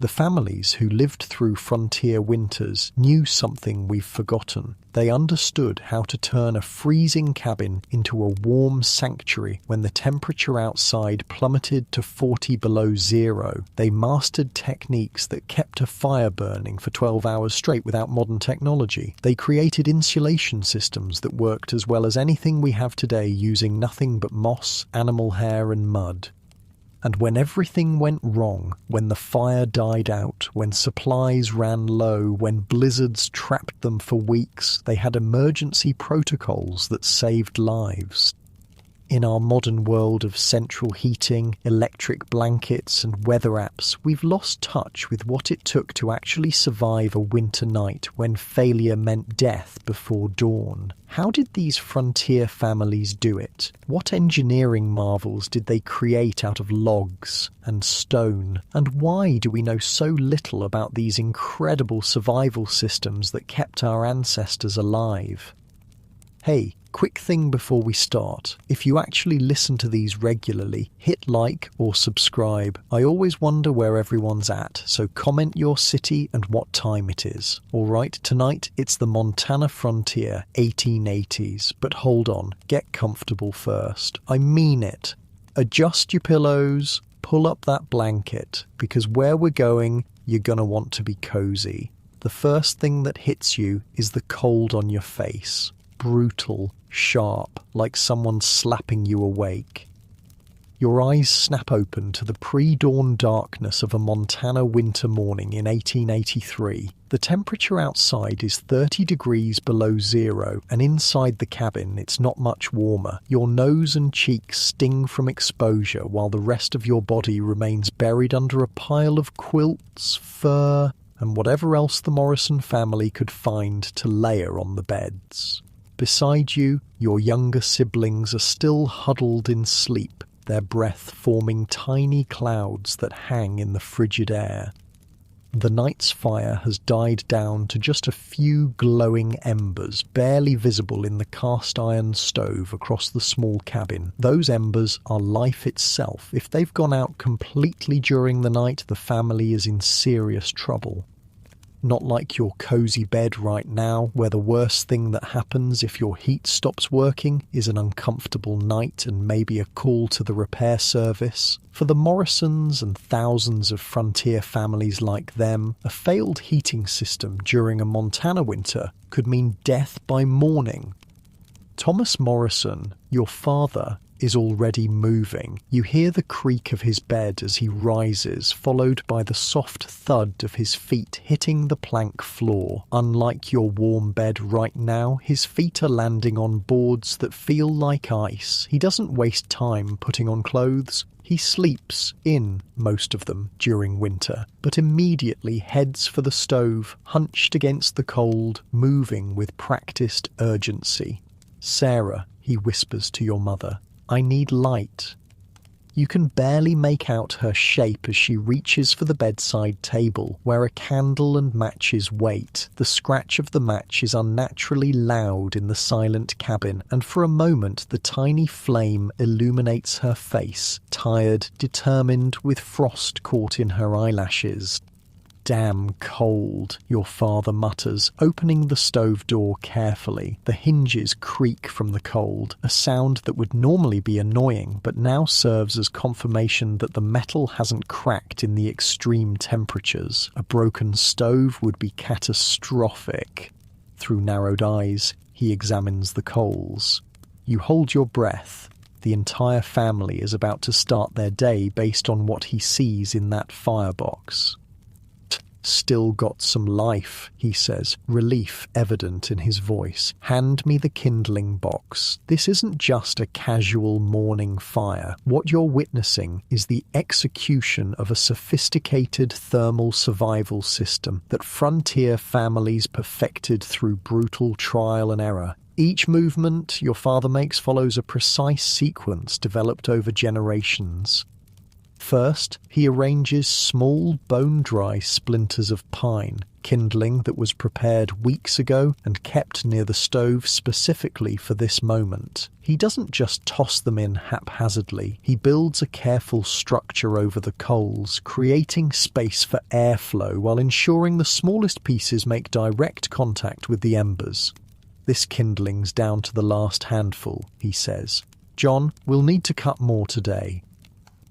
The families who lived through frontier winters knew something we've forgotten. They understood how to turn a freezing cabin into a warm sanctuary when the temperature outside plummeted to 40 below zero. They mastered techniques that kept a fire burning for 12 hours straight without modern technology. They created insulation systems that worked as well as anything we have today, using nothing but moss, animal hair, and mud. And when everything went wrong, when the fire died out, when supplies ran low, when blizzards trapped them for weeks, they had emergency protocols that saved lives. In our modern world of central heating, electric blankets, and weather apps, we've lost touch with what it took to actually survive a winter night when failure meant death before dawn. How did these frontier families do it? What engineering marvels did they create out of logs and stone? And why do we know so little about these incredible survival systems that kept our ancestors alive? Hey, quick thing before we start. If you actually listen to these regularly, hit like or subscribe. I always wonder where everyone's at, so comment your city and what time it is. Alright, tonight it's the Montana frontier, 1880s. But hold on, get comfortable first. I mean it. Adjust your pillows, pull up that blanket, because where we're going, you're gonna want to be cozy. The first thing that hits you is the cold on your face. Brutal, sharp, like someone slapping you awake. Your eyes snap open to the pre-dawn darkness of a Montana winter morning in 1883. The temperature outside is 30 degrees below zero, and inside the cabin it's not much warmer. Your nose and cheeks sting from exposure while the rest of your body remains buried under a pile of quilts, fur, and whatever else the Morrison family could find to layer on the beds. Beside you, your younger siblings are still huddled in sleep, their breath forming tiny clouds that hang in the frigid air. The night's fire has died down to just a few glowing embers, barely visible in the cast-iron stove across the small cabin. Those embers are life itself. If they've gone out completely during the night, the family is in serious trouble. Not like your cozy bed right now, where the worst thing that happens if your heat stops working is an uncomfortable night and maybe a call to the repair service. For the Morrisons and thousands of frontier families like them, a failed heating system during a Montana winter could mean death by morning. Thomas Morrison, your father, is already moving. You hear the creak of his bed as he rises, followed by the soft thud of his feet hitting the plank floor. Unlike your warm bed right now, his feet are landing on boards that feel like ice. He doesn't waste time putting on clothes. He sleeps in most of them during winter, but immediately heads for the stove, hunched against the cold, moving with practiced urgency. "Sarah," he whispers to your mother, "I need light." You can barely make out her shape as she reaches for the bedside table, where a candle and matches wait. The scratch of the match is unnaturally loud in the silent cabin, and for a moment the tiny flame illuminates her face, tired, determined, with frost caught in her eyelashes. "Damn cold," your father mutters, opening the stove door carefully. The hinges creak from the cold, a sound that would normally be annoying, but now serves as confirmation that the metal hasn't cracked in the extreme temperatures. A broken stove would be catastrophic. Through narrowed eyes, he examines the coals. You hold your breath. The entire family is about to start their day based on what he sees in that firebox. "Still got some life," he says, relief evident in his voice. "Hand me the kindling box. This isn't just a casual morning fire. What you're witnessing is the execution of a sophisticated thermal survival system that frontier families perfected through brutal trial and error. Each movement your father makes follows a precise sequence developed over generations." First, he arranges small bone-dry splinters of pine, kindling that was prepared weeks ago and kept near the stove specifically for this moment. He doesn't just toss them in haphazardly, he builds a careful structure over the coals, creating space for airflow while ensuring the smallest pieces make direct contact with the embers. This kindling's down to the last handful, he says. John, we'll need to cut more today.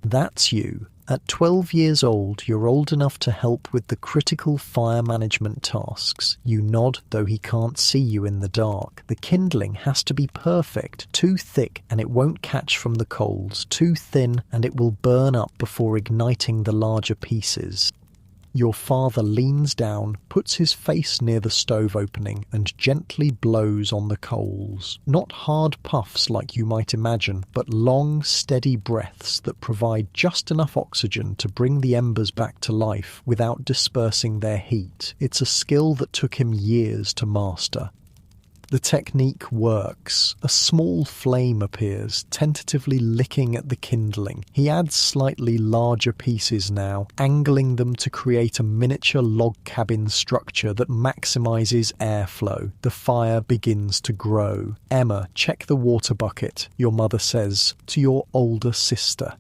That's you. At 12 years old, you're old enough to help with the critical fire management tasks. You nod, though he can't see you in the dark. The kindling has to be perfect, too thick and it won't catch from the coals, too thin and it will burn up before igniting the larger pieces. Your father leans down, puts his face near the stove opening, and gently blows on the coals. Not hard puffs like you might imagine, but long, steady breaths that provide just enough oxygen to bring the embers back to life without dispersing their heat. It's a skill that took him years to master. The technique works. A small flame appears, tentatively licking at the kindling. He adds slightly larger pieces now, angling them to create a miniature log cabin structure that maximizes airflow. The fire begins to grow. Emma, check the water bucket, your mother says to your older sister.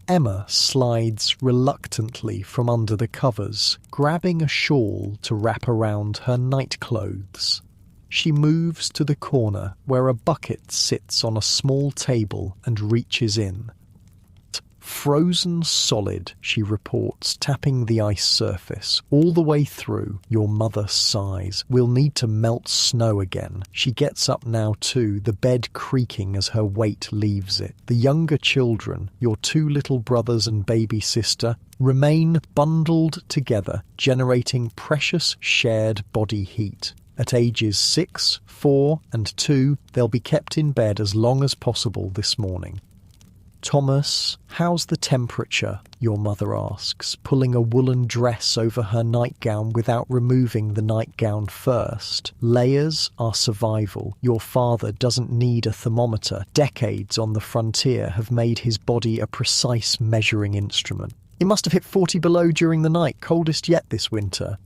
Emma slides reluctantly from under the covers, grabbing a shawl to wrap around her nightclothes. She moves to the corner where a bucket sits on a small table and reaches in. Frozen solid, she reports, tapping the ice surface. All the way through, your mother sighs. We'll need to melt snow again. She gets up now too, the bed creaking as her weight leaves it. The younger children, your two little brothers and baby sister, remain bundled together, generating precious shared body heat. At ages 6, 4 and 2, they'll be kept in bed as long as possible this morning. Thomas, how's the temperature? Your mother asks, pulling a woolen dress over her nightgown without removing the nightgown first. Layers are survival. Your father doesn't need a thermometer. Decades on the frontier have made his body a precise measuring instrument. It must have hit 40 below during the night, coldest yet this winter.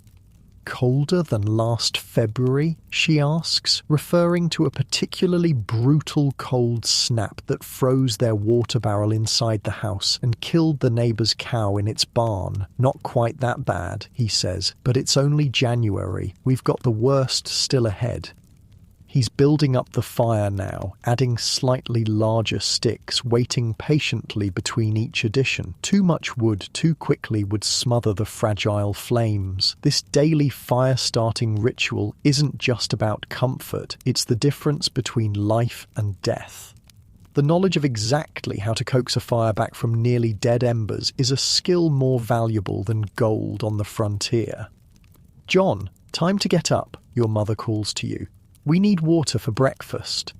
Colder than last February? She asks, referring to a particularly brutal cold snap that froze their water barrel inside the house and killed the neighbour's cow in its barn. Not quite that bad, he says, but it's only January. We've got the worst still ahead. He's building up the fire now, adding slightly larger sticks, waiting patiently between each addition. Too much wood too quickly would smother the fragile flames. This daily fire-starting ritual isn't just about comfort, it's the difference between life and death. The knowledge of exactly how to coax a fire back from nearly dead embers is a skill more valuable than gold on the frontier. John, time to get up, your mother calls to you. We need water for breakfast.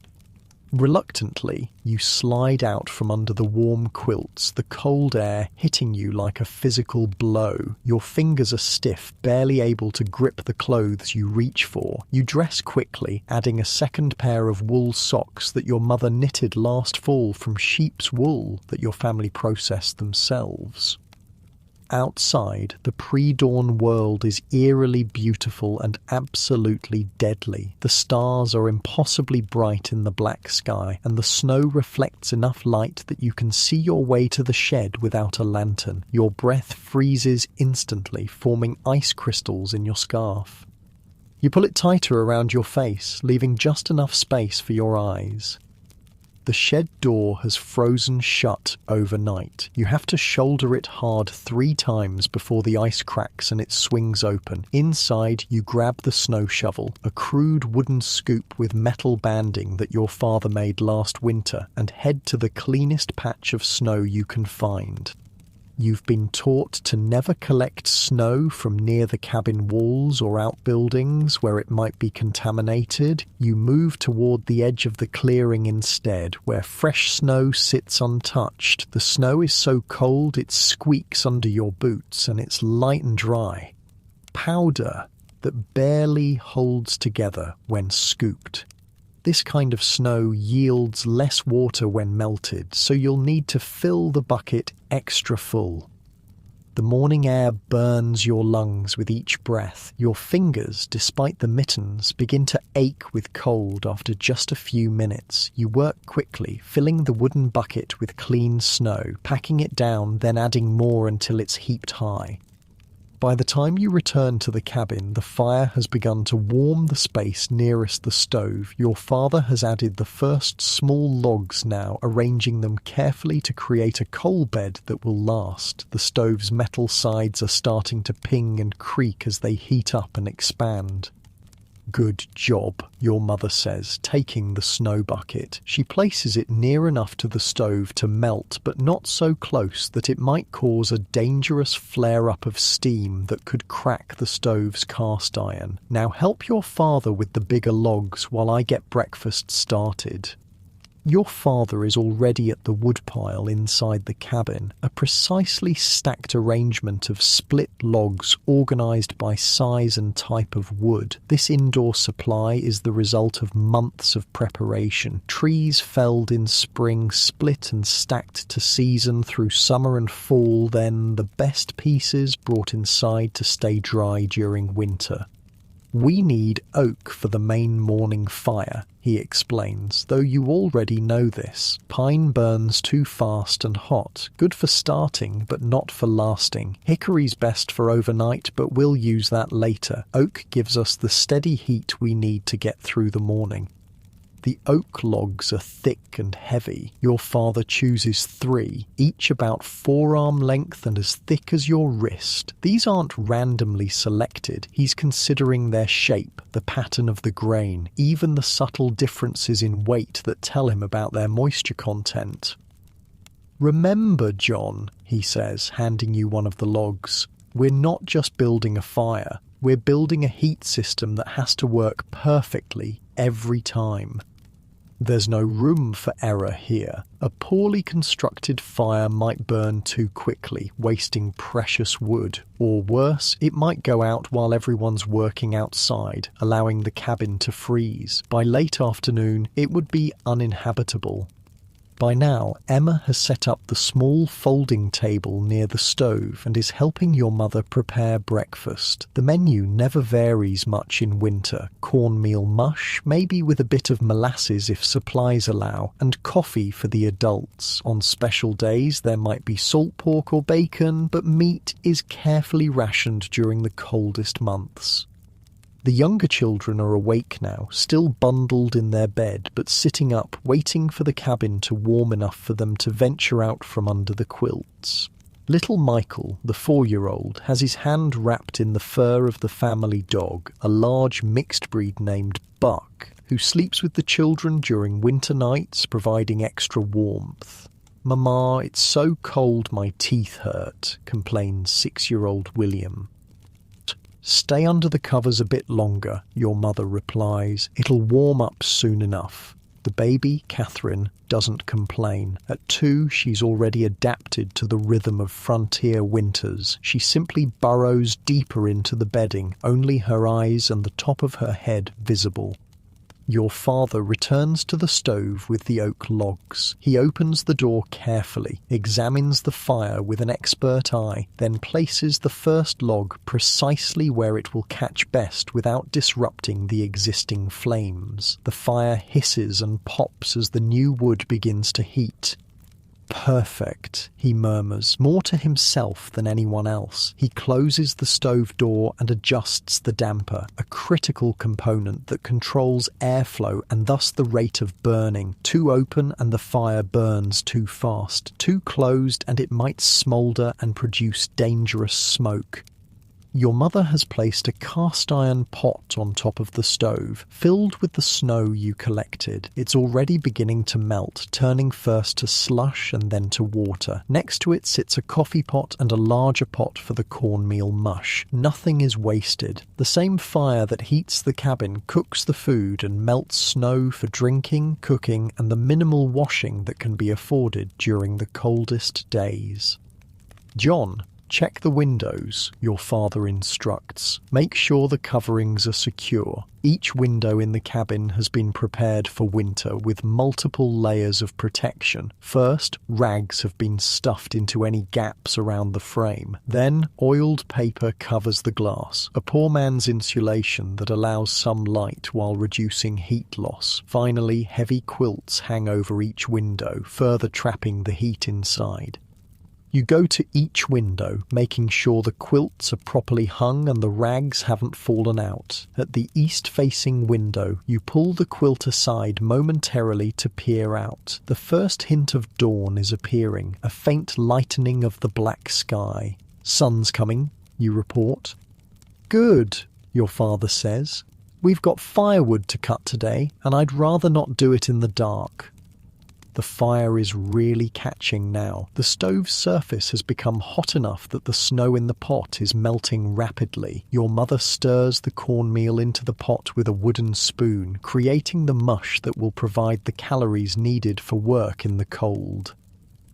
Reluctantly, you slide out from under the warm quilts, the cold air hitting you like a physical blow. Your fingers are stiff, barely able to grip the clothes you reach for. You dress quickly, adding a second pair of wool socks that your mother knitted last fall from sheep's wool that your family processed themselves. Outside, the pre-dawn world is eerily beautiful and absolutely deadly. The stars are impossibly bright in the black sky, and the snow reflects enough light that you can see your way to the shed without a lantern. Your breath freezes instantly, forming ice crystals in your scarf. You pull it tighter around your face, leaving just enough space for your eyes. The shed door has frozen shut overnight. You have to shoulder it hard 3 times before the ice cracks and it swings open. Inside, you grab the snow shovel, a crude wooden scoop with metal banding that your father made last winter, and head to the cleanest patch of snow you can find. You've been taught to never collect snow from near the cabin walls or outbuildings where it might be contaminated. You move toward the edge of the clearing instead, where fresh snow sits untouched. The snow is so cold it squeaks under your boots, and it's light and dry. Powder that barely holds together when scooped. This kind of snow yields less water when melted, so you'll need to fill the bucket extra full. The morning air burns your lungs with each breath. Your fingers, despite the mittens, begin to ache with cold after just a few minutes. You work quickly, filling the wooden bucket with clean snow, packing it down, then adding more until it's heaped high. By the time you return to the cabin, the fire has begun to warm the space nearest the stove. Your father has added the first small logs now, arranging them carefully to create a coal bed that will last. The stove's metal sides are starting to ping and creak as they heat up and expand. "Good job," your mother says, taking the snow bucket. She places it near enough to the stove to melt, but not so close that it might cause a dangerous flare-up of steam that could crack the stove's cast iron. "Now help your father with the bigger logs while I get breakfast started." Your father is already at the woodpile inside the cabin, a precisely stacked arrangement of split logs organised by size and type of wood. This indoor supply is the result of months of preparation. Trees felled in spring, split and stacked to season through summer and fall, then the best pieces brought inside to stay dry during winter. "We need oak for the main morning fire," he explains, though you already know this. Pine burns too fast and hot, good for starting but not for lasting. Hickory's best for overnight, but we'll use that later. Oak gives us the steady heat we need to get through the morning. The oak logs are thick and heavy. Your father chooses 3, each about forearm length and as thick as your wrist. These aren't randomly selected. He's considering their shape, the pattern of the grain, even the subtle differences in weight that tell him about their moisture content. "Remember, John," he says, handing you one of the logs, "we're not just building a fire. We're building a heat system that has to work perfectly every time." There's no room for error here. A poorly constructed fire might burn too quickly, wasting precious wood. Or worse, it might go out while everyone's working outside, allowing the cabin to freeze. By late afternoon, it would be uninhabitable. By now, Emma has set up the small folding table near the stove and is helping your mother prepare breakfast. The menu never varies much in winter. Cornmeal mush, maybe with a bit of molasses if supplies allow, and coffee for the adults. On special days, there might be salt pork or bacon, but meat is carefully rationed during the coldest months. The younger children are awake now, still bundled in their bed, but sitting up, waiting for the cabin to warm enough for them to venture out from under the quilts. Little Michael, the 4-year-old, has his hand wrapped in the fur of the family dog, a large mixed breed named Buck, who sleeps with the children during winter nights, providing extra warmth. "Mama, it's so cold my teeth hurt," complains 6-year-old William. "Stay under the covers a bit longer," your mother replies. "It'll warm up soon enough." The baby, Catherine, doesn't complain. At 2, she's already adapted to the rhythm of frontier winters. She simply burrows deeper into the bedding, only her eyes and the top of her head visible. Your father returns to the stove with the oak logs. He opens the door carefully, examines the fire with an expert eye, then places the first log precisely where it will catch best without disrupting the existing flames. The fire hisses and pops as the new wood begins to heat. "Perfect," he murmurs, more to himself than anyone else. He closes the stove door and adjusts the damper, a critical component that controls airflow and thus the rate of burning. Too open and the fire burns too fast. Too closed and it might smoulder and produce dangerous smoke. Your mother has placed a cast-iron pot on top of the stove, filled with the snow you collected. It's already beginning to melt, turning first to slush and then to water. Next to it sits a coffee pot and a larger pot for the cornmeal mush. Nothing is wasted. The same fire that heats the cabin cooks the food and melts snow for drinking, cooking, and the minimal washing that can be afforded during the coldest days. John, Check the windows, your father instructs. Make sure the coverings are secure. Each window in the cabin has been prepared for winter with multiple layers of protection. First, rags have been stuffed into any gaps around the frame. Then, oiled paper covers the glass, a poor man's insulation that allows some light while reducing heat loss. Finally, heavy quilts hang over each window, further trapping the heat inside. You go to each window, making sure the quilts are properly hung and the rags haven't fallen out. At the east-facing window, you pull the quilt aside momentarily to peer out. The first hint of dawn is appearing, a faint lightening of the black sky. Sun's coming, you report. Good, your father says. We've got firewood to cut today, and I'd rather not do it in the dark. The fire is really catching now. The stove's surface has become hot enough that the snow in the pot is melting rapidly. Your mother stirs the cornmeal into the pot with a wooden spoon, creating the mush that will provide the calories needed for work in the cold.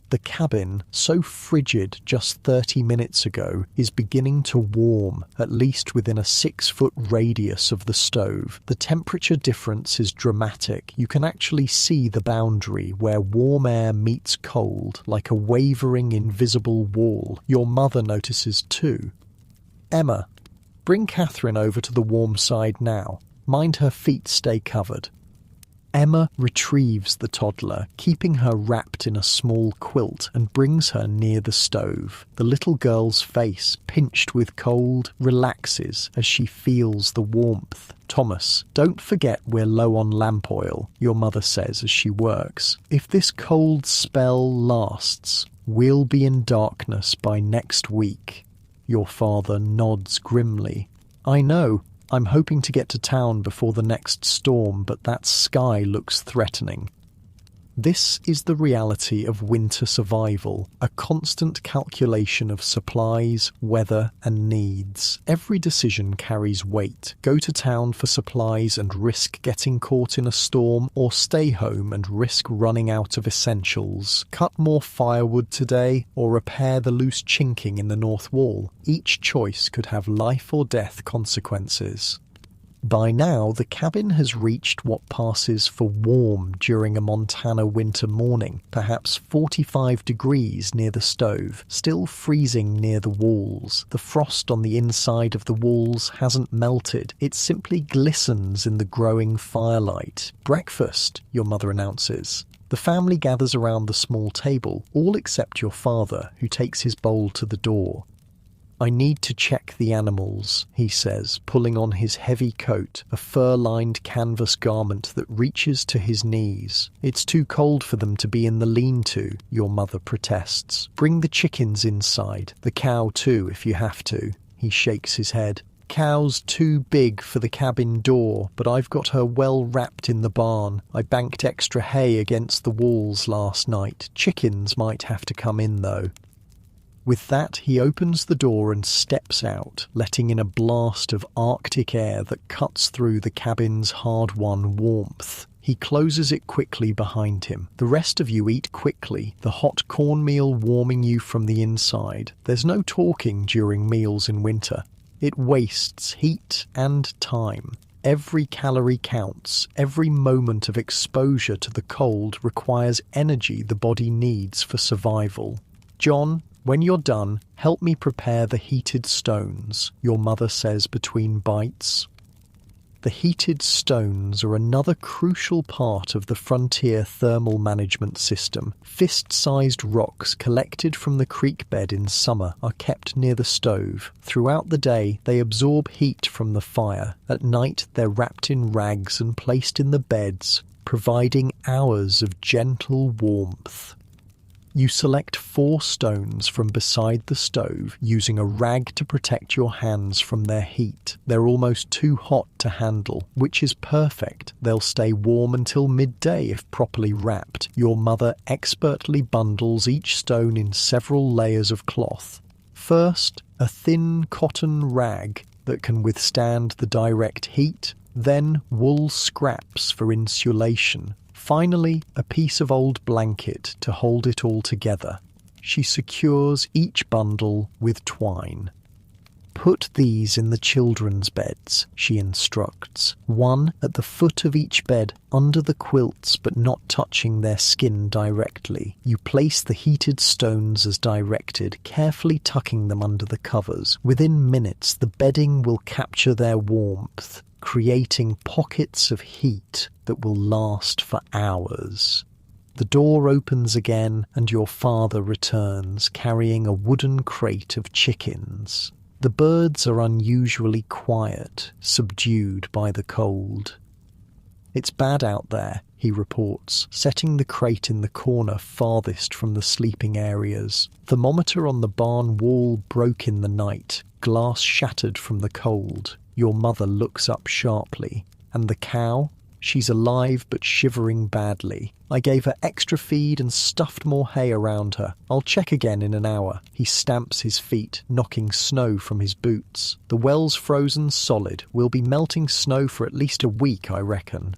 The cabin, so frigid just 30 minutes ago, is beginning to warm, at least within a 6-foot radius of the stove. The temperature difference is dramatic. You can actually see the boundary where warm air meets cold, like a wavering invisible wall. Your mother notices too. Emma, bring Catherine over to the warm side now. Mind her feet stay covered. Emma retrieves the toddler, keeping her wrapped in a small quilt, and brings her near the stove. The little girl's face, pinched with cold, relaxes as she feels the warmth. Thomas, don't forget we're low on lamp oil, your mother says as she works. If this cold spell lasts, we'll be in darkness by next week. Your father nods grimly. I know. I'm hoping to get to town before the next storm, but that sky looks threatening. This is the reality of winter survival, a constant calculation of supplies, weather, and needs. Every decision carries weight. Go to town for supplies and risk getting caught in a storm, or stay home and risk running out of essentials. Cut more firewood today, or repair the loose chinking in the north wall. Each choice could have life or death consequences. By now, the cabin has reached what passes for warm during a Montana winter morning, perhaps 45 degrees near the stove, still freezing near the walls. The frost on the inside of the walls hasn't melted, it simply glistens in the growing firelight. Breakfast, your mother announces. The family gathers around the small table, all except your father, who takes his bowl to the door. I need to check the animals, he says, pulling on his heavy coat, a fur-lined canvas garment that reaches to his knees. It's too cold for them to be in the lean-to, your mother protests. Bring the chickens inside, the cow too if you have to. He shakes his head. Cow's too big for the cabin door, but I've got her well wrapped in the barn. I banked extra hay against the walls last night. Chickens might have to come in though. With that, he opens the door and steps out, letting in a blast of Arctic air that cuts through the cabin's hard-won warmth. He closes it quickly behind him. The rest of you eat quickly, the hot cornmeal warming you from the inside. There's no talking during meals in winter. It wastes heat and time. Every calorie counts. Every moment of exposure to the cold requires energy the body needs for survival. John, when you're done, help me prepare the heated stones, your mother says between bites. The heated stones are another crucial part of the frontier thermal management system. Fist-sized rocks collected from the creek bed in summer are kept near the stove. Throughout the day, they absorb heat from the fire. At night, they're wrapped in rags and placed in the beds, providing hours of gentle warmth. You select 4 stones from beside the stove, using a rag to protect your hands from their heat. They're almost too hot to handle, which is perfect. They'll stay warm until midday if properly wrapped. Your mother expertly bundles each stone in several layers of cloth. First, a thin cotton rag that can withstand the direct heat, then wool scraps for insulation. Finally, a piece of old blanket to hold it all together. She secures each bundle with twine. Put these in the children's beds, she instructs, one at the foot of each bed, under the quilts but not touching their skin directly. You place the heated stones as directed, carefully tucking them under the covers. Within minutes, the bedding will capture their warmth, creating pockets of heat that will last for hours. The door opens again and your father returns, carrying a wooden crate of chickens. The birds are unusually quiet, subdued by the cold. It's bad out there, he reports, setting the crate in the corner farthest from the sleeping areas. Thermometer on the barn wall broke in the night, glass shattered from the cold. Your mother looks up sharply. And the cow? She's alive but shivering badly. I gave her extra feed and stuffed more hay around her. I'll check again in an hour. He stamps his feet, knocking snow from his boots. The well's frozen solid. We'll be melting snow for at least a week, I reckon.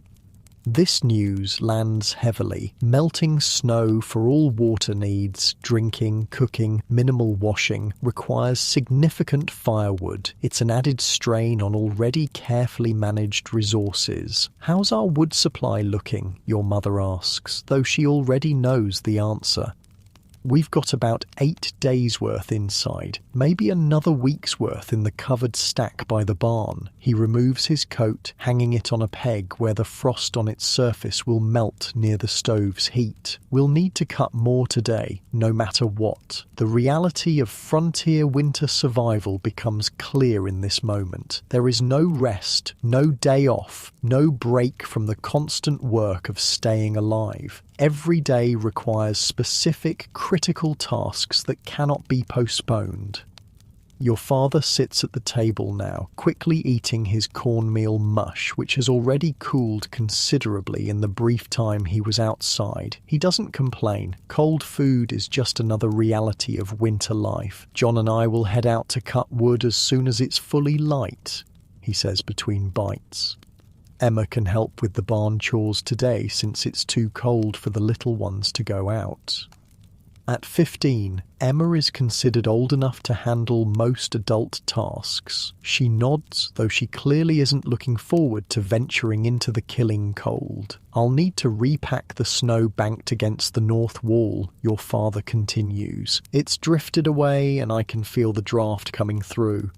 This news lands heavily. Melting snow for all water needs, drinking, cooking, minimal washing, requires significant firewood. It's an added strain on already carefully managed resources. How's our wood supply looking? Your mother asks, though she already knows the answer. We've got about 8 days' worth inside, maybe another week's worth in the covered stack by the barn. He removes his coat, hanging it on a peg where the frost on its surface will melt near the stove's heat. We'll need to cut more today, no matter what. The reality of frontier winter survival becomes clear in this moment. There is no rest, no day off, no break from the constant work of staying alive. Every day requires specific, critical tasks that cannot be postponed. Your father sits at the table now, quickly eating his cornmeal mush, which has already cooled considerably in the brief time he was outside. He doesn't complain. Cold food is just another reality of winter life. John and I will head out to cut wood as soon as it's fully light, he says between bites. Emma can help with the barn chores today since it's too cold for the little ones to go out. At 15, Emma is considered old enough to handle most adult tasks. She nods, though she clearly isn't looking forward to venturing into the killing cold. I'll need to repack the snow banked against the north wall, your father continues. It's drifted away and I can feel the draft coming through.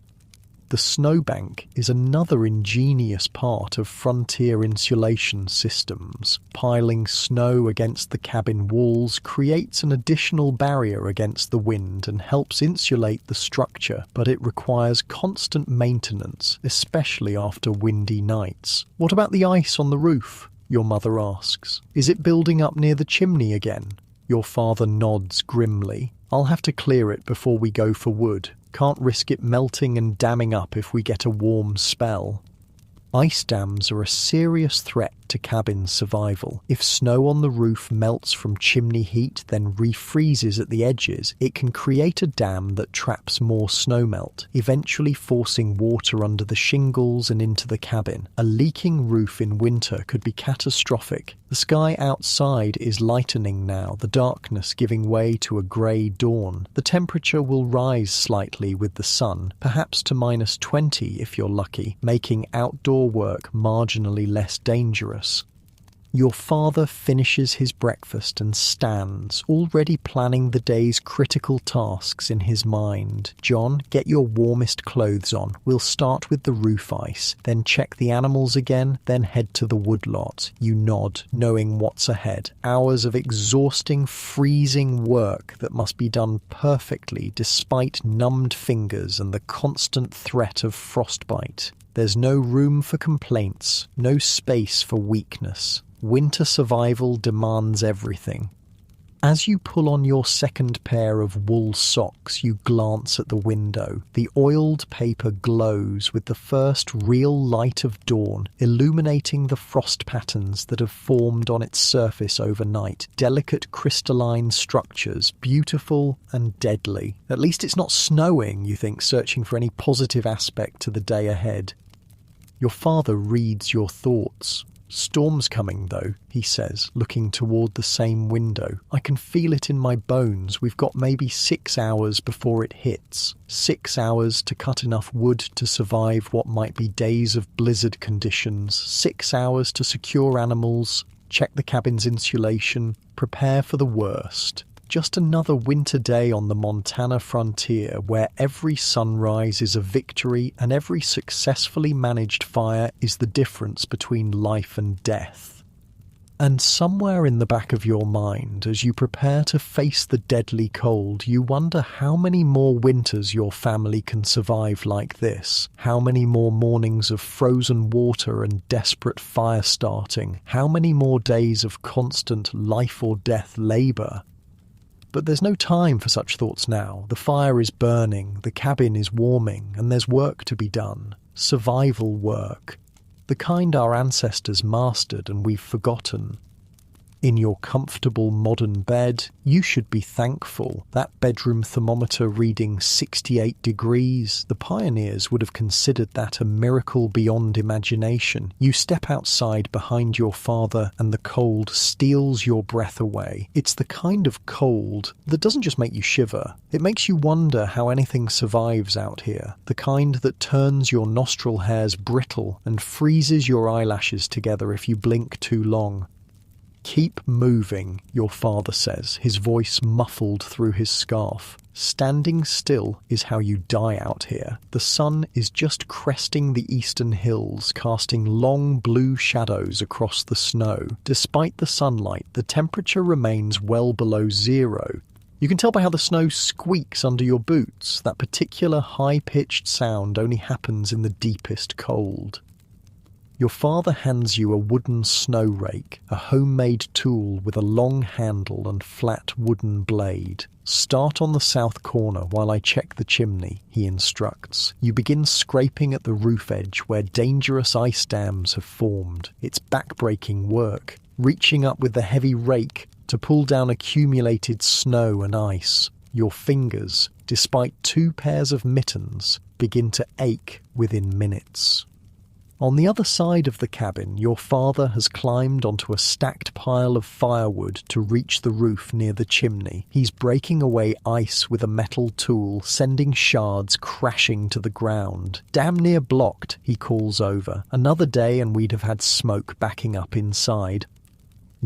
The snowbank is another ingenious part of frontier insulation systems. Piling snow against the cabin walls creates an additional barrier against the wind and helps insulate the structure, but it requires constant maintenance, especially after windy nights. What about the ice on the roof? Your mother asks. Is it building up near the chimney again? Your father nods grimly. I'll have to clear it before we go for wood. Can't risk it melting and damming up if we get a warm spell. Ice dams are a serious threat to cabin survival. If snow on the roof melts from chimney heat, then refreezes at the edges, it can create a dam that traps more snowmelt, eventually forcing water under the shingles and into the cabin. A leaking roof in winter could be catastrophic. The sky outside is lightening now, the darkness giving way to a grey dawn. The temperature will rise slightly with the sun, perhaps to -20 if you're lucky, making outdoor work marginally less dangerous. Your father finishes his breakfast and stands, already planning the day's critical tasks in his mind. John, get your warmest clothes on. We'll start with the roof ice, then check the animals again, then head to the woodlot. You nod, knowing what's ahead. Hours of exhausting, freezing work that must be done perfectly despite numbed fingers and the constant threat of frostbite. There's no room for complaints, no space for weakness. Winter survival demands everything. As you pull on your second pair of wool socks, you glance at the window. The oiled paper glows with the first real light of dawn, illuminating the frost patterns that have formed on its surface overnight. Delicate crystalline structures, beautiful and deadly. At least it's not snowing, you think, searching for any positive aspect to the day ahead. Your father reads your thoughts. "Storm's coming, though," he says, looking toward the same window. "I can feel it in my bones. We've got maybe 6 hours before it hits. 6 hours to cut enough wood to survive what might be days of blizzard conditions. 6 hours to secure animals, check the cabin's insulation, prepare for the worst. Just another winter day on the Montana frontier where every sunrise is a victory and every successfully managed fire is the difference between life and death." And somewhere in the back of your mind, as you prepare to face the deadly cold, you wonder how many more winters your family can survive like this, how many more mornings of frozen water and desperate fire starting, how many more days of constant life or death labour. But there's no time for such thoughts now. The fire is burning, the cabin is warming, and there's work to be done. Survival work. The kind our ancestors mastered and we've forgotten. In your comfortable modern bed, you should be thankful. That bedroom thermometer reading 68 degrees, the pioneers would have considered that a miracle beyond imagination. You step outside behind your father and the cold steals your breath away. It's the kind of cold that doesn't just make you shiver. It makes you wonder how anything survives out here. The kind that turns your nostril hairs brittle and freezes your eyelashes together if you blink too long. "Keep moving," your father says, his voice muffled through his scarf. "Standing still is how you die out here." The sun is just cresting the eastern hills, casting long blue shadows across the snow. Despite the sunlight, the temperature remains well below zero. You can tell by how the snow squeaks under your boots. That particular high-pitched sound only happens in the deepest cold. Your father hands you a wooden snow rake, a homemade tool with a long handle and flat wooden blade. "Start on the south corner while I check the chimney," he instructs. You begin scraping at the roof edge where dangerous ice dams have formed. It's backbreaking work, reaching up with the heavy rake to pull down accumulated snow and ice. Your fingers, despite 2 pairs of mittens, begin to ache within minutes. On the other side of the cabin, your father has climbed onto a stacked pile of firewood to reach the roof near the chimney. He's breaking away ice with a metal tool, sending shards crashing to the ground. "Damn near blocked," he calls over. "Another day and we'd have had smoke backing up inside."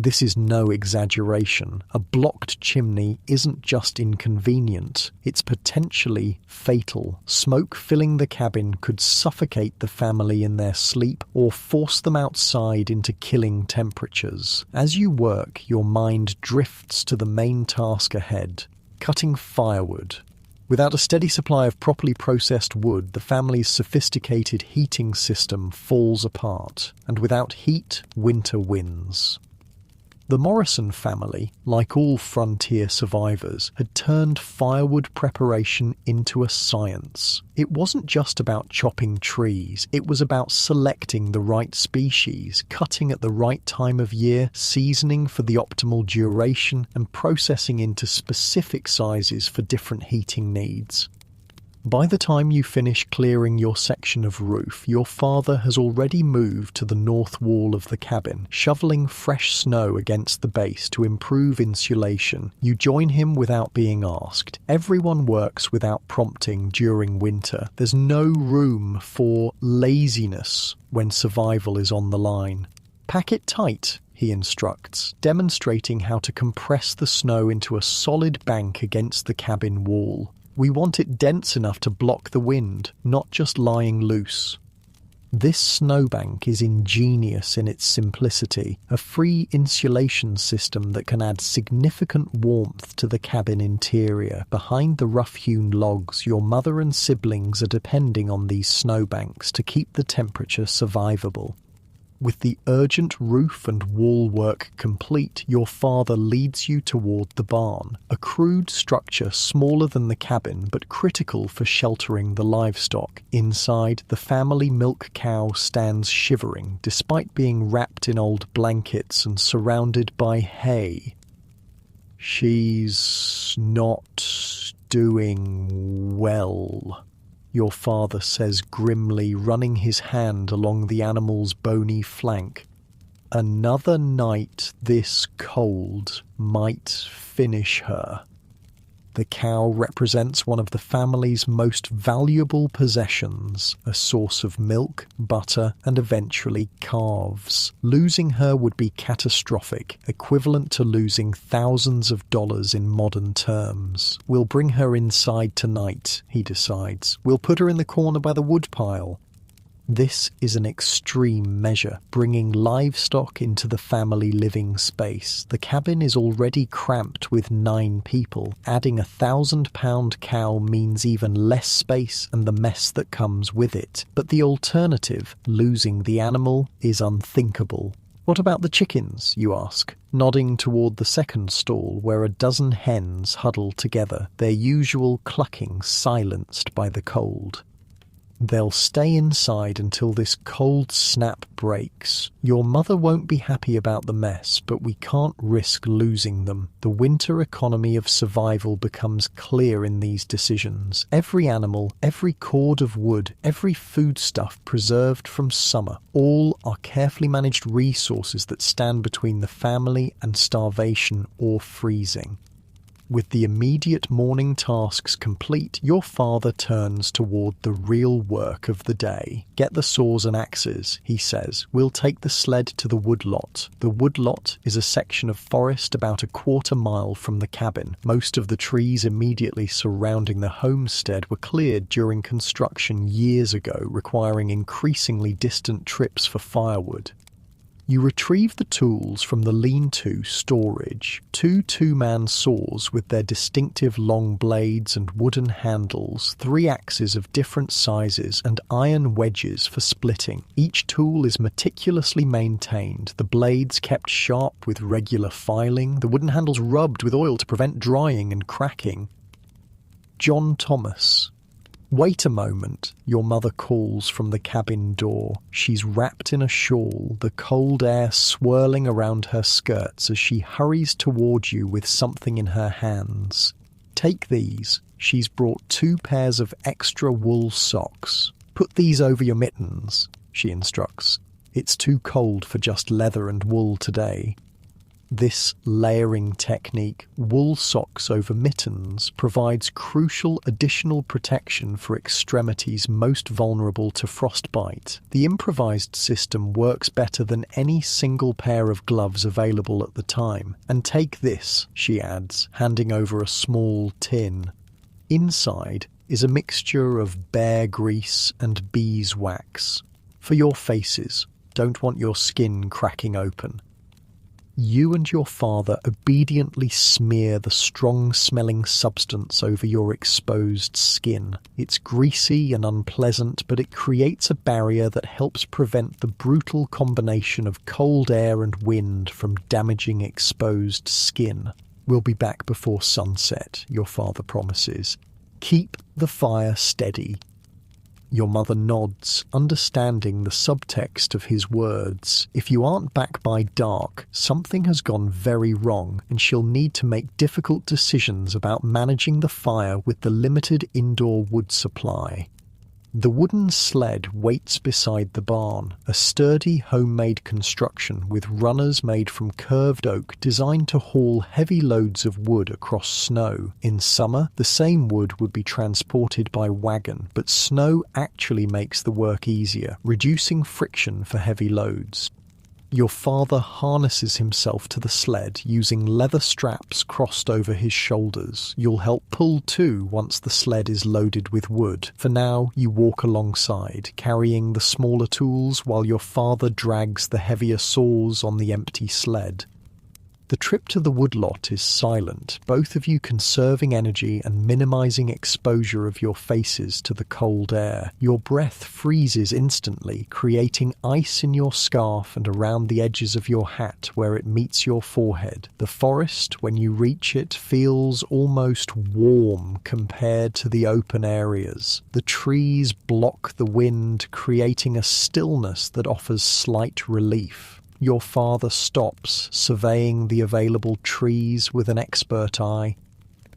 This is no exaggeration. A blocked chimney isn't just inconvenient, it's potentially fatal. Smoke filling the cabin could suffocate the family in their sleep or force them outside into killing temperatures. As you work, your mind drifts to the main task ahead, cutting firewood. Without a steady supply of properly processed wood, the family's sophisticated heating system falls apart, and without heat, winter wins. The Morrison family, like all frontier survivors, had turned firewood preparation into a science. It wasn't just about chopping trees, it was about selecting the right species, cutting at the right time of year, seasoning for the optimal duration, and processing into specific sizes for different heating needs. By the time you finish clearing your section of roof, your father has already moved to the north wall of the cabin, shoveling fresh snow against the base to improve insulation. You join him without being asked. Everyone works without prompting during winter. There's no room for laziness when survival is on the line. "Pack it tight," he instructs, demonstrating how to compress the snow into a solid bank against the cabin wall. "We want it dense enough to block the wind, not just lying loose." This snowbank is ingenious in its simplicity, a free insulation system that can add significant warmth to the cabin interior. Behind the rough-hewn logs, your mother and siblings are depending on these snowbanks to keep the temperature survivable. With the urgent roof and wall work complete, your father leads you toward the barn, a crude structure smaller than the cabin but critical for sheltering the livestock. Inside, the family milk cow stands shivering, despite being wrapped in old blankets and surrounded by hay. "She's not doing well," your father says grimly, running his hand along the animal's bony flank. Another night this cold might finish her. The cow represents one of the family's most valuable possessions, a source of milk, butter, and eventually calves. Losing her would be catastrophic, equivalent to losing thousands of dollars in modern terms. We'll bring her inside tonight, he decides. We'll put her in the corner by the woodpile. This is an extreme measure, bringing livestock into the family living space. The cabin is already cramped with 9 people. Adding a 1,000-pound cow means even less space and the mess that comes with it. But the alternative, losing the animal, is unthinkable. What about the chickens, you ask, nodding toward the second stall where a dozen hens huddle together, their usual clucking silenced by the cold. They'll stay inside until this cold snap breaks. Your mother won't be happy about the mess, but we can't risk losing them. The winter economy of survival becomes clear in these decisions. Every animal, every cord of wood, every foodstuff preserved from summer, all are carefully managed resources that stand between the family and starvation or freezing. With the immediate morning tasks complete, your father turns toward the real work of the day. Get the saws and axes, he says. We'll take the sled to the woodlot. The woodlot is a section of forest about a quarter mile from the cabin. Most of the trees immediately surrounding the homestead were cleared during construction years ago, requiring increasingly distant trips for firewood. You retrieve the tools from the lean-to storage, 2 two-man saws with their distinctive long blades and wooden handles, 3 axes of different sizes, and iron wedges for splitting. Each tool is meticulously maintained, the blades kept sharp with regular filing, the wooden handles rubbed with oil to prevent drying and cracking. John Thomas. Wait a moment, your mother calls from the cabin door. She's wrapped in a shawl, the cold air swirling around her skirts as she hurries toward you with something in her hands. Take these. She's brought 2 pairs of extra wool socks. Put these over your mittens, she instructs. It's too cold for just leather and wool today. This layering technique, wool socks over mittens, provides crucial additional protection for extremities most vulnerable to frostbite. The improvised system works better than any single pair of gloves available at the time. And take this, she adds, handing over a small tin. Inside is a mixture of bear grease and beeswax. For your faces, don't want your skin cracking open. You and your father obediently smear the strong-smelling substance over your exposed skin. It's greasy and unpleasant, but it creates a barrier that helps prevent the brutal combination of cold air and wind from damaging exposed skin. We'll be back before sunset, your father promises. Keep the fire steady. Your mother nods, understanding the subtext of his words. If you aren't back by dark, something has gone very wrong, and she'll need to make difficult decisions about managing the fire with the limited indoor wood supply. The wooden sled waits beside the barn, a sturdy homemade construction with runners made from curved oak designed to haul heavy loads of wood across snow. In summer, the same wood would be transported by wagon, but snow actually makes the work easier, reducing friction for heavy loads. Your father harnesses himself to the sled using leather straps crossed over his shoulders. You'll help pull too once the sled is loaded with wood. For now, you walk alongside, carrying the smaller tools while your father drags the heavier saws on the empty sled. The trip to the woodlot is silent, both of you conserving energy and minimizing exposure of your faces to the cold air. Your breath freezes instantly, creating ice in your scarf and around the edges of your hat where it meets your forehead. The forest, when you reach it, feels almost warm compared to the open areas. The trees block the wind, creating a stillness that offers slight relief. Your father stops, surveying the available trees with an expert eye.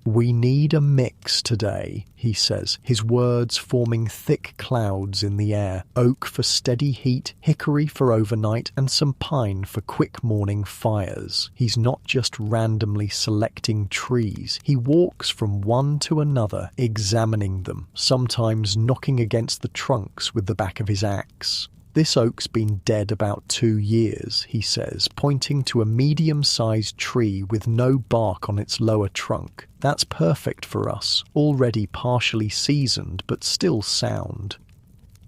"We need a mix today," he says, his words forming thick clouds in the air. Oak for steady heat, hickory for overnight, and some pine for quick morning fires. He's not just randomly selecting trees. He walks from one to another, examining them, sometimes knocking against the trunks with the back of his axe. "This oak's been dead about 2 years," he says, pointing to a medium-sized tree with no bark on its lower trunk. "That's perfect for us, already partially seasoned but still sound."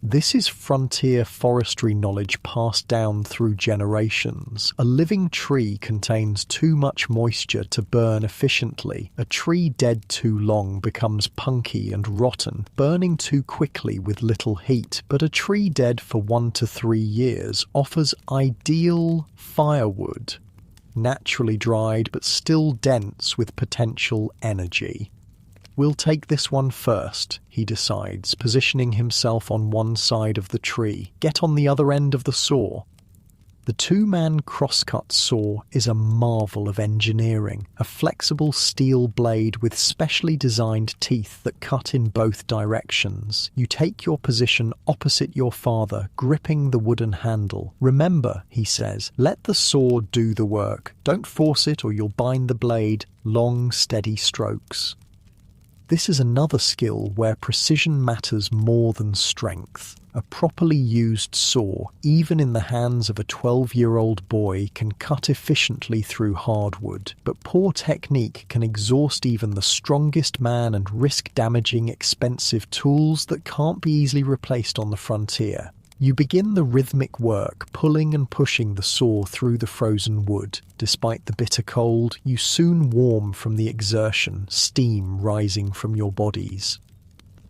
This is frontier forestry knowledge passed down through generations. A living tree contains too much moisture to burn efficiently. A tree dead too long becomes punky and rotten, burning too quickly with little heat. But a tree dead for 1 to 3 years offers ideal firewood, naturally dried but still dense with potential energy. "We'll take this one first," he decides, positioning himself on one side of the tree. "Get on the other end of the saw." The two-man crosscut saw is a marvel of engineering, a flexible steel blade with specially designed teeth that cut in both directions. You take your position opposite your father, gripping the wooden handle. "Remember," he says, "let the saw do the work. Don't force it or you'll bind the blade. Long, steady strokes." This is another skill where precision matters more than strength. A properly used saw, even in the hands of a 12-year-old boy, can cut efficiently through hardwood, but poor technique can exhaust even the strongest man and risk damaging expensive tools that can't be easily replaced on the frontier. You begin the rhythmic work, pulling and pushing the saw through the frozen wood. Despite the bitter cold, you soon warm from the exertion, steam rising from your bodies.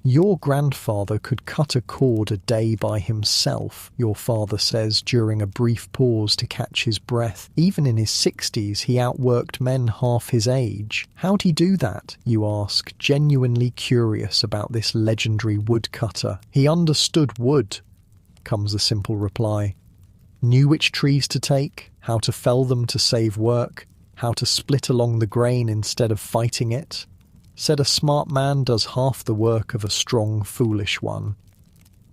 "Your grandfather could cut a cord a day by himself," your father says during a brief pause to catch his breath. "Even in his 60s, he outworked men half his age." "How'd he do that?" you ask, genuinely curious about this legendary woodcutter. "He understood wood," comes the simple reply. "Knew which trees to take, how to fell them to save work, how to split along the grain instead of fighting it. Said a smart man does half the work of a strong, foolish one."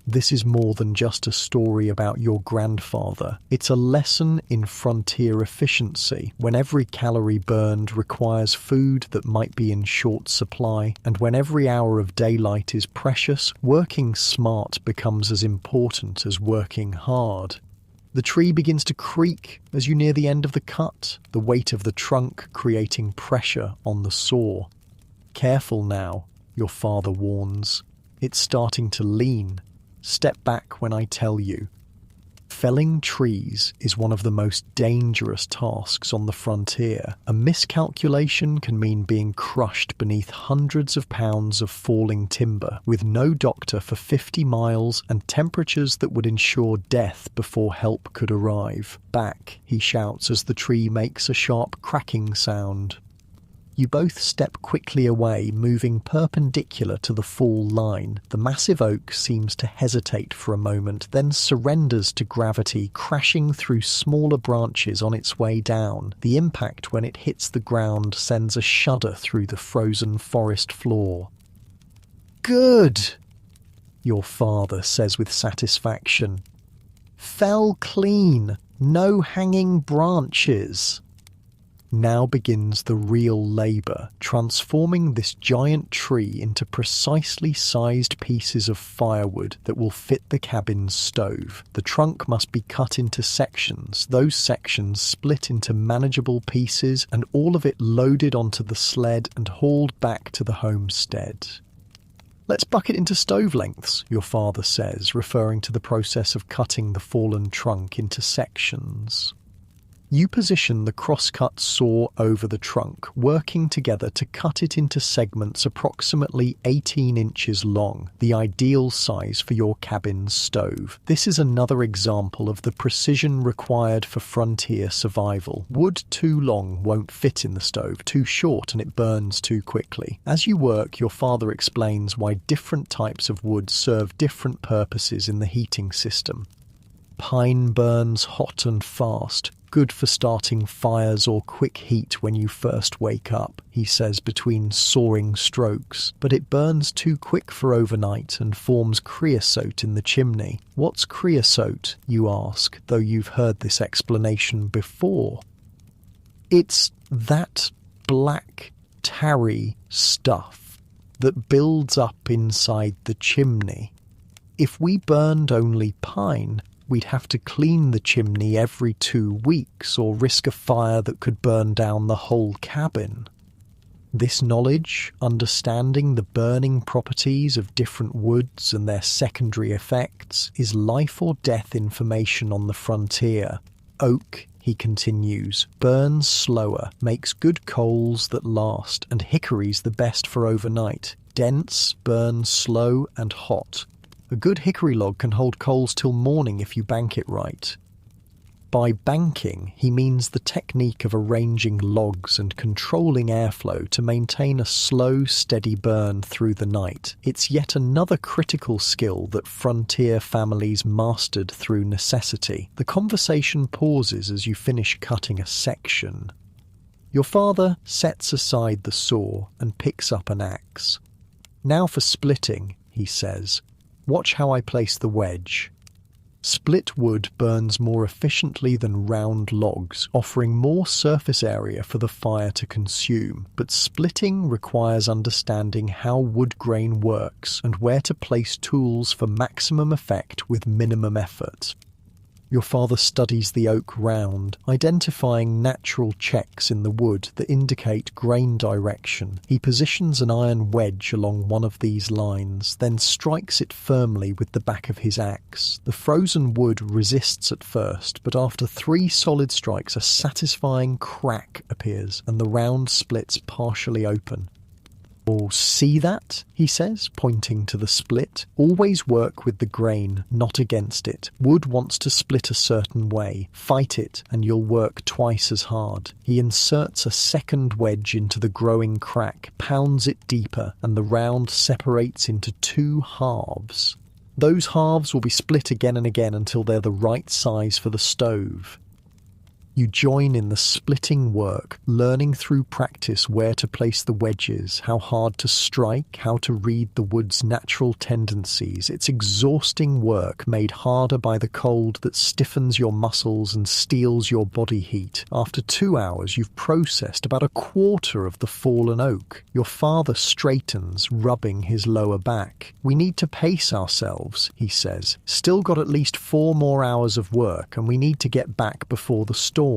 This is more than just a story about your grandfather. It's a lesson in frontier efficiency, when every calorie burned requires food that might be in short supply, and when every hour of daylight is precious, working smart becomes as important as working hard. The tree begins to creak as you near the end of the cut, the weight of the trunk creating pressure on the saw. "Careful now," your father warns. "It's starting to lean. Step back when I tell you." Felling trees is one of the most dangerous tasks on the frontier. A miscalculation can mean being crushed beneath hundreds of pounds of falling timber, with no doctor for 50 miles and temperatures that would ensure death before help could arrive. "Back," he shouts as the tree makes a sharp cracking sound. You both step quickly away, moving perpendicular to the fall line. The massive oak seems to hesitate for a moment, then surrenders to gravity, crashing through smaller branches on its way down. The impact when it hits the ground sends a shudder through the frozen forest floor. "Good," your father says with satisfaction. "Fell clean, no hanging branches." Now begins the real labour, transforming this giant tree into precisely sized pieces of firewood that will fit the cabin's stove. The trunk must be cut into sections, those sections split into manageable pieces, and all of it loaded onto the sled and hauled back to the homestead. "Let's bucket into stove lengths," your father says, referring to the process of cutting the fallen trunk into sections. You position the crosscut saw over the trunk, working together to cut it into segments approximately 18 inches long, the ideal size for your cabin's stove. This is another example of the precision required for frontier survival. Wood too long won't fit in the stove, too short and it burns too quickly. As you work, your father explains why different types of wood serve different purposes in the heating system. Pine burns hot and fast, Good for starting fires or quick heat when you first wake up, he says between soaring strokes, but it burns too quick for overnight and forms creosote in the chimney. What's creosote, you ask, though you've heard this explanation before? It's that black, tarry stuff that builds up inside the chimney. If we burned only pine, we'd have to clean the chimney every 2 weeks or risk a fire that could burn down the whole cabin. This knowledge, understanding the burning properties of different woods and their secondary effects, is life or death information on the frontier. Oak, he continues, burns slower, makes good coals that last, and hickory's the best for overnight. Dense, burns slow and hot. A good hickory log can hold coals till morning if you bank it right. By banking, he means the technique of arranging logs and controlling airflow to maintain a slow, steady burn through the night. It's yet another critical skill that frontier families mastered through necessity. The conversation pauses as you finish cutting a section. Your father sets aside the saw and picks up an axe. Now for splitting, he says. Watch how I place the wedge. Split wood burns more efficiently than round logs, offering more surface area for the fire to consume, but splitting requires understanding how wood grain works and where to place tools for maximum effect with minimum effort. Your father studies the oak round, identifying natural checks in the wood that indicate grain direction. He positions an iron wedge along one of these lines, then strikes it firmly with the back of his axe. The frozen wood resists at first, but after 3 solid strikes a satisfying crack appears, and the round splits partially open. "Oh, see that?" he says, pointing to the split. "Always work with the grain, not against it. Wood wants to split a certain way. Fight it, and you'll work twice as hard." He inserts a second wedge into the growing crack, pounds it deeper, and the round separates into 2 halves. Those halves will be split again and again until they're the right size for the stove. You join in the splitting work, learning through practice where to place the wedges, how hard to strike, how to read the wood's natural tendencies. It's exhausting work made harder by the cold that stiffens your muscles and steals your body heat. After 2 hours, you've processed about a quarter of the fallen oak. Your father straightens, rubbing his lower back. "We need to pace ourselves," he says. "Still got at least 4 more hours of work, and we need to get back before the storm."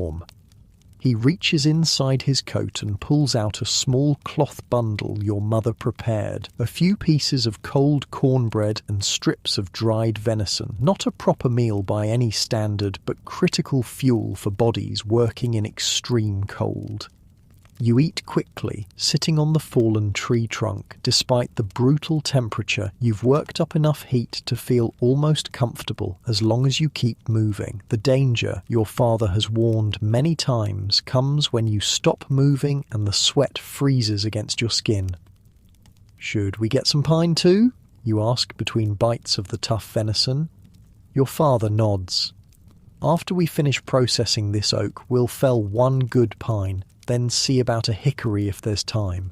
He reaches inside his coat and pulls out a small cloth bundle your mother prepared. A few pieces of cold cornbread and strips of dried venison. Not a proper meal by any standard, but critical fuel for bodies working in extreme cold. You eat quickly, sitting on the fallen tree trunk. Despite the brutal temperature, you've worked up enough heat to feel almost comfortable as long as you keep moving. The danger, your father has warned many times, comes when you stop moving and the sweat freezes against your skin. "Should we get some pine too?" you ask between bites of the tough venison. Your father nods. "After we finish processing this oak, we'll fell 1 good pine, then see about a hickory if there's time."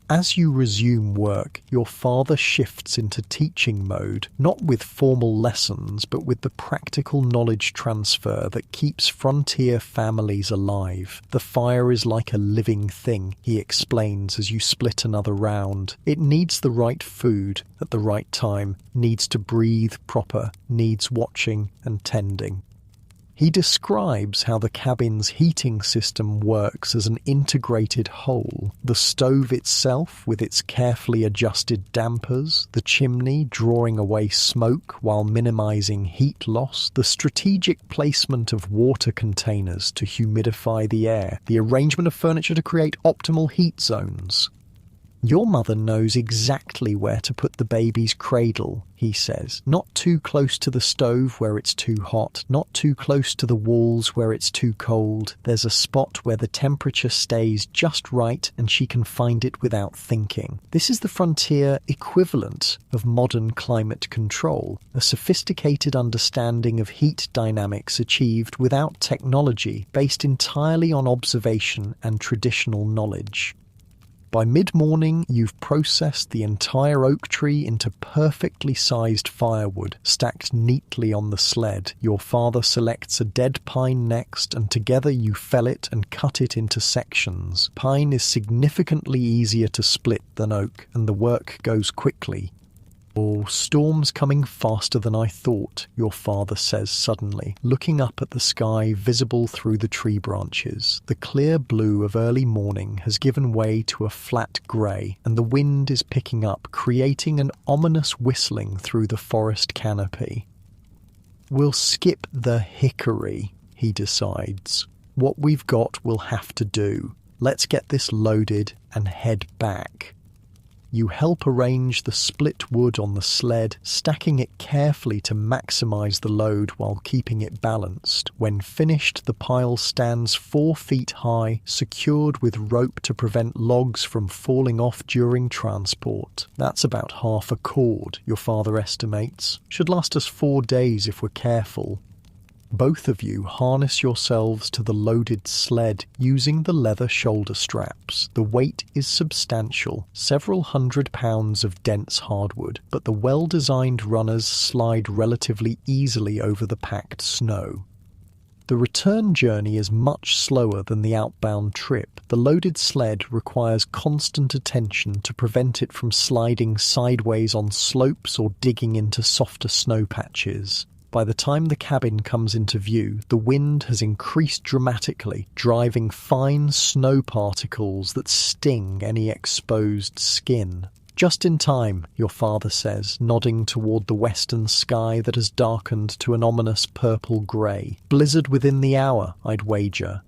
As you resume work, your father shifts into teaching mode, not with formal lessons, but with the practical knowledge transfer that keeps frontier families alive. "The fire is like a living thing," he explains as you split another round. "It needs the right food at the right time, needs to breathe proper, needs watching and tending." He describes how the cabin's heating system works as an integrated whole. The stove itself with its carefully adjusted dampers, the chimney drawing away smoke while minimizing heat loss, the strategic placement of water containers to humidify the air, the arrangement of furniture to create optimal heat zones. Your mother knows exactly where to put the baby's cradle, he says. Not too close to the stove where it's too hot, not too close to the walls where it's too cold. There's a spot where the temperature stays just right and she can find it without thinking. This is the frontier equivalent of modern climate control, a sophisticated understanding of heat dynamics achieved without technology, based entirely on observation and traditional knowledge. By mid-morning, you've processed the entire oak tree into perfectly sized firewood, stacked neatly on the sled. Your father selects a dead pine next, and together you fell it and cut it into sections. Pine is significantly easier to split than oak, and the work goes quickly. "Oh, storm's coming faster than I thought," your father says suddenly, looking up at the sky visible through the tree branches. The clear blue of early morning has given way to a flat grey, and the wind is picking up, creating an ominous whistling through the forest canopy. "We'll skip the hickory," he decides. "What we've got we'll have to do. Let's get this loaded and head back." You help arrange the split wood on the sled, stacking it carefully to maximize the load while keeping it balanced. When finished, the pile stands 4 feet high, secured with rope to prevent logs from falling off during transport. That's about half a cord, your father estimates. Should last us 4 days if we're careful. Both of you harness yourselves to the loaded sled using the leather shoulder straps. The weight is substantial, several hundred pounds of dense hardwood, but the well-designed runners slide relatively easily over the packed snow. The return journey is much slower than the outbound trip. The loaded sled requires constant attention to prevent it from sliding sideways on slopes or digging into softer snow patches. By the time the cabin comes into view, the wind has increased dramatically, driving fine snow particles that sting any exposed skin. "Just in time," your father says, nodding toward the western sky that has darkened to an ominous purple-grey. "Blizzard within the hour, I'd wager."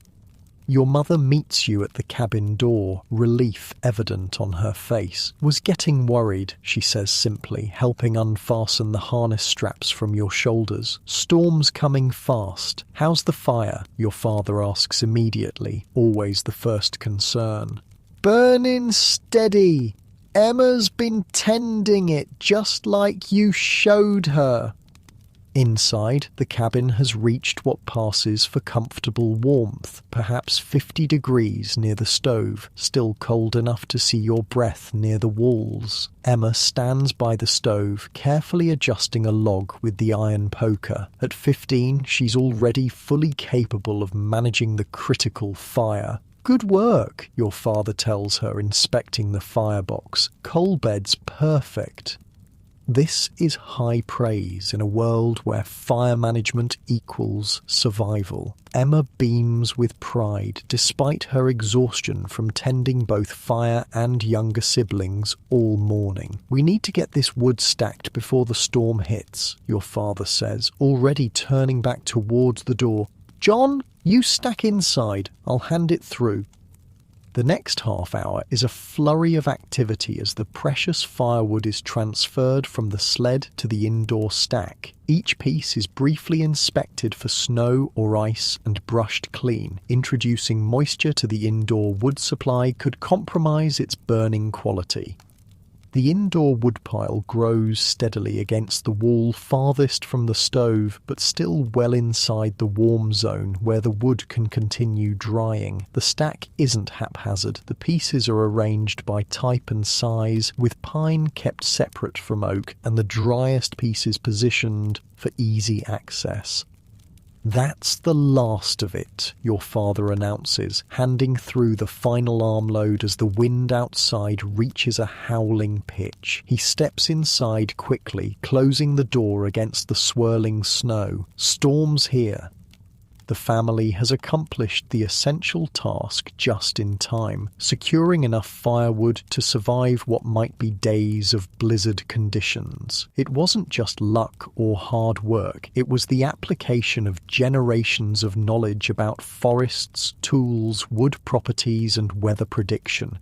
Your mother meets you at the cabin door, relief evident on her face. "Was getting worried," she says simply, helping unfasten the harness straps from your shoulders. "Storm's coming fast. How's the fire?" your father asks immediately, always the first concern. "Burning steady. Emma's been tending it just like you showed her." Inside, the cabin has reached what passes for comfortable warmth, perhaps 50 degrees near the stove, still cold enough to see your breath near the walls. Emma stands by the stove, carefully adjusting a log with the iron poker. At 15, she's already fully capable of managing the critical fire. "Good work," your father tells her, inspecting the firebox. "Coal bed's perfect." This is high praise in a world where fire management equals survival. Emma beams with pride despite her exhaustion from tending both fire and younger siblings all morning. "We need to get this wood stacked before the storm hits," your father says, already turning back towards the door. "John, you stack inside. I'll hand it through." The next half hour is a flurry of activity as the precious firewood is transferred from the sled to the indoor stack. Each piece is briefly inspected for snow or ice and brushed clean. Introducing moisture to the indoor wood supply could compromise its burning quality. The indoor woodpile grows steadily against the wall farthest from the stove, but still well inside the warm zone where the wood can continue drying. The stack isn't haphazard. The pieces are arranged by type and size, with pine kept separate from oak and the driest pieces positioned for easy access. "That's the last of it," your father announces, handing through the final armload as the wind outside reaches a howling pitch. He steps inside quickly, closing the door against the swirling snow. Storm's here. The family has accomplished the essential task just in time, securing enough firewood to survive what might be days of blizzard conditions. It wasn't just luck or hard work, it was the application of generations of knowledge about forests, tools, wood properties, and weather prediction.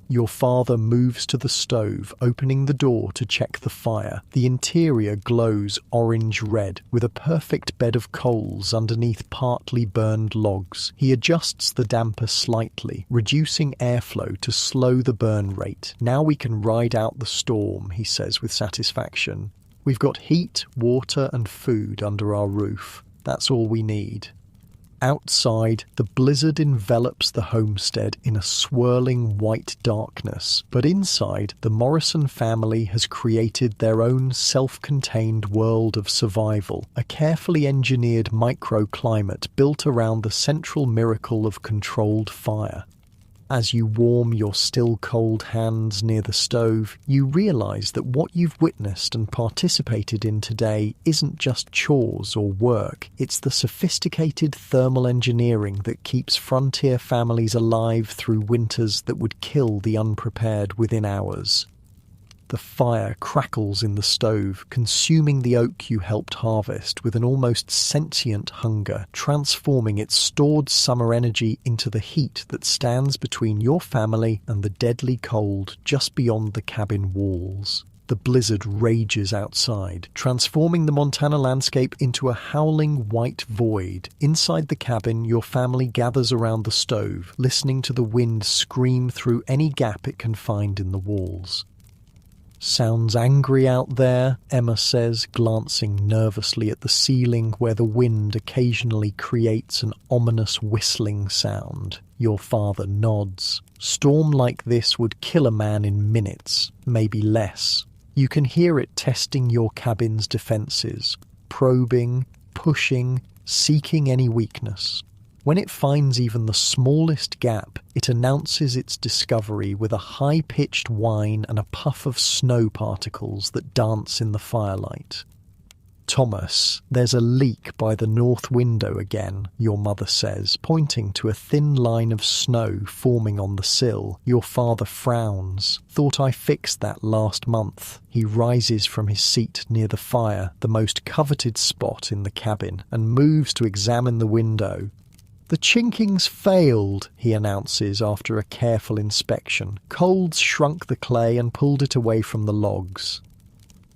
Your father moves to the stove, opening the door to check the fire. The interior glows orange-red, with a perfect bed of coals underneath partly burned logs. He adjusts the damper slightly, reducing airflow to slow the burn rate. "Now we can ride out the storm," he says with satisfaction. "We've got heat, water, and food under our roof. That's all we need." Outside, the blizzard envelops the homestead in a swirling white darkness, but inside, the Morrison family has created their own self-contained world of survival, a carefully engineered microclimate built around the central miracle of controlled fire. As you warm your still cold hands near the stove, you realise that what you've witnessed and participated in today isn't just chores or work, it's the sophisticated thermal engineering that keeps frontier families alive through winters that would kill the unprepared within hours. The fire crackles in the stove, consuming the oak you helped harvest with an almost sentient hunger, transforming its stored summer energy into the heat that stands between your family and the deadly cold just beyond the cabin walls. The blizzard rages outside, transforming the Montana landscape into a howling white void. Inside the cabin, your family gathers around the stove, listening to the wind scream through any gap it can find in the walls. "Sounds angry out there," Emma says, glancing nervously at the ceiling where the wind occasionally creates an ominous whistling sound. Your father nods. "Storm like this would kill a man in minutes, maybe less. You can hear it testing your cabin's defenses, probing, pushing, seeking any weakness. When it finds even the smallest gap, it announces its discovery with a high-pitched whine and a puff of snow particles that dance in the firelight. "Thomas, there's a leak by the north window again," your mother says, pointing to a thin line of snow forming on the sill. Your father frowns. "Thought I fixed that last month." He rises from his seat near the fire, the most coveted spot in the cabin, and moves to examine the window. "The chinking's failed," he announces after a careful inspection. "Colds shrunk the clay and pulled it away from the logs."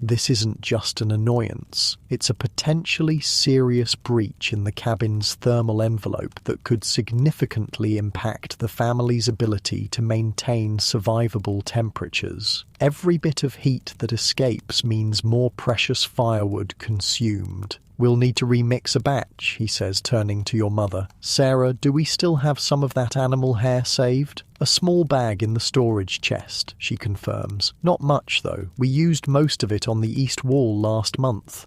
This isn't just an annoyance. It's a potentially serious breach in the cabin's thermal envelope that could significantly impact the family's ability to maintain survivable temperatures. Every bit of heat that escapes means more precious firewood consumed. "We'll need to remix a batch," he says, turning to your mother. "Sarah, do we still have some of that animal hair saved?" "A small bag in the storage chest," she confirms. "Not much, though. We used most of it on the east wall last month."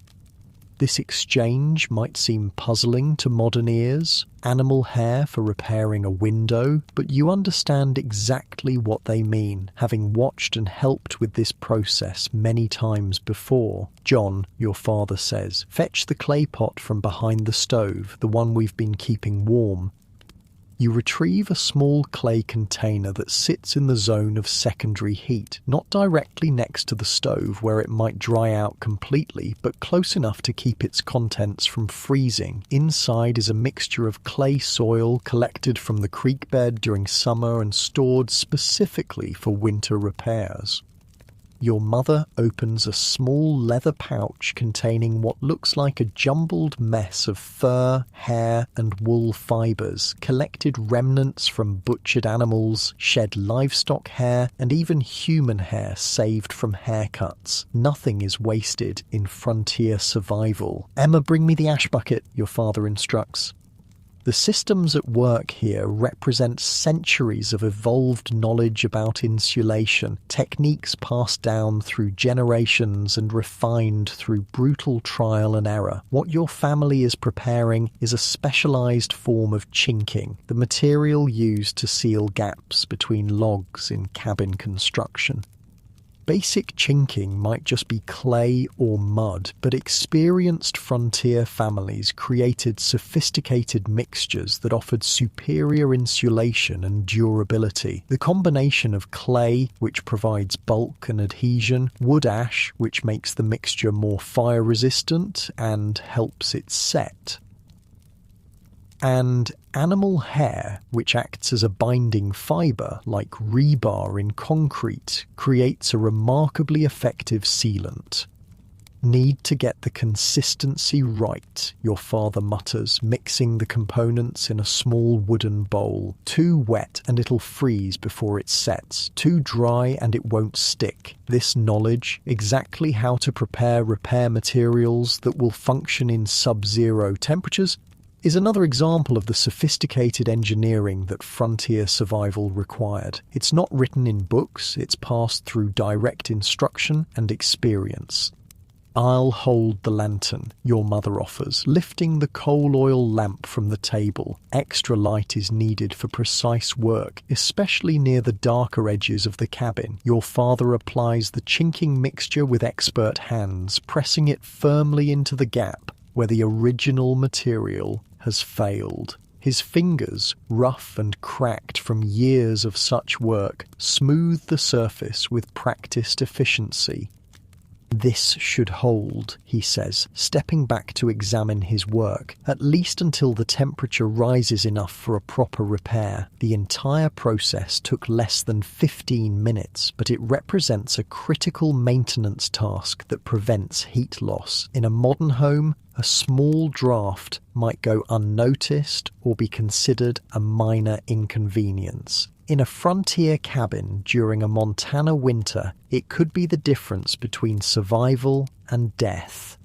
This exchange might seem puzzling to modern ears. Animal hair for repairing a window, but you understand exactly what they mean, having watched and helped with this process many times before. "John," your father says, "fetch the clay pot from behind the stove, the one we've been keeping warm." You retrieve a small clay container that sits in the zone of secondary heat, not directly next to the stove where it might dry out completely, but close enough to keep its contents from freezing. Inside is a mixture of clay soil collected from the creek bed during summer and stored specifically for winter repairs. Your mother opens a small leather pouch containing what looks like a jumbled mess of fur, hair, and wool fibers, collected remnants from butchered animals, shed livestock hair, and even human hair saved from haircuts. Nothing is wasted in frontier survival. "Emma, bring me the ash bucket," your father instructs. The systems at work here represent centuries of evolved knowledge about insulation, techniques passed down through generations and refined through brutal trial and error. What your family is preparing is a specialized form of chinking, the material used to seal gaps between logs in cabin construction. Basic chinking might just be clay or mud, but experienced frontier families created sophisticated mixtures that offered superior insulation and durability. The combination of clay, which provides bulk and adhesion, wood ash, which makes the mixture more fire resistant and helps it set, And animal hair, which acts as a binding fibre like rebar in concrete, creates a remarkably effective sealant. Need to get the consistency right, your father mutters, mixing the components in a small wooden bowl. Too wet and it'll freeze before it sets. Too dry and it won't stick. This knowledge, exactly how to prepare repair materials that will function in sub-zero temperatures, is another example of the sophisticated engineering that frontier survival required. It's not written in books, it's passed through direct instruction and experience. "I'll hold the lantern," your mother offers, lifting the coal oil lamp from the table. Extra light is needed for precise work, especially near the darker edges of the cabin. Your father applies the chinking mixture with expert hands, pressing it firmly into the gap where the original material has failed. His fingers, rough and cracked from years of such work, smooth the surface with practiced efficiency. "This should hold," he says, stepping back to examine his work, at least until the temperature rises enough for a proper repair. The entire process took less than 15 minutes, but it represents a critical maintenance task that prevents heat loss. In a modern home, a small draft might go unnoticed or be considered a minor inconvenience. In a frontier cabin during a Montana winter, it could be the difference between survival and death.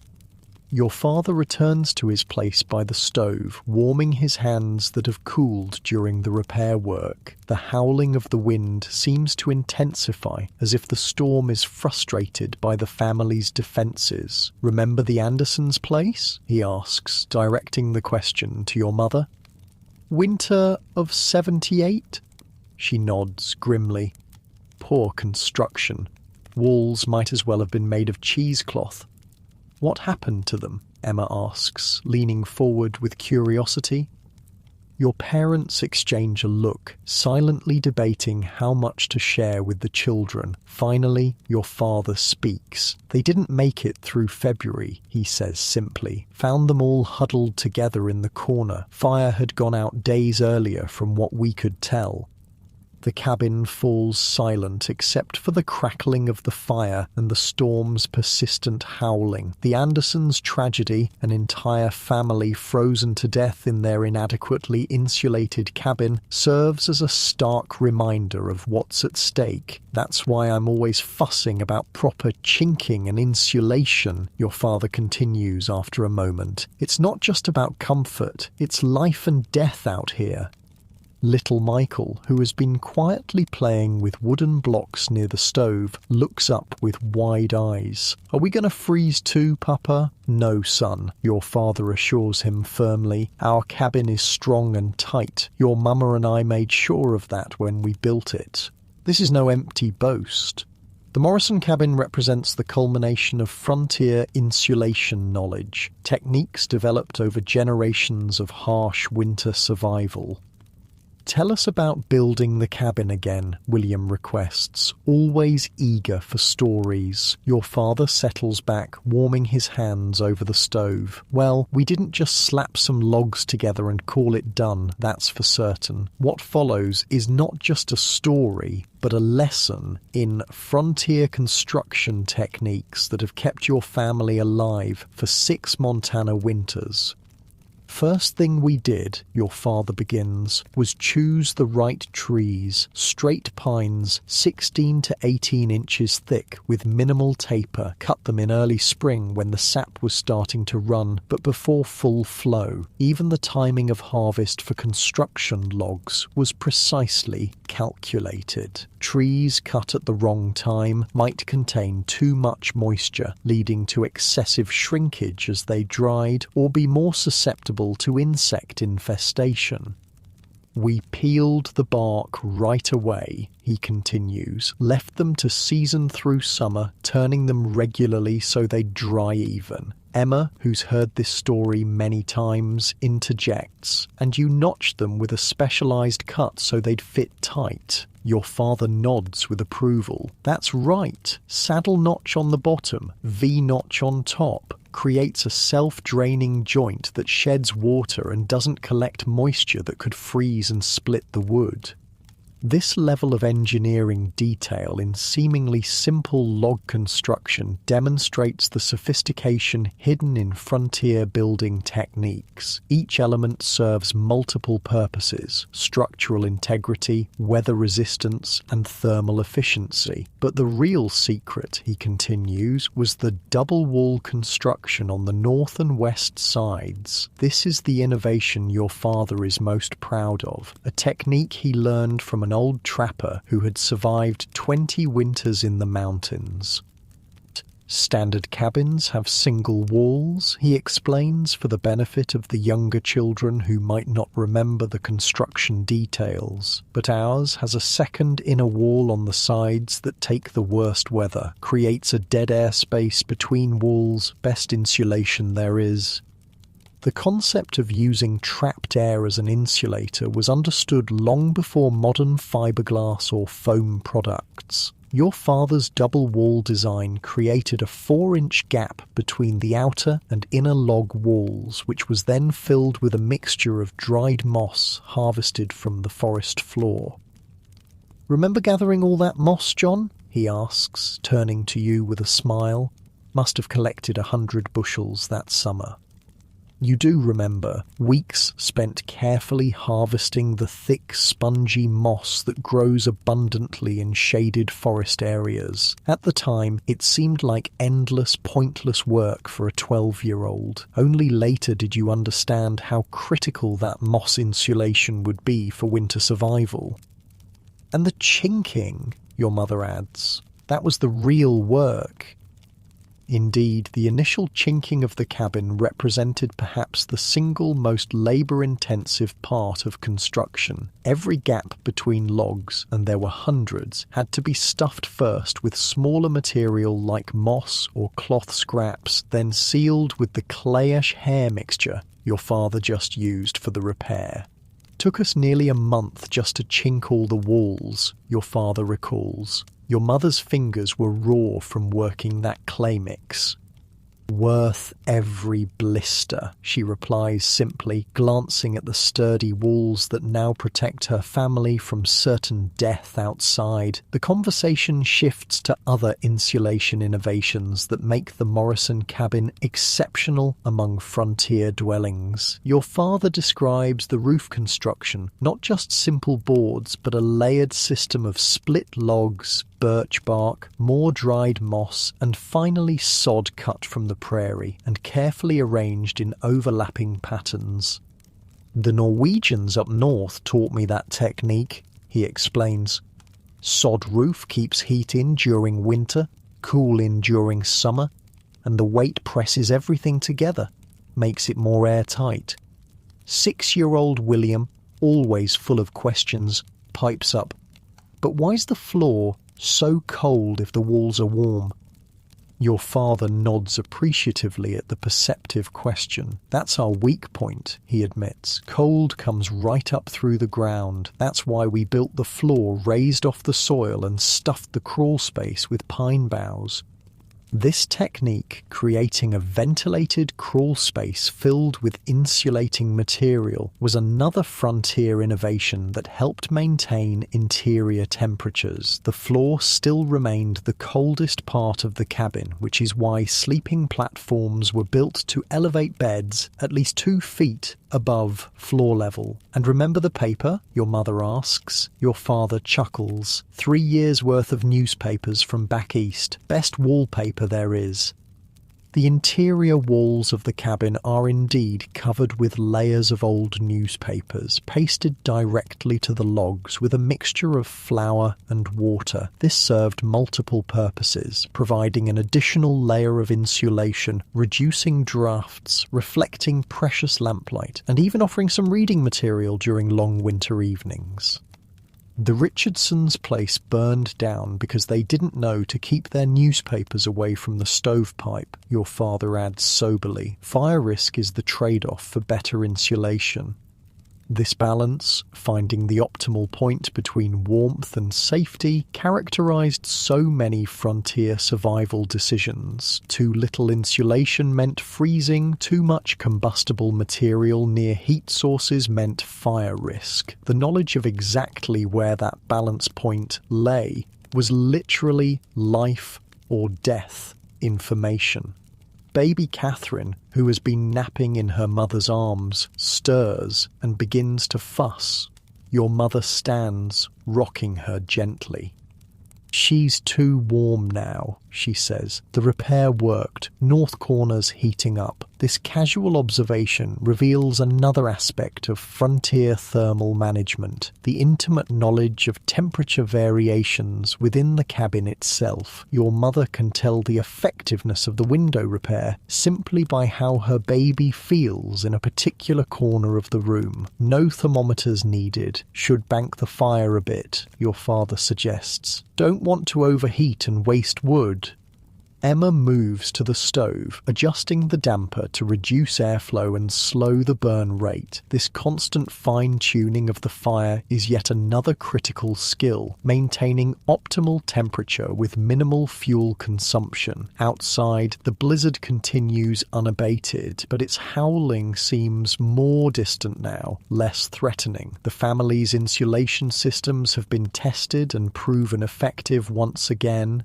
Your father returns to his place by the stove, warming his hands that have cooled during the repair work. The howling of the wind seems to intensify, as if the storm is frustrated by the family's defences. "Remember the Andersons' place?" he asks, directing the question to your mother. "Winter of 78? She nods grimly. "Poor construction. Walls might as well have been made of cheesecloth." "What happened to them?" Emma asks, leaning forward with curiosity. Your parents exchange a look, silently debating how much to share with the children. Finally, your father speaks. "They didn't make it through February," he says simply. "Found them all huddled together in the corner. Fire had gone out days earlier from what we could tell." The cabin falls silent except for the crackling of the fire and the storm's persistent howling. The Andersons' tragedy, an entire family frozen to death in their inadequately insulated cabin, serves as a stark reminder of what's at stake. "That's why I'm always fussing about proper chinking and insulation," your father continues after a moment. "It's not just about comfort, it's life and death out here." Little Michael, who has been quietly playing with wooden blocks near the stove, looks up with wide eyes. "Are we going to freeze too, Papa?" "No, son," your father assures him firmly. "Our cabin is strong and tight. Your mama and I made sure of that when we built it." This is no empty boast. The Morrison cabin represents the culmination of frontier insulation knowledge, techniques developed over generations of harsh winter survival. "Tell us about building the cabin again," William requests, always eager for stories. Your father settles back, warming his hands over the stove. "Well, we didn't just slap some logs together and call it done, that's for certain. What follows is not just a story, but a lesson in frontier construction techniques that have kept your family alive for 6 Montana winters. First thing we did," your father begins, "was choose the right trees, straight pines 16 to 18 inches thick with minimal taper, cut them in early spring when the sap was starting to run, but before full flow. Even the timing of harvest for construction logs was precisely calculated. Trees cut at the wrong time might contain too much moisture, leading to excessive shrinkage as they dried, or be more susceptible to insect infestation. We peeled the bark right away," he continues, "left them to season through summer, turning them regularly so they'd dry even." Emma, who's heard this story many times, interjects, "And you notched them with a specialized cut so they'd fit tight." Your father nods with approval. "That's right. Saddle notch on the bottom, V-notch on top. creates a self-draining joint that sheds water and doesn't collect moisture that could freeze and split the wood. This level of engineering detail in seemingly simple log construction demonstrates the sophistication hidden in frontier building techniques. Each element serves multiple purposes: structural integrity, weather resistance, and thermal efficiency. But the real secret, he continues, was the double wall construction on the north and west sides. This is the innovation your father is most proud of, a technique he learned from an old trapper who had survived 20 winters in the mountains. Standard cabins have single walls, he explains for the benefit of the younger children who might not remember the construction details. But ours has a second inner wall on the sides that take the worst weather, creates a dead air space between walls, best insulation there is. The concept of using trapped air as an insulator was understood long before modern fiberglass or foam products. Your father's double wall design created a 4-inch gap between the outer and inner log walls, which was then filled with a mixture of dried moss harvested from the forest floor. "Remember gathering all that moss, John?" he asks, turning to you with a smile. "Must have collected 100 bushels that summer." You do remember weeks spent carefully harvesting the thick, spongy moss that grows abundantly in shaded forest areas. At the time, it seemed like endless, pointless work for a 12-year-old. Only later did you understand how critical that moss insulation would be for winter survival. "And the chinking," your mother adds, "that was the real work." Indeed, the initial chinking of the cabin represented perhaps the single most labour-intensive part of construction. Every gap between logs, and there were hundreds, had to be stuffed first with smaller material like moss or cloth scraps, then sealed with the clayish hair mixture your father just used for the repair. "Took us nearly a month just to chink all the walls," your father recalls. "Your mother's fingers were raw from working that clay mix." "Worth every blister," she replies simply, glancing at the sturdy walls that now protect her family from certain death outside. The conversation shifts to other insulation innovations that make the Morrison cabin exceptional among frontier dwellings. Your father describes the roof construction, not just simple boards, but a layered system of split logs, birch bark, more dried moss, and finally sod cut from the prairie and carefully arranged in overlapping patterns. "The Norwegians up north taught me that technique," he explains. "Sod roof keeps heat in during winter, cool in during summer, and the weight presses everything together, makes it more airtight." 6-year-old William, always full of questions, pipes up, "But why's the floor so cold if the walls are warm?" Your father nods appreciatively at the perceptive question. "That's our weak point," he admits. "Cold comes right up through the ground. That's why we built the floor raised off the soil and stuffed the crawl space with pine boughs." This technique, creating a ventilated crawl space filled with insulating material, was another frontier innovation that helped maintain interior temperatures. The floor still remained the coldest part of the cabin, which is why sleeping platforms were built to elevate beds at least 2 feet above floor level. "And remember the paper?" your mother asks. Your father chuckles. 3 years' worth of newspapers from back east. Best wallpaper there is. The interior walls of the cabin are indeed covered with layers of old newspapers, pasted directly to the logs with a mixture of flour and water. This served multiple purposes, providing an additional layer of insulation, reducing drafts, reflecting precious lamplight, and even offering some reading material during long winter evenings. The Richardsons' place burned down because they didn't know to keep their newspapers away from the stovepipe, your father adds soberly. Fire risk is the trade-off for better insulation. This balance, finding the optimal point between warmth and safety, characterized so many frontier survival decisions. Too little insulation meant freezing, too much combustible material near heat sources meant fire risk. The knowledge of exactly where that balance point lay was literally life or death information. Baby Catherine, who has been napping in her mother's arms, stirs and begins to fuss. Your mother stands, rocking her gently. "She's too warm now," she says. The repair worked, north corners heating up. This casual observation reveals another aspect of frontier thermal management, the intimate knowledge of temperature variations within the cabin itself. Your mother can tell the effectiveness of the window repair simply by how her baby feels in a particular corner of the room. No thermometers needed. Should bank the fire a bit, your father suggests. Don't want to overheat and waste wood. Emma moves to the stove, adjusting the damper to reduce airflow and slow the burn rate. This constant fine-tuning of the fire is yet another critical skill, maintaining optimal temperature with minimal fuel consumption. Outside, the blizzard continues unabated, but its howling seems more distant now, less threatening. The family's insulation systems have been tested and proven effective once again.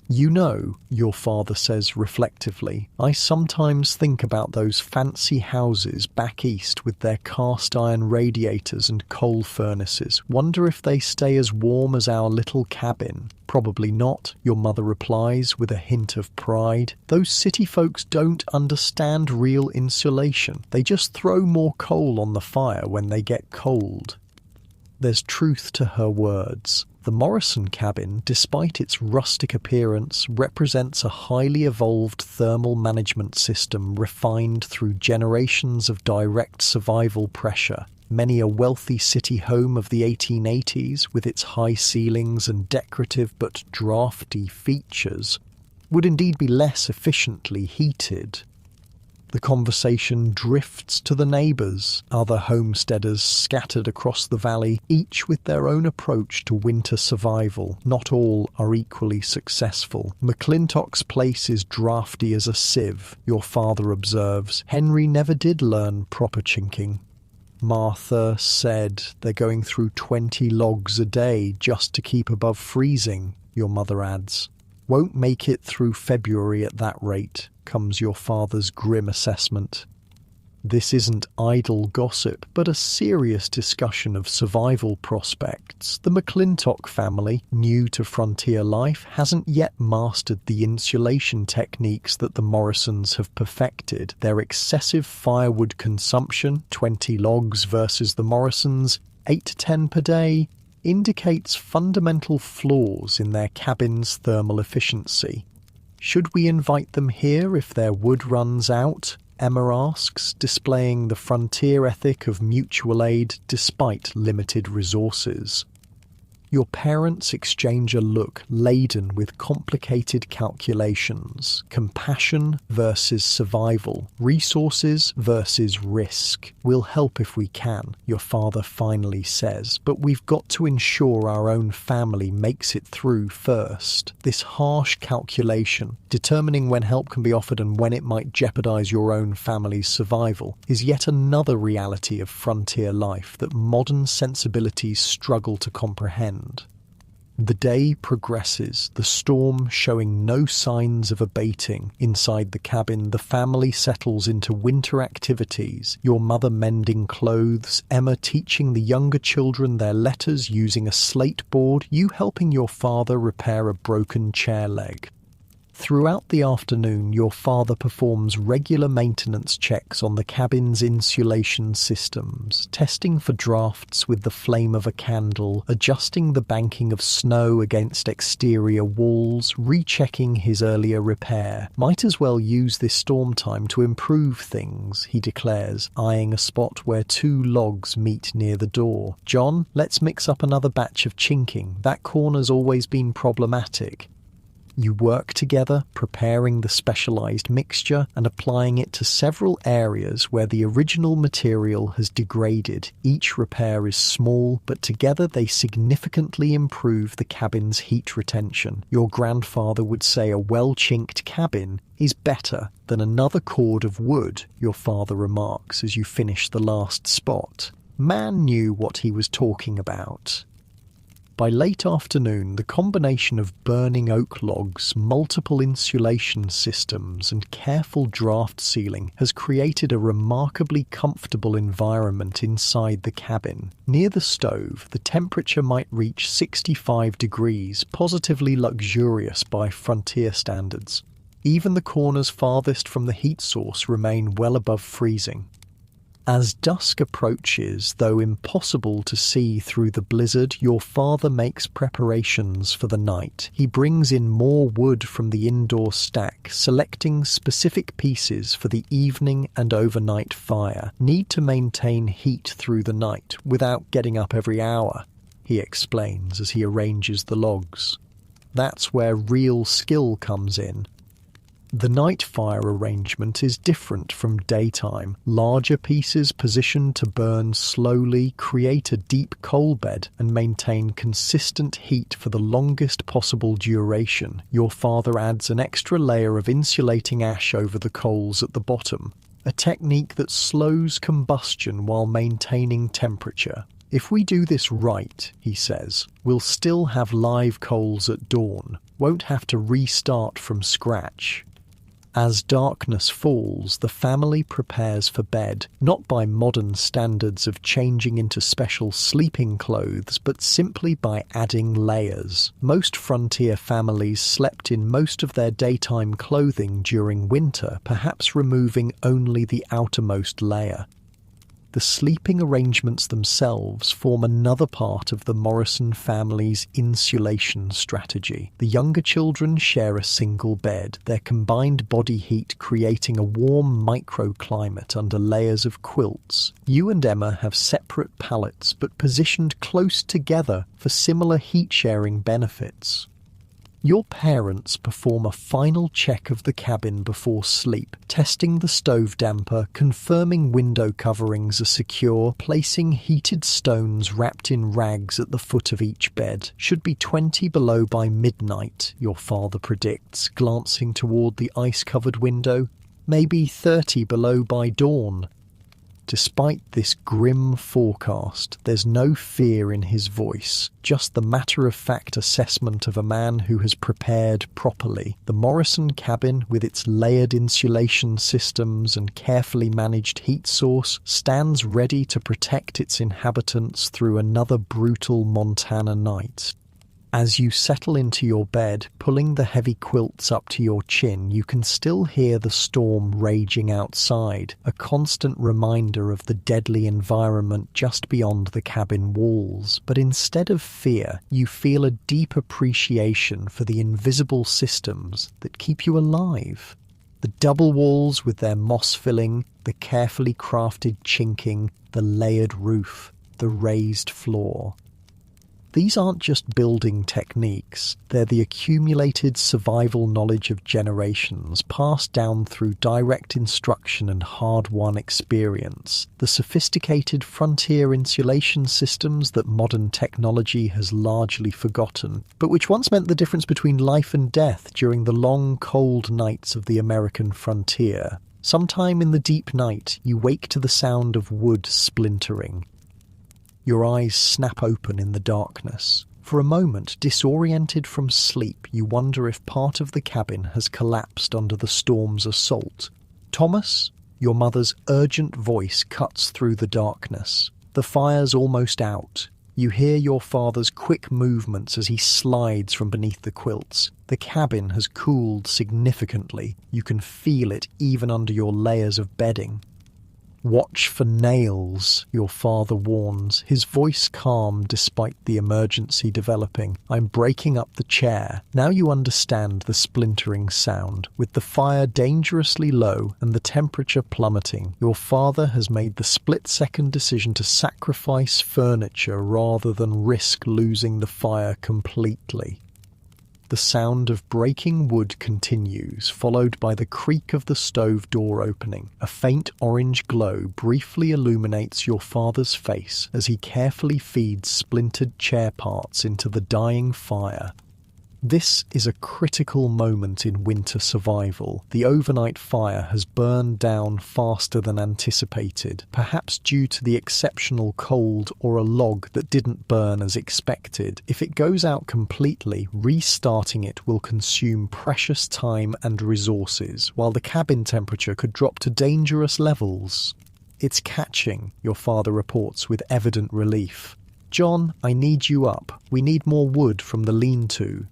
"You know," your father says reflectively, "I sometimes think about those fancy houses back east with their cast iron radiators and coal furnaces. Wonder if they stay as warm as our little cabin." "Probably not," your mother replies with a hint of pride. "Those city folks don't understand real insulation. They just throw more coal on the fire when they get cold." There's truth to her words. The Morrison cabin, despite its rustic appearance, represents a highly evolved thermal management system refined through generations of direct survival pressure. Many a wealthy city home of the 1880s, with its high ceilings and decorative but drafty features, would indeed be less efficiently heated. The conversation drifts to the neighbours, other homesteaders scattered across the valley, each with their own approach to winter survival. Not all are equally successful. "McClintock's place is drafty as a sieve," your father observes. "Henry never did learn proper chinking." "Martha said they're going through 20 logs a day just to keep above freezing," your mother adds. "Won't make it through February at that rate," comes your father's grim assessment. This isn't idle gossip, but a serious discussion of survival prospects. The McClintock family, new to frontier life, hasn't yet mastered the insulation techniques that the Morrisons have perfected. Their excessive firewood consumption, 20 logs versus the Morrisons, 8 to 10 per day, indicates fundamental flaws in their cabin's thermal efficiency. "Should we invite them here if their wood runs out?" Emma asks, displaying the frontier ethic of mutual aid despite limited resources. Your parents exchange a look laden with complicated calculations. Compassion versus survival. Resources versus risk. "We'll help if we can," your father finally says, "but we've got to ensure our own family makes it through first." This harsh calculation, determining when help can be offered and when it might jeopardize your own family's survival, is yet another reality of frontier life that modern sensibilities struggle to comprehend. The day progresses, the storm showing no signs of abating. Inside the cabin, the family settles into winter activities, your mother mending clothes, Emma teaching the younger children their letters using a slate board, you helping your father repair a broken chair leg. Throughout the afternoon, your father performs regular maintenance checks on the cabin's insulation systems, testing for drafts with the flame of a candle, adjusting the banking of snow against exterior walls, rechecking his earlier repair. "Might as well use this storm time to improve things," he declares, eyeing a spot where 2 logs meet near the door. "John, let's mix up another batch of chinking. That corner's always been problematic." You work together, preparing the specialized mixture and applying it to several areas where the original material has degraded. Each repair is small, but together they significantly improve the cabin's heat retention. Your grandfather would say a well-chinked cabin is better than another cord of wood, your father remarks as you finish the last spot. Man knew what he was talking about. By late afternoon, the combination of burning oak logs, multiple insulation systems, and careful draft sealing has created a remarkably comfortable environment inside the cabin. Near the stove, the temperature might reach 65 degrees, positively luxurious by frontier standards. Even the corners farthest from the heat source remain well above freezing. As dusk approaches, though impossible to see through the blizzard, your father makes preparations for the night. He brings in more wood from the indoor stack, selecting specific pieces for the evening and overnight fire. Need to maintain heat through the night without getting up every hour, he explains as he arranges the logs. That's where real skill comes in. The night fire arrangement is different from daytime. Larger pieces positioned to burn slowly create a deep coal bed and maintain consistent heat for the longest possible duration. Your father adds an extra layer of insulating ash over the coals at the bottom, a technique that slows combustion while maintaining temperature. If we do this right, he says, we'll still have live coals at dawn, won't have to restart from scratch. As darkness falls, the family prepares for bed, not by modern standards of changing into special sleeping clothes, but simply by adding layers. Most frontier families slept in most of their daytime clothing during winter, perhaps removing only the outermost layer. The sleeping arrangements themselves form another part of the Morrison family's insulation strategy. The younger children share a single bed, their combined body heat creating a warm microclimate under layers of quilts. You and Emma have separate pallets but positioned close together for similar heat-sharing benefits. Your parents perform a final check of the cabin before sleep, testing the stove damper, confirming window coverings are secure, placing heated stones wrapped in rags at the foot of each bed. Should be 20 below by midnight, your father predicts, glancing toward the ice-covered window. Maybe 30 below by dawn. Despite this grim forecast, there's no fear in his voice, just the matter-of-fact assessment of a man who has prepared properly. The Morrison cabin, with its layered insulation systems and carefully managed heat source, stands ready to protect its inhabitants through another brutal Montana night. As you settle into your bed, pulling the heavy quilts up to your chin, you can still hear the storm raging outside, a constant reminder of the deadly environment just beyond the cabin walls. But instead of fear, you feel a deep appreciation for the invisible systems that keep you alive. The double walls with their moss filling, the carefully crafted chinking, the layered roof, the raised floor. These aren't just building techniques, they're the accumulated survival knowledge of generations passed down through direct instruction and hard-won experience. The sophisticated frontier insulation systems that modern technology has largely forgotten, but which once meant the difference between life and death during the long, cold nights of the American frontier. Sometime in the deep night, you wake to the sound of wood splintering. Your eyes snap open in the darkness. For a moment, disoriented from sleep, you wonder if part of the cabin has collapsed under the storm's assault. Thomas? Your mother's urgent voice cuts through the darkness. The fire's almost out. You hear your father's quick movements as he slides from beneath the quilts. The cabin has cooled significantly. You can feel it even under your layers of bedding. Watch for nails, your father warns, his voice calm despite the emergency developing. I'm breaking up the chair. Now you understand the splintering sound. With the fire dangerously low and the temperature plummeting, your father has made the split-second decision to sacrifice furniture rather than risk losing the fire completely. The sound of breaking wood continues, followed by the creak of the stove door opening. A faint orange glow briefly illuminates your father's face as he carefully feeds splintered chair parts into the dying fire. This is a critical moment in winter survival. The overnight fire has burned down faster than anticipated, perhaps due to the exceptional cold or a log that didn't burn as expected. If it goes out completely, restarting it will consume precious time and resources, while the cabin temperature could drop to dangerous levels. "It's catching," your father reports with evident relief. "John, I need you up. We need more wood from the lean-to."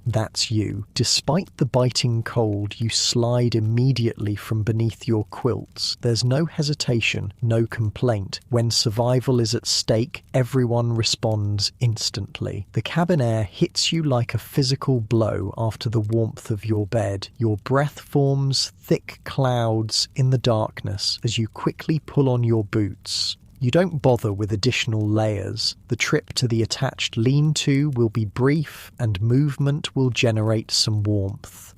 That's you. Despite the biting cold, you slide immediately from beneath your quilts. There's no hesitation, no complaint. When survival is at stake, everyone responds instantly. The cabin air hits you like a physical blow after the warmth of your bed. Your breath forms thick clouds in the darkness as you quickly pull on your boots. You don't bother with additional layers. The trip to the attached lean-to will be brief and movement will generate some warmth.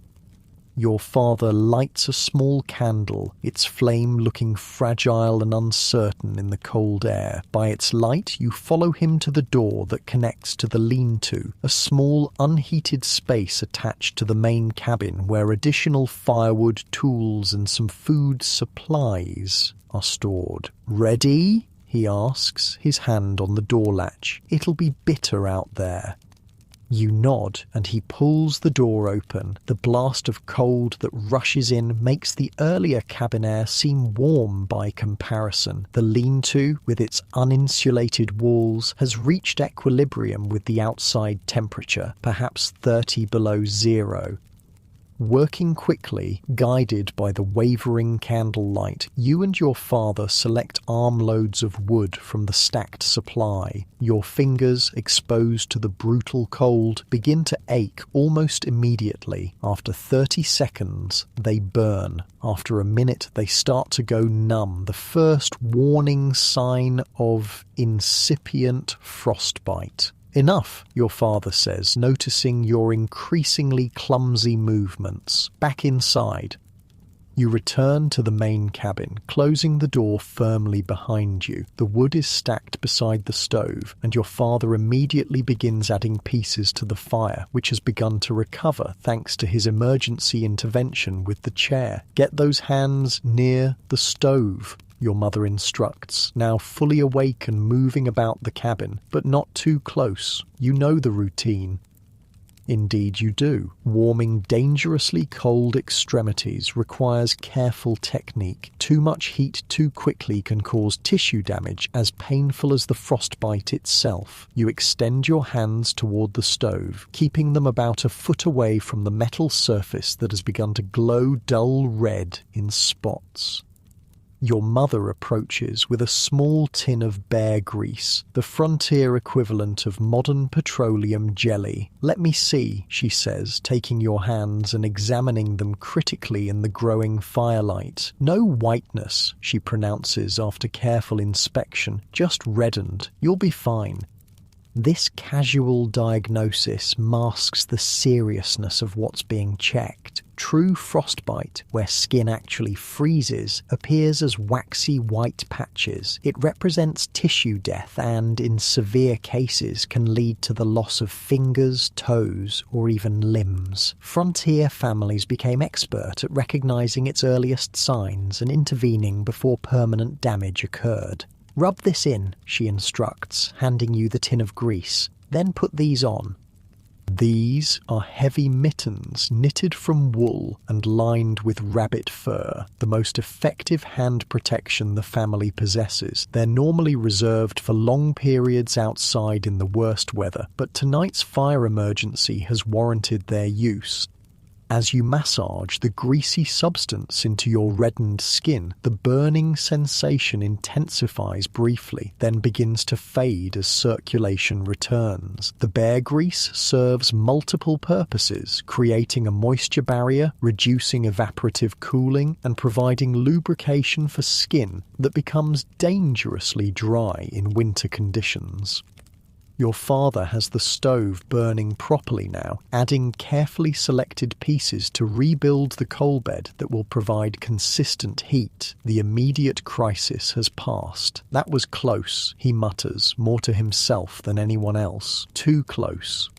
Your father lights a small candle, its flame looking fragile and uncertain in the cold air. By its light, you follow him to the door that connects to the lean-to, a small unheated space attached to the main cabin where additional firewood, tools and some food supplies are stored. "Ready?" he asks, his hand on the door latch. "It'll be bitter out there." You nod, and he pulls the door open. The blast of cold that rushes in makes the earlier cabin air seem warm by comparison. The lean-to, with its uninsulated walls, has reached equilibrium with the outside temperature, perhaps 30 below zero. Working quickly, guided by the wavering candlelight, you and your father select armloads of wood from the stacked supply. Your fingers, exposed to the brutal cold, begin to ache almost immediately. After 30 seconds, they burn. After a minute, they start to go numb, the first warning sign of incipient frostbite. "Enough," your father says, noticing your increasingly clumsy movements. "Back inside." You return to the main cabin, closing the door firmly behind you. The wood is stacked beside the stove, and your father immediately begins adding pieces to the fire, which has begun to recover thanks to his emergency intervention with the chair. "Get those hands near the stove," your mother instructs, now fully awake and moving about the cabin, but not too close. You know the routine. Indeed you do. Warming dangerously cold extremities requires careful technique. Too much heat too quickly can cause tissue damage as painful as the frostbite itself. You extend your hands toward the stove, keeping them about a foot away from the metal surface that has begun to glow dull red in spots. Your mother approaches with a small tin of bear grease, the frontier equivalent of modern petroleum jelly. "Let me see," she says, taking your hands and examining them critically in the growing firelight. "No whiteness," she pronounces after careful inspection, "just reddened. You'll be fine." This casual diagnosis masks the seriousness of what's being checked. True frostbite, where skin actually freezes, appears as waxy white patches. It represents tissue death and, in severe cases, can lead to the loss of fingers, toes, or even limbs. Frontier families became expert at recognizing its earliest signs and intervening before permanent damage occurred. "Rub this in," she instructs, handing you the tin of grease. "Then put these on." These are heavy mittens knitted from wool and lined with rabbit fur, the most effective hand protection the family possesses. They're normally reserved for long periods outside in the worst weather, but tonight's fire emergency has warranted their use. As you massage the greasy substance into your reddened skin, the burning sensation intensifies briefly, then begins to fade as circulation returns. The bear grease serves multiple purposes, creating a moisture barrier, reducing evaporative cooling, and providing lubrication for skin that becomes dangerously dry in winter conditions. Your father has the stove burning properly now, adding carefully selected pieces to rebuild the coal bed that will provide consistent heat. The immediate crisis has passed. That was close, he mutters, more to himself than anyone else. Too close.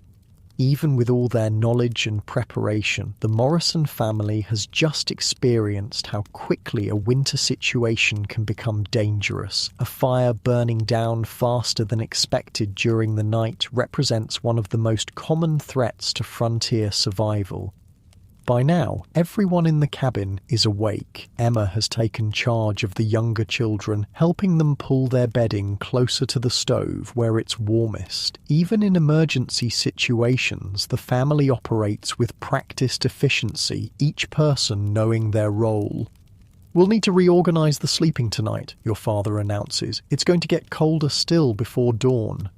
Even with all their knowledge and preparation, the Morrison family has just experienced how quickly a winter situation can become dangerous. A fire burning down faster than expected during the night represents one of the most common threats to frontier survival. By now, everyone in the cabin is awake. Emma has taken charge of the younger children, helping them pull their bedding closer to the stove where it's warmest. Even in emergency situations, the family operates with practiced efficiency, each person knowing their role. "We'll need to reorganize the sleeping tonight," your father announces. "It's going to get colder still before dawn."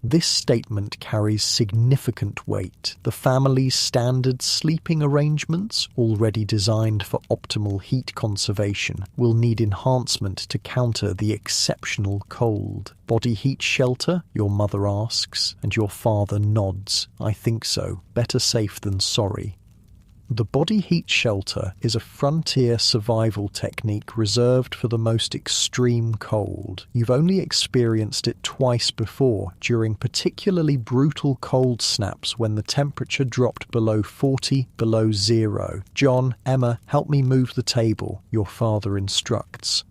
This statement carries significant weight. The family's standard sleeping arrangements, already designed for optimal heat conservation, will need enhancement to counter the exceptional cold. "Body heat shelter?" your mother asks, and your father nods. "I think so. Better safe than sorry." The body heat shelter is a frontier survival technique reserved for the most extreme cold. You've only experienced it twice before, during particularly brutal cold snaps when the temperature dropped below 40, below zero. "John, Emma, help me move the table," your father instructs.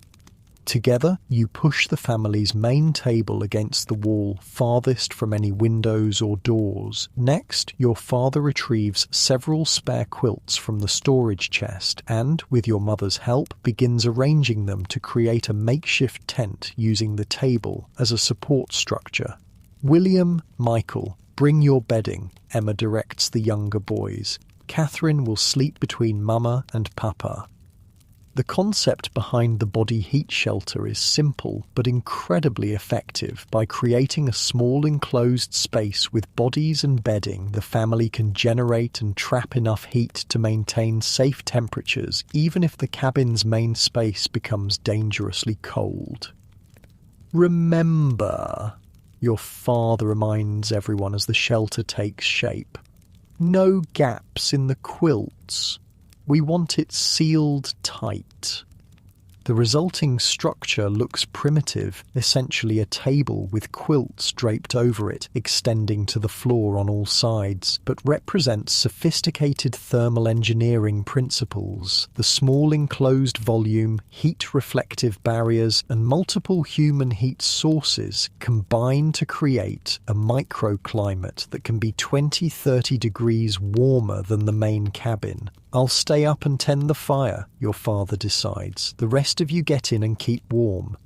Together, you push the family's main table against the wall farthest from any windows or doors. Next, your father retrieves several spare quilts from the storage chest and, with your mother's help, begins arranging them to create a makeshift tent using the table as a support structure. "William, Michael, bring your bedding," Emma directs the younger boys. "Catherine will sleep between Mama and Papa." The concept behind the body heat shelter is simple but incredibly effective. By creating a small enclosed space with bodies and bedding, the family can generate and trap enough heat to maintain safe temperatures, even if the cabin's main space becomes dangerously cold. "Remember," your father reminds everyone as the shelter takes shape. "No gaps in the quilts. We want it sealed tight." The resulting structure looks primitive, essentially a table with quilts draped over it, extending to the floor on all sides, but represents sophisticated thermal engineering principles. The small enclosed volume, heat-reflective barriers, and multiple human heat sources combine to create a microclimate that can be 20-30 degrees warmer than the main cabin. "I'll stay up and tend the fire," your father decides. "The rest of you get in and keep warm."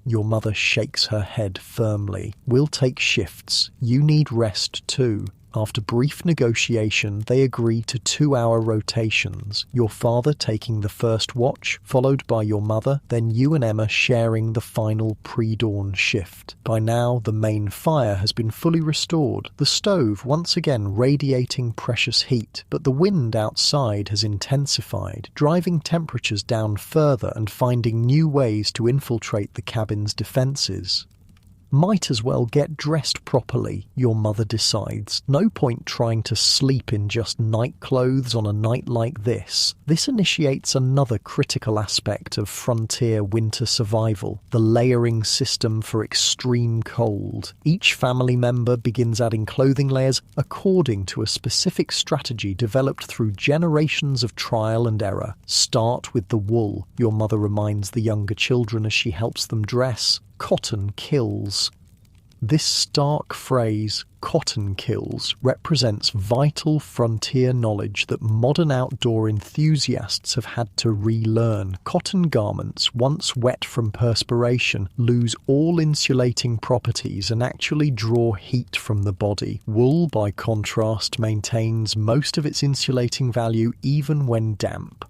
Your mother shakes her head firmly. "We'll take shifts. You need rest too." After brief negotiation, they agree to 2-hour rotations, your father taking the first watch, followed by your mother, then you and Emma sharing the final pre-dawn shift. By now, the main fire has been fully restored, the stove once again radiating precious heat, but the wind outside has intensified, driving temperatures down further and finding new ways to infiltrate the cabin's defences. "Might as well get dressed properly," your mother decides. "No point trying to sleep in just night clothes on a night like this." This initiates another critical aspect of frontier winter survival, the layering system for extreme cold. Each family member begins adding clothing layers according to a specific strategy developed through generations of trial and error. "Start with the wool," your mother reminds the younger children as she helps them dress. "Cotton kills." This stark phrase, "cotton kills," represents vital frontier knowledge that modern outdoor enthusiasts have had to relearn. Cotton garments, once wet from perspiration, lose all insulating properties and actually draw heat from the body. Wool, by contrast, maintains most of its insulating value even when damp.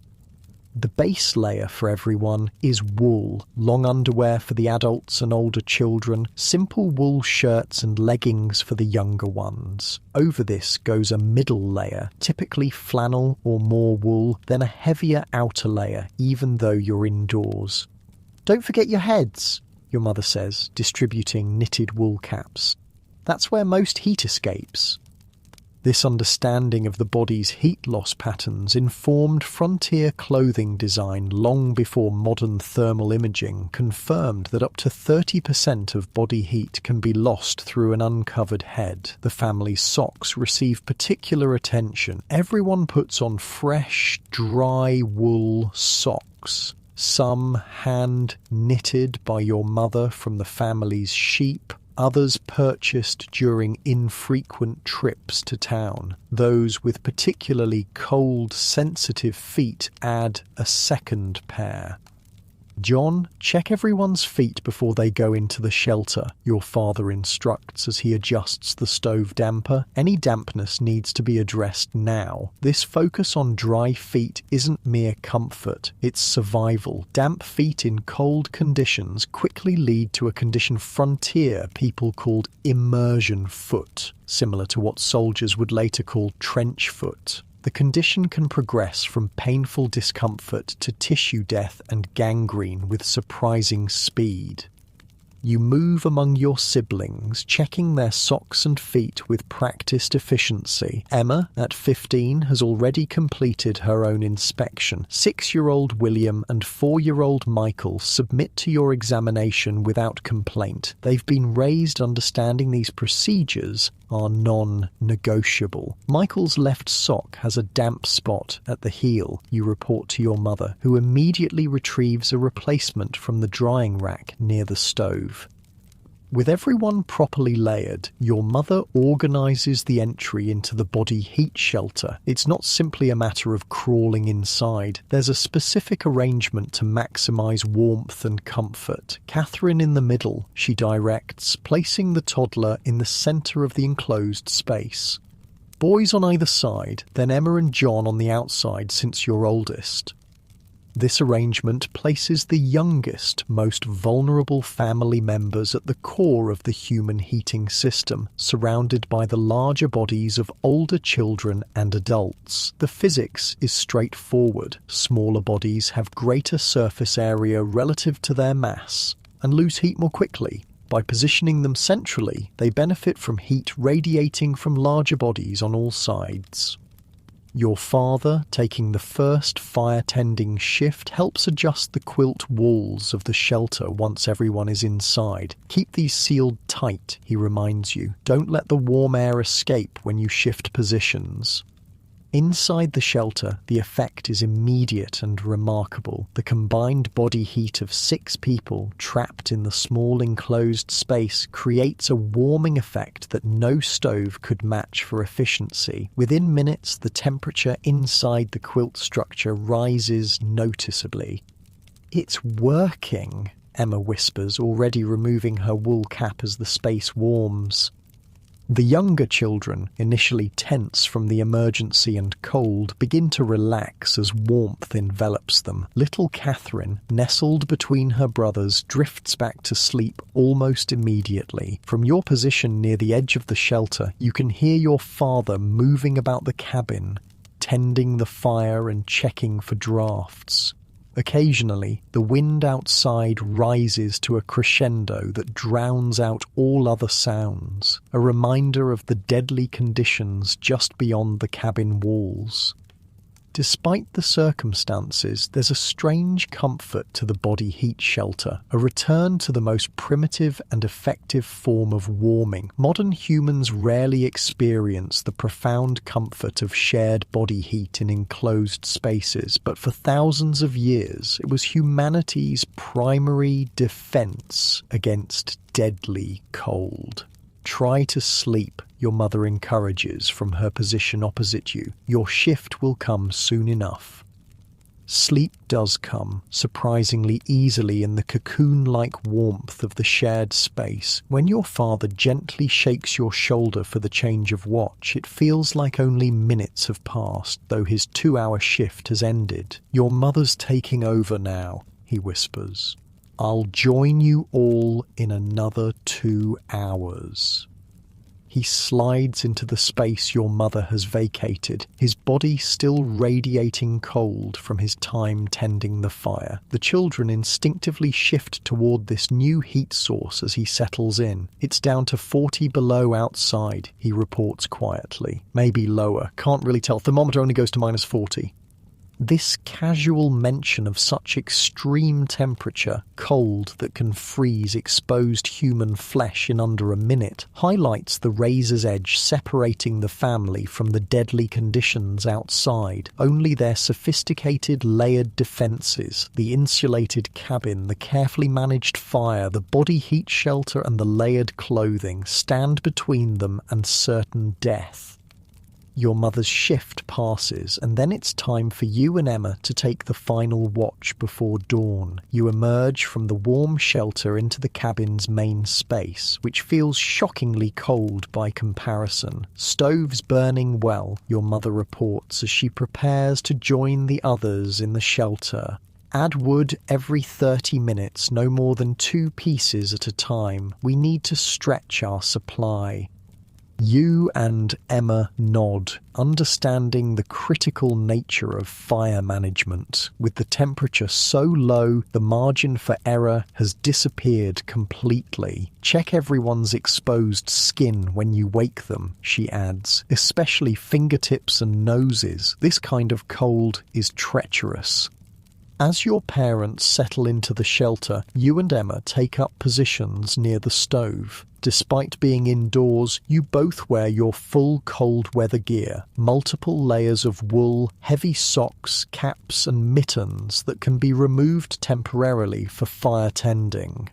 The base layer for everyone is wool, long underwear for the adults and older children, simple wool shirts and leggings for the younger ones. Over this goes a middle layer, typically flannel or more wool, then a heavier outer layer, even though you're indoors. "Don't forget your heads," your mother says, distributing knitted wool caps. That's where most heat escapes. This understanding of the body's heat loss patterns informed frontier clothing design long before modern thermal imaging confirmed that up to 30% of body heat can be lost through an uncovered head. The family's socks receive particular attention. Everyone puts on fresh, dry wool socks. Some hand-knitted by your mother from the family's sheep, others purchased during infrequent trips to town. Those with particularly cold, sensitive feet add a second pair. "John, check everyone's feet before they go into the shelter," your father instructs as he adjusts the stove damper. Any dampness needs to be addressed now. This focus on dry feet isn't mere comfort, it's survival. Damp feet in cold conditions quickly lead to a condition frontier people called immersion foot, similar to what soldiers would later call trench foot. The condition can progress from painful discomfort to tissue death and gangrene with surprising speed. You move among your siblings, checking their socks and feet with practiced efficiency. Emma, at 15, has already completed her own inspection. 6-year-old William and 4-year-old Michael submit to your examination without complaint. They've been raised understanding these procedures are non-negotiable. Michael's left sock has a damp spot at the heel, you report to your mother, who immediately retrieves a replacement from the drying rack near the stove. With everyone properly layered, your mother organises the entry into the body heat shelter. It's not simply a matter of crawling inside. There's a specific arrangement to maximise warmth and comfort. Catherine in the middle, she directs, placing the toddler in the centre of the enclosed space. Boys on either side, then Emma and John on the outside since you're oldest. This arrangement places the youngest, most vulnerable family members at the core of the human heating system, surrounded by the larger bodies of older children and adults. The physics is straightforward. Smaller bodies have greater surface area relative to their mass and lose heat more quickly. By positioning them centrally, they benefit from heat radiating from larger bodies on all sides. Your father, taking the first fire-tending shift, helps adjust the quilt walls of the shelter once everyone is inside. Keep these sealed tight, he reminds you. Don't let the warm air escape when you shift positions. Inside the shelter, the effect is immediate and remarkable. The combined body heat of 6 people trapped in the small enclosed space creates a warming effect that no stove could match for efficiency. Within minutes, the temperature inside the quilt structure rises noticeably. "It's working," Emma whispers, already removing her wool cap as the space warms. The younger children, initially tense from the emergency and cold, begin to relax as warmth envelops them. Little Catherine, nestled between her brothers, drifts back to sleep almost immediately. From your position near the edge of the shelter, you can hear your father moving about the cabin, tending the fire and checking for drafts. Occasionally, the wind outside rises to a crescendo that drowns out all other sounds, a reminder of the deadly conditions just beyond the cabin walls. Despite the circumstances, there's a strange comfort to the body heat shelter, a return to the most primitive and effective form of warming. Modern humans rarely experience the profound comfort of shared body heat in enclosed spaces, but for thousands of years, it was humanity's primary defense against deadly cold. Try to sleep, your mother encourages from her position opposite you. Your shift will come soon enough. Sleep does come, surprisingly easily in the cocoon-like warmth of the shared space. When your father gently shakes your shoulder for the change of watch, it feels like only minutes have passed, though his 2-hour shift has ended. "Your mother's taking over now," he whispers. "I'll join you all in another 2 hours. He slides into the space your mother has vacated, his body still radiating cold from his time tending the fire. The children instinctively shift toward this new heat source as he settles in. It's down to 40 below outside, he reports quietly. Maybe lower, can't really tell. Thermometer only goes to -40. This casual mention of such extreme temperature, cold that can freeze exposed human flesh in under a minute, highlights the razor's edge separating the family from the deadly conditions outside. Only their sophisticated layered defences, the insulated cabin, the carefully managed fire, the body heat shelter and the layered clothing stand between them and certain death. Your mother's shift passes, and then it's time for you and Emma to take the final watch before dawn. You emerge from the warm shelter into the cabin's main space, which feels shockingly cold by comparison. Stoves burning well, your mother reports as she prepares to join the others in the shelter. Add wood every 30 minutes, no more than 2 pieces at a time. We need to stretch our supply. You and Emma nod, understanding the critical nature of fire management. With the temperature so low, the margin for error has disappeared completely. Check everyone's exposed skin when you wake them, she adds, especially fingertips and noses. This kind of cold is treacherous. As your parents settle into the shelter, you and Emma take up positions near the stove. Despite being indoors, you both wear your full cold weather gear, multiple layers of wool, heavy socks, caps and mittens that can be removed temporarily for fire tending.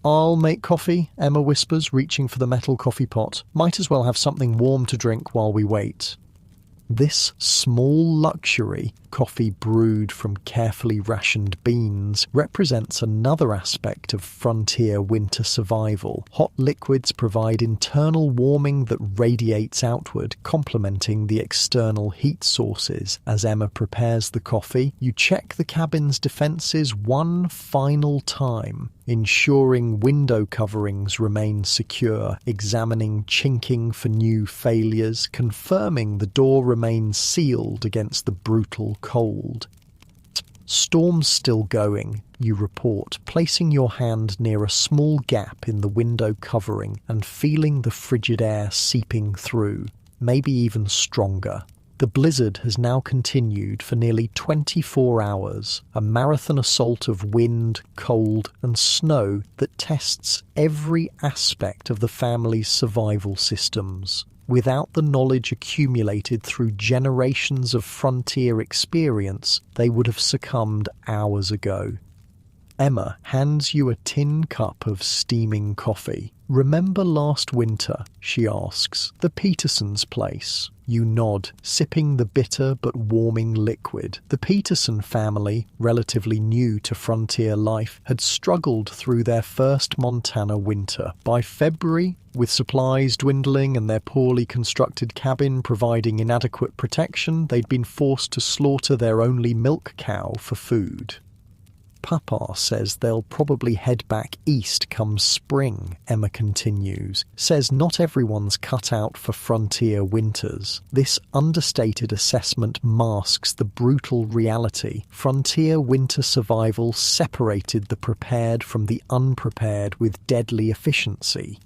"I'll make coffee," Emma whispers, reaching for the metal coffee pot. "Might as well have something warm to drink while we wait." This small luxury, coffee brewed from carefully rationed beans, represents another aspect of frontier winter survival. Hot liquids provide internal warming that radiates outward, complementing the external heat sources. As Emma prepares the coffee, you check the cabin's defences one final time, ensuring window coverings remain secure, examining chinking for new failures, confirming the door remains sealed against the brutal cold. "Storm's still going," you report, placing your hand near a small gap in the window covering and feeling the frigid air seeping through, maybe even stronger. The blizzard has now continued for nearly 24 hours, a marathon assault of wind, cold and snow that tests every aspect of the family's survival systems. Without the knowledge accumulated through generations of frontier experience, they would have succumbed hours ago. Emma hands you a tin cup of steaming coffee. "Remember last winter?" she asks. "The Petersons' place." You nod, sipping the bitter but warming liquid. The Peterson family, relatively new to frontier life, had struggled through their first Montana winter. By February, with supplies dwindling and their poorly constructed cabin providing inadequate protection, they'd been forced to slaughter their only milk cow for food. "Papa says they'll probably head back east come spring," Emma continues. "Says not everyone's cut out for frontier winters." This understated assessment masks the brutal reality. Frontier winter survival separated the prepared from the unprepared with deadly efficiency.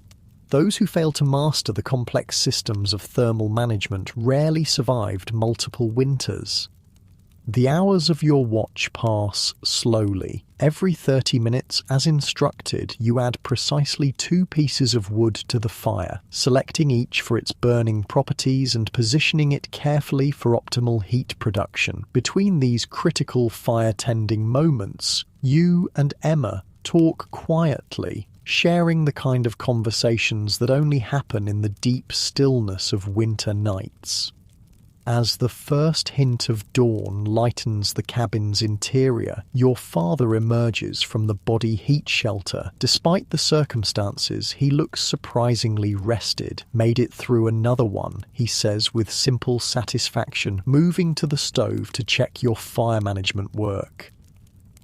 Those who failed to master the complex systems of thermal management rarely survived multiple winters. The hours of your watch pass slowly. Every 30 minutes, as instructed, you add precisely 2 pieces of wood to the fire, selecting each for its burning properties and positioning it carefully for optimal heat production. Between these critical fire-tending moments, you and Emma talk quietly, sharing the kind of conversations that only happen in the deep stillness of winter nights. As the first hint of dawn lightens the cabin's interior, your father emerges from the body heat shelter. Despite the circumstances, he looks surprisingly rested. "Made it through another one," he says with simple satisfaction, moving to the stove to check your fire management work.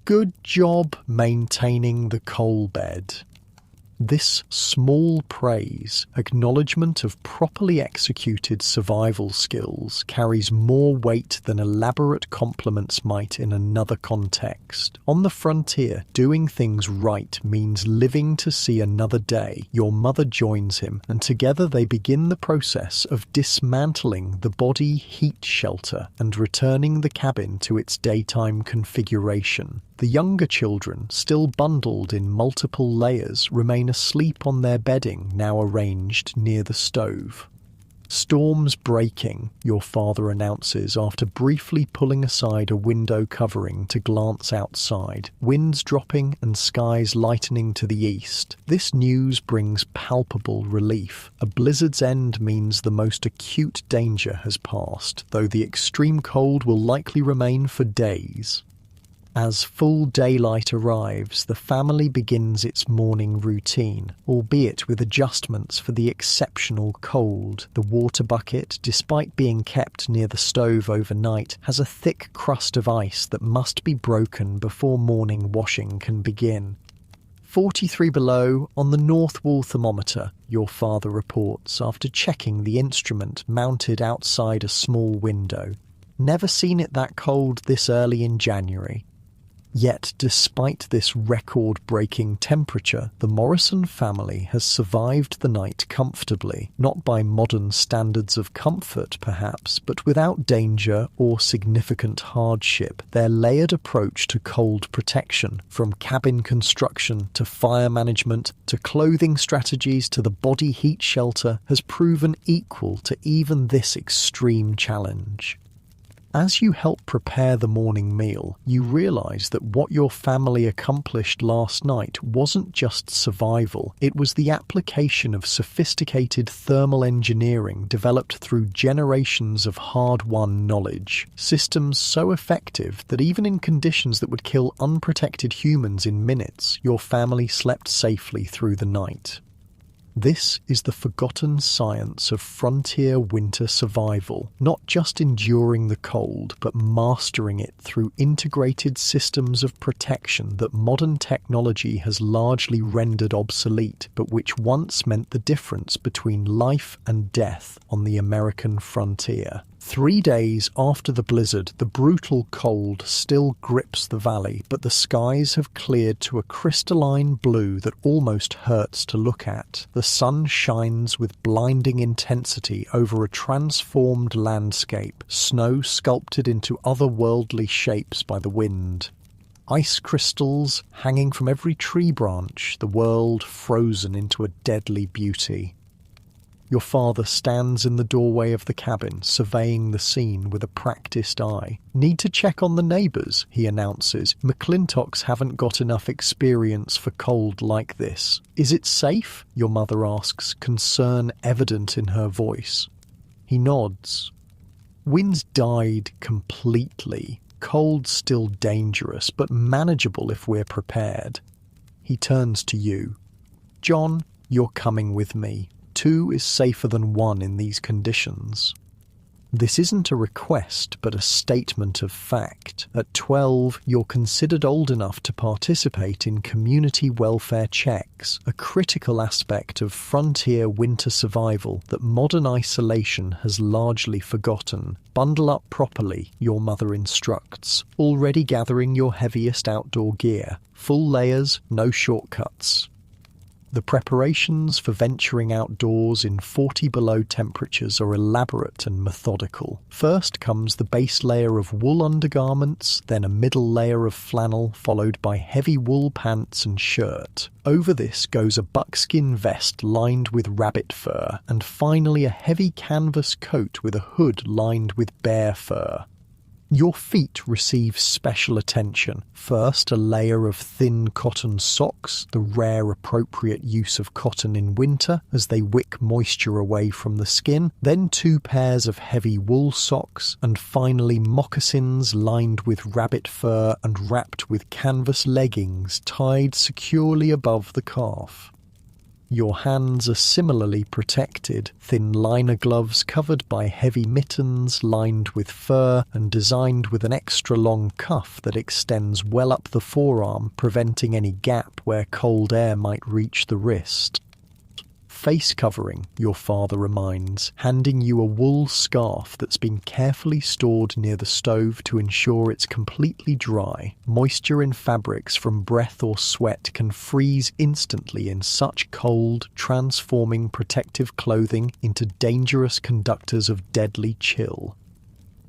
"Good job maintaining the coal bed." This small praise, acknowledgement of properly executed survival skills, carries more weight than elaborate compliments might in another context. On the frontier, doing things right means living to see another day. Your mother joins him, and together they begin the process of dismantling the body heat shelter and returning the cabin to its daytime configuration. The younger children, still bundled in multiple layers, remain asleep on their bedding, now arranged near the stove. "Storm's breaking," your father announces after briefly pulling aside a window covering to glance outside. Winds dropping and skies lightening to the east. This news brings palpable relief. A blizzard's end means the most acute danger has passed, though the extreme cold will likely remain for days. As full daylight arrives, the family begins its morning routine, albeit with adjustments for the exceptional cold. The water bucket, despite being kept near the stove overnight, has a thick crust of ice that must be broken before morning washing can begin. 43 below on the north wall thermometer, your father reports after checking the instrument mounted outside a small window. Never seen it that cold this early in January. Yet, despite this record-breaking temperature, the Morrison family has survived the night comfortably, not by modern standards of comfort, perhaps, but without danger or significant hardship. Their layered approach to cold protection, from cabin construction to fire management to clothing strategies to the body heat shelter, has proven equal to even this extreme challenge. As you help prepare the morning meal, you realise that what your family accomplished last night wasn't just survival, it was the application of sophisticated thermal engineering developed through generations of hard-won knowledge. Systems so effective that even in conditions that would kill unprotected humans in minutes, your family slept safely through the night. This is the forgotten science of frontier winter survival, not just enduring the cold, but mastering it through integrated systems of protection that modern technology has largely rendered obsolete, but which once meant the difference between life and death on the American frontier. 3 days after the blizzard, the brutal cold still grips the valley, but the skies have cleared to a crystalline blue that almost hurts to look at. The sun shines with blinding intensity over a transformed landscape, snow sculpted into otherworldly shapes by the wind. Ice crystals hanging from every tree branch, the world frozen into a deadly beauty. Your father stands in the doorway of the cabin, surveying the scene with a practiced eye. "Need to check on the neighbours," he announces. "McClintocks haven't got enough experience for cold like this." "Is it safe?" your mother asks, concern evident in her voice. He nods. "Winds died completely. Cold still dangerous, but manageable if we're prepared." He turns to you. "John, you're coming with me. 2 is safer than 1 in these conditions." This isn't a request, but a statement of fact. At 12, you're considered old enough to participate in community welfare checks, a critical aspect of frontier winter survival that modern isolation has largely forgotten. "Bundle up properly," your mother instructs, already gathering your heaviest outdoor gear. Full layers, no shortcuts. The preparations for venturing outdoors in 40 below temperatures are elaborate and methodical. First comes the base layer of wool undergarments, then a middle layer of flannel, followed by heavy wool pants and shirt. Over this goes a buckskin vest lined with rabbit fur, and finally a heavy canvas coat with a hood lined with bear fur. Your feet receive special attention. First, a layer of thin cotton socks, the rare appropriate use of cotton in winter as they wick moisture away from the skin, then 2 pairs of heavy wool socks, and finally moccasins lined with rabbit fur and wrapped with canvas leggings tied securely above the calf. Your hands are similarly protected, thin liner gloves covered by heavy mittens lined with fur and designed with an extra long cuff that extends well up the forearm, preventing any gap where cold air might reach the wrist. Face covering, your father reminds, handing you a wool scarf that's been carefully stored near the stove to ensure it's completely dry. Moisture in fabrics from breath or sweat can freeze instantly in such cold, transforming protective clothing into dangerous conductors of deadly chill.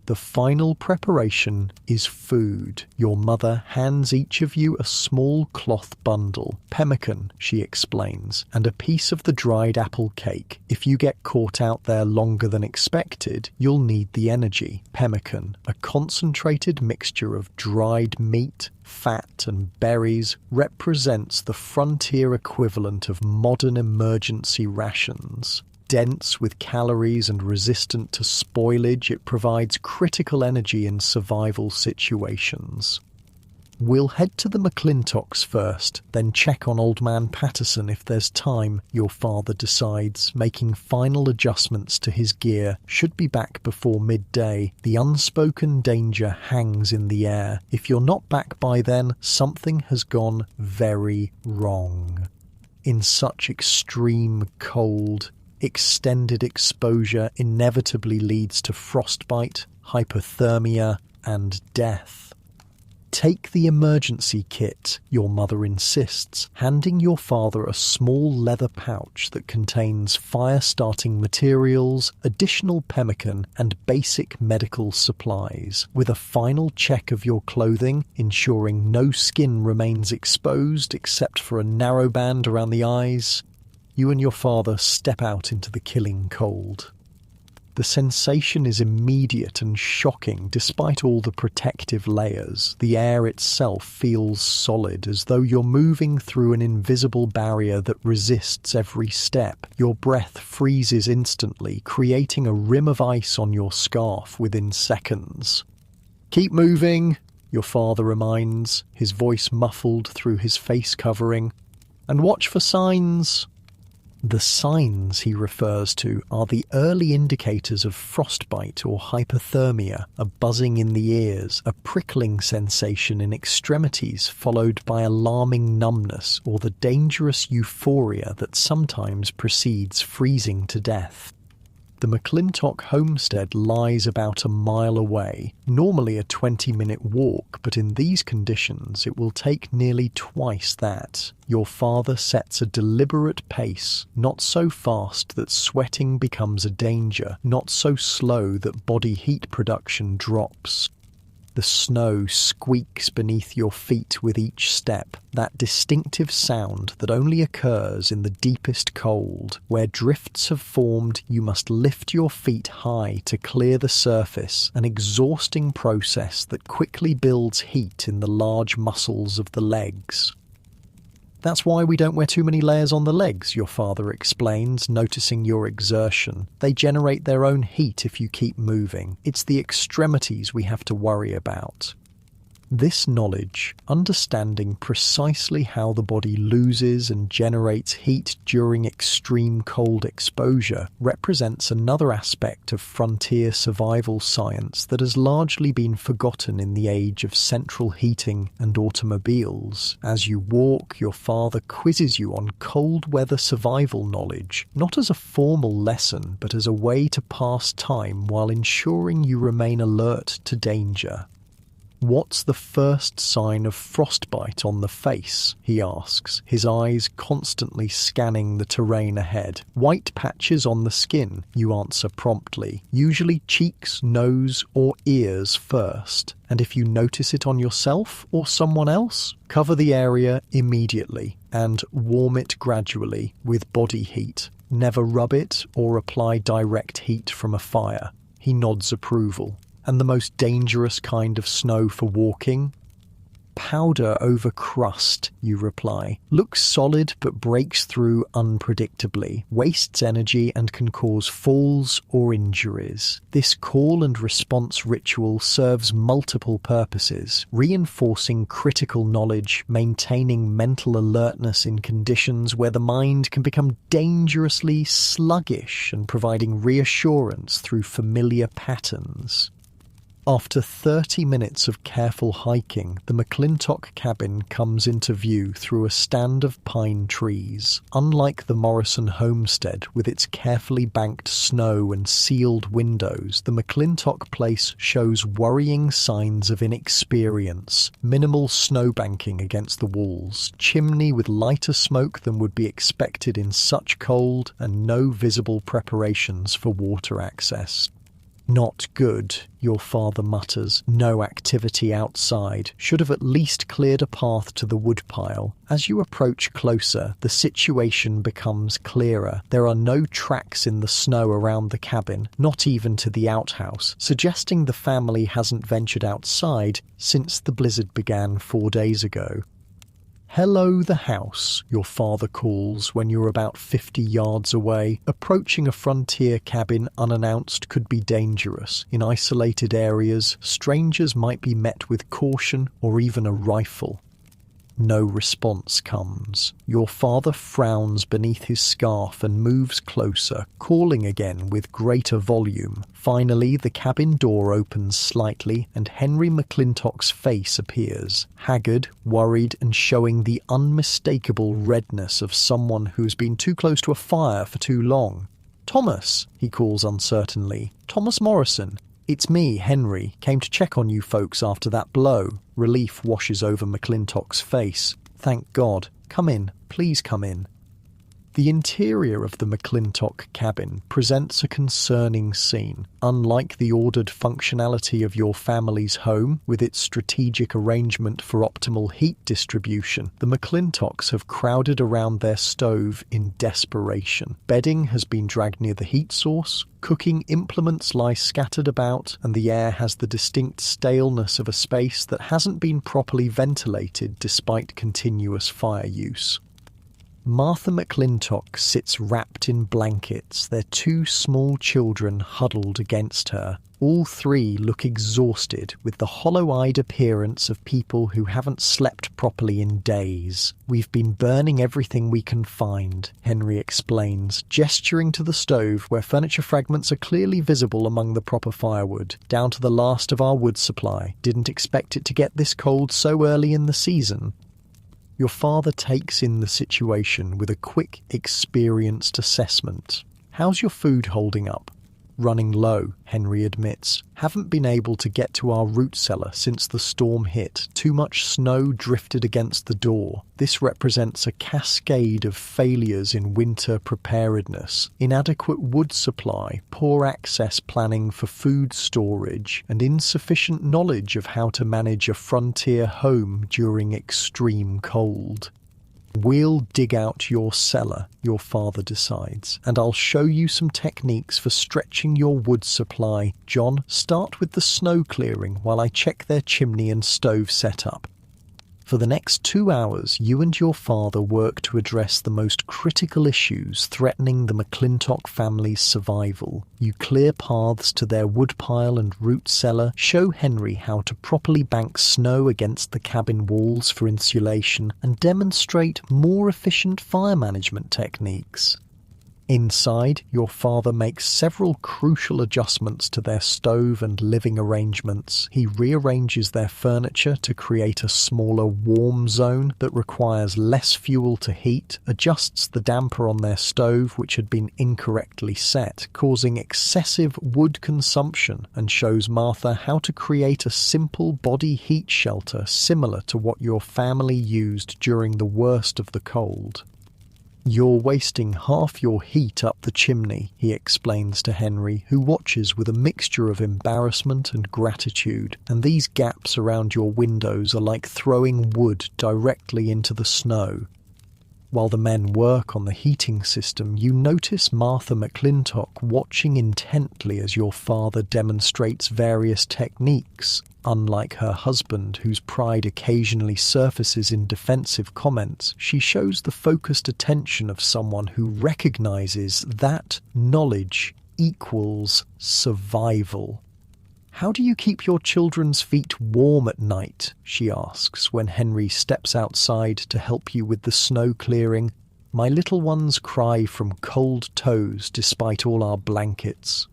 The final preparation is food. Your mother hands each of you a small cloth bundle, pemmican, she explains, and a piece of the dried apple cake. If you get caught out there longer than expected, you'll need the energy. Pemmican, a concentrated mixture of dried meat, fat and berries, represents the frontier equivalent of modern emergency rations. Dense with calories and resistant to spoilage, it provides critical energy in survival situations. We'll head to the McClintocks first, then check on Old Man Patterson if there's time, your father decides, making final adjustments to his gear. Should be back before midday. The unspoken danger hangs in the air. If you're not back by then, something has gone very wrong. In such extreme cold, extended exposure inevitably leads to frostbite, hypothermia, and death. Take the emergency kit, your mother insists, handing your father a small leather pouch that contains fire-starting materials, additional pemmican, and basic medical supplies. With a final check of your clothing, ensuring no skin remains exposed except for a narrow band around the eyes, you and your father step out into the killing cold. The sensation is immediate and shocking despite all the protective layers. The air itself feels solid, as though you're moving through an invisible barrier that resists every step. Your breath freezes instantly, creating a rim of ice on your scarf within seconds. "Keep moving," your father reminds, his voice muffled through his face covering. "And watch for signs." The signs he refers to are the early indicators of frostbite or hypothermia, a buzzing in the ears, a prickling sensation in extremities followed by alarming numbness, or the dangerous euphoria that sometimes precedes freezing to death. The McClintock homestead lies about a mile away, normally a 20-minute walk, but in these conditions it will take nearly twice that. Your father sets a deliberate pace, not so fast that sweating becomes a danger, not so slow that body heat production drops. The snow squeaks beneath your feet with each step, that distinctive sound that only occurs in the deepest cold. Where drifts have formed, you must lift your feet high to clear the surface, an exhausting process that quickly builds heat in the large muscles of the legs. "That's why we don't wear too many layers on the legs," your father explains, noticing your exertion. "They generate their own heat if you keep moving. It's the extremities we have to worry about." This knowledge, understanding precisely how the body loses and generates heat during extreme cold exposure, represents another aspect of frontier survival science that has largely been forgotten in the age of central heating and automobiles. As you walk, your father quizzes you on cold weather survival knowledge, not as a formal lesson, but as a way to pass time while ensuring you remain alert to danger. "What's the first sign of frostbite on the face?" he asks, his eyes constantly scanning the terrain ahead. "White patches on the skin," you answer promptly, "usually cheeks, nose, or ears first. And if you notice it on yourself or someone else, cover the area immediately and warm it gradually with body heat. Never rub it or apply direct heat from a fire." He nods approval. "And the most dangerous kind of snow for walking?" powder over crust, you reply. Looks solid but breaks through unpredictably, wastes energy and can cause falls or injuries. This call and response ritual serves multiple purposes, reinforcing critical knowledge, maintaining mental alertness in conditions where the mind can become dangerously sluggish, and providing reassurance through familiar patterns. After 30 minutes of careful hiking, the McClintock cabin comes into view through a stand of pine trees. Unlike the Morrison homestead, with its carefully banked snow and sealed windows, the McClintock place shows worrying signs of inexperience. Minimal snowbanking against the walls, chimney with lighter smoke than would be expected in such cold, and no visible preparations for water access. Not good, your father mutters. No activity outside. Should have at least cleared a path to the woodpile. As you approach closer, the situation becomes clearer. There are no tracks in the snow around the cabin, not even to the outhouse, suggesting the family hasn't ventured outside since the blizzard began 4 days ago. "Hello, the house," your father calls when you're about 50 yards away. Approaching a frontier cabin unannounced could be dangerous. In isolated areas, strangers might be met with caution or even a rifle. No response comes. Your father frowns beneath his scarf and moves closer, calling again with greater volume. Finally, the cabin door opens slightly and Henry McClintock's face appears, haggard, worried, and showing the unmistakable redness of someone who's been too close to a fire for too long. "Thomas," he calls uncertainly. "Thomas Morrison. It's me, Henry. Came to check on you folks after that blow." Relief washes over McClintock's face. "Thank God. Come in. Please come in." The interior of the McClintock cabin presents a concerning scene. Unlike the ordered functionality of your family's home, with its strategic arrangement for optimal heat distribution, the McClintocks have crowded around their stove in desperation. Bedding has been dragged near the heat source, cooking implements lie scattered about, and the air has the distinct staleness of a space that hasn't been properly ventilated despite continuous fire use. Martha McClintock sits wrapped in blankets, their 2 small children huddled against her. All 3 look exhausted, with the hollow-eyed appearance of people who haven't slept properly in days. "We've been burning everything we can find," Henry explains, gesturing to the stove where furniture fragments are clearly visible among the proper firewood. "Down to the last of our wood supply. Didn't expect it to get this cold so early in the season." Your father takes in the situation with a quick, experienced assessment. "How's your food holding up?" "Running low," Henry admits. "Haven't been able to get to our root cellar since the storm hit. Too much snow drifted against the door. This represents a cascade of failures in winter preparedness. Inadequate wood supply, poor access planning for food storage, and insufficient knowledge of how to manage a frontier home during extreme cold. We'll dig out your cellar," your father decides, "and I'll show you some techniques for stretching your wood supply. John, start with the snow clearing while I check their chimney and stove setup." For the next 2 hours, you and your father work to address the most critical issues threatening the McClintock family's survival. You clear paths to their woodpile and root cellar, show Henry how to properly bank snow against the cabin walls for insulation, and demonstrate more efficient fire management techniques. Inside, your father makes several crucial adjustments to their stove and living arrangements. He rearranges their furniture to create a smaller warm zone that requires less fuel to heat, adjusts the damper on their stove, which had been incorrectly set, causing excessive wood consumption, and shows Martha how to create a simple body heat shelter similar to what your family used during the worst of the cold. "You're wasting half your heat up the chimney," he explains to Henry, who watches with a mixture of embarrassment and gratitude, "and these gaps around your windows are like throwing wood directly into the snow." While the men work on the heating system, you notice Martha McClintock watching intently as your father demonstrates various techniques. Unlike her husband, whose pride occasionally surfaces in defensive comments, she shows the focused attention of someone who recognizes that knowledge equals survival. "How do you keep your children's feet warm at night?" she asks when Henry steps outside to help you with the snow clearing. "My little ones cry from cold toes despite all our blankets."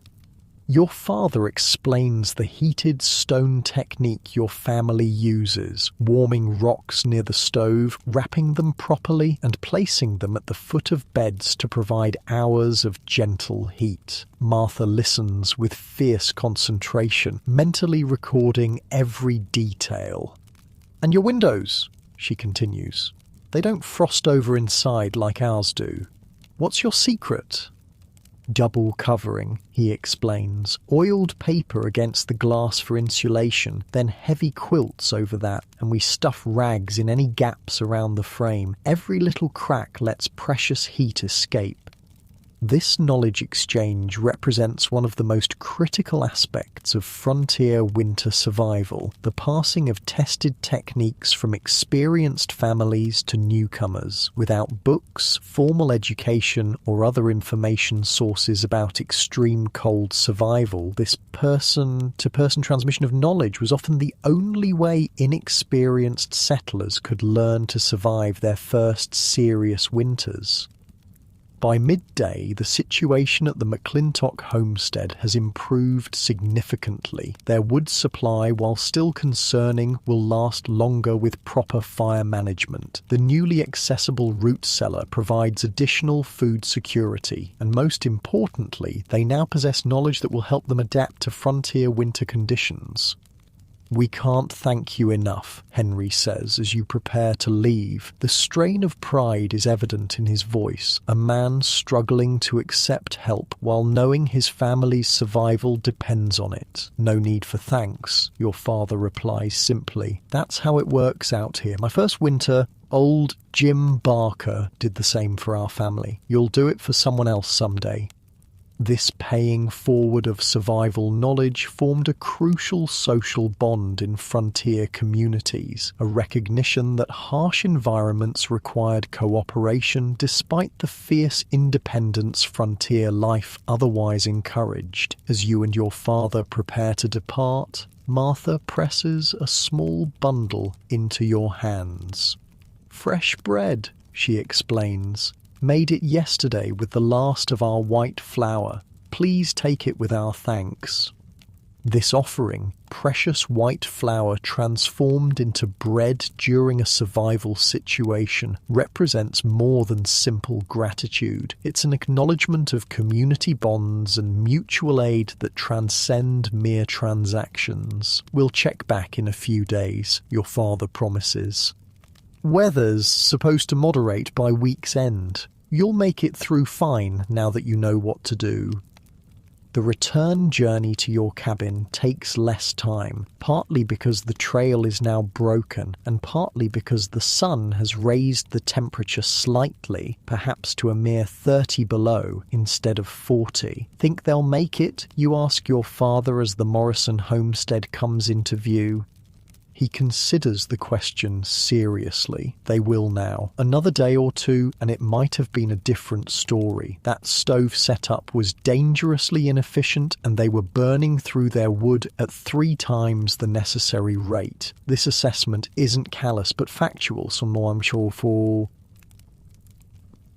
Your father explains the heated stone technique your family uses, warming rocks near the stove, wrapping them properly, and placing them at the foot of beds to provide hours of gentle heat. Martha listens with fierce concentration, mentally recording every detail. "And your windows," she continues. "They don't frost over inside like ours do. What's your secret?" "Double covering," he explains. "Oiled paper against the glass for insulation, then heavy quilts over that, and we stuff rags in any gaps around the frame. Every little crack lets precious heat escape." This knowledge exchange represents one of the most critical aspects of frontier winter survival, the passing of tested techniques from experienced families to newcomers. Without books, formal education, or other information sources about extreme cold survival, this person-to-person transmission of knowledge was often the only way inexperienced settlers could learn to survive their first serious winters. By midday, the situation at the McClintock homestead has improved significantly. Their wood supply, while still concerning, will last longer with proper fire management. The newly accessible root cellar provides additional food security, and most importantly, they now possess knowledge that will help them adapt to frontier winter conditions. "We can't thank you enough," Henry says as you prepare to leave. The strain of pride is evident in his voice, a man struggling to accept help while knowing his family's survival depends on it. "No need for thanks," your father replies simply. "That's how it works out here. My first winter, old Jim Barker did the same for our family. You'll do it for someone else someday." This paying forward of survival knowledge formed a crucial social bond in frontier communities, a recognition that harsh environments required cooperation despite the fierce independence frontier life otherwise encouraged. As you and your father prepare to depart, Martha presses a small bundle into your hands. "Fresh bread," she explains. "Made it yesterday with the last of our white flour. Please take it with our thanks." This offering, precious white flour transformed into bread during a survival situation, represents more than simple gratitude. It's an acknowledgement of community bonds and mutual aid that transcend mere transactions. "We'll check back in a few days," your father promises. "Weather's supposed to moderate by week's end. You'll make it through fine now that you know what to do." The return journey to your cabin takes less time, partly because the trail is now broken, and partly because the sun has raised the temperature slightly, perhaps to a mere 30 below instead of 40. "Think they'll make it?" you ask your father as the Morrison homestead comes into view. He considers the question seriously. "They will now. Another day or two, and it might have been a different story. That stove setup was dangerously inefficient, and they were burning through their wood at 3 times the necessary rate. This assessment isn't callous, but factual, so I'm sure for..."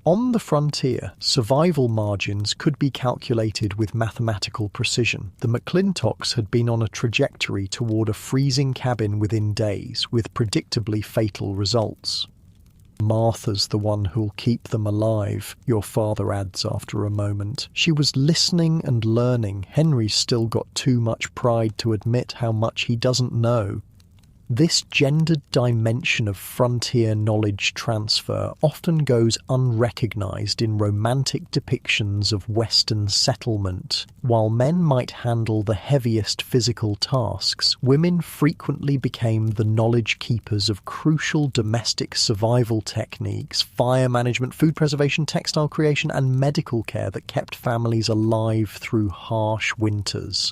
On the frontier, survival margins could be calculated with mathematical precision. The McClintocks had been on a trajectory toward a freezing cabin within days, with predictably fatal results. "Martha's the one who'll keep them alive," your father adds after a moment. "She was listening and learning. Henry's still got too much pride to admit how much he doesn't know." This gendered dimension of frontier knowledge transfer often goes unrecognized in romantic depictions of Western settlement. While men might handle the heaviest physical tasks, women frequently became the knowledge keepers of crucial domestic survival techniques, fire management, food preservation, textile creation, and medical care that kept families alive through harsh winters.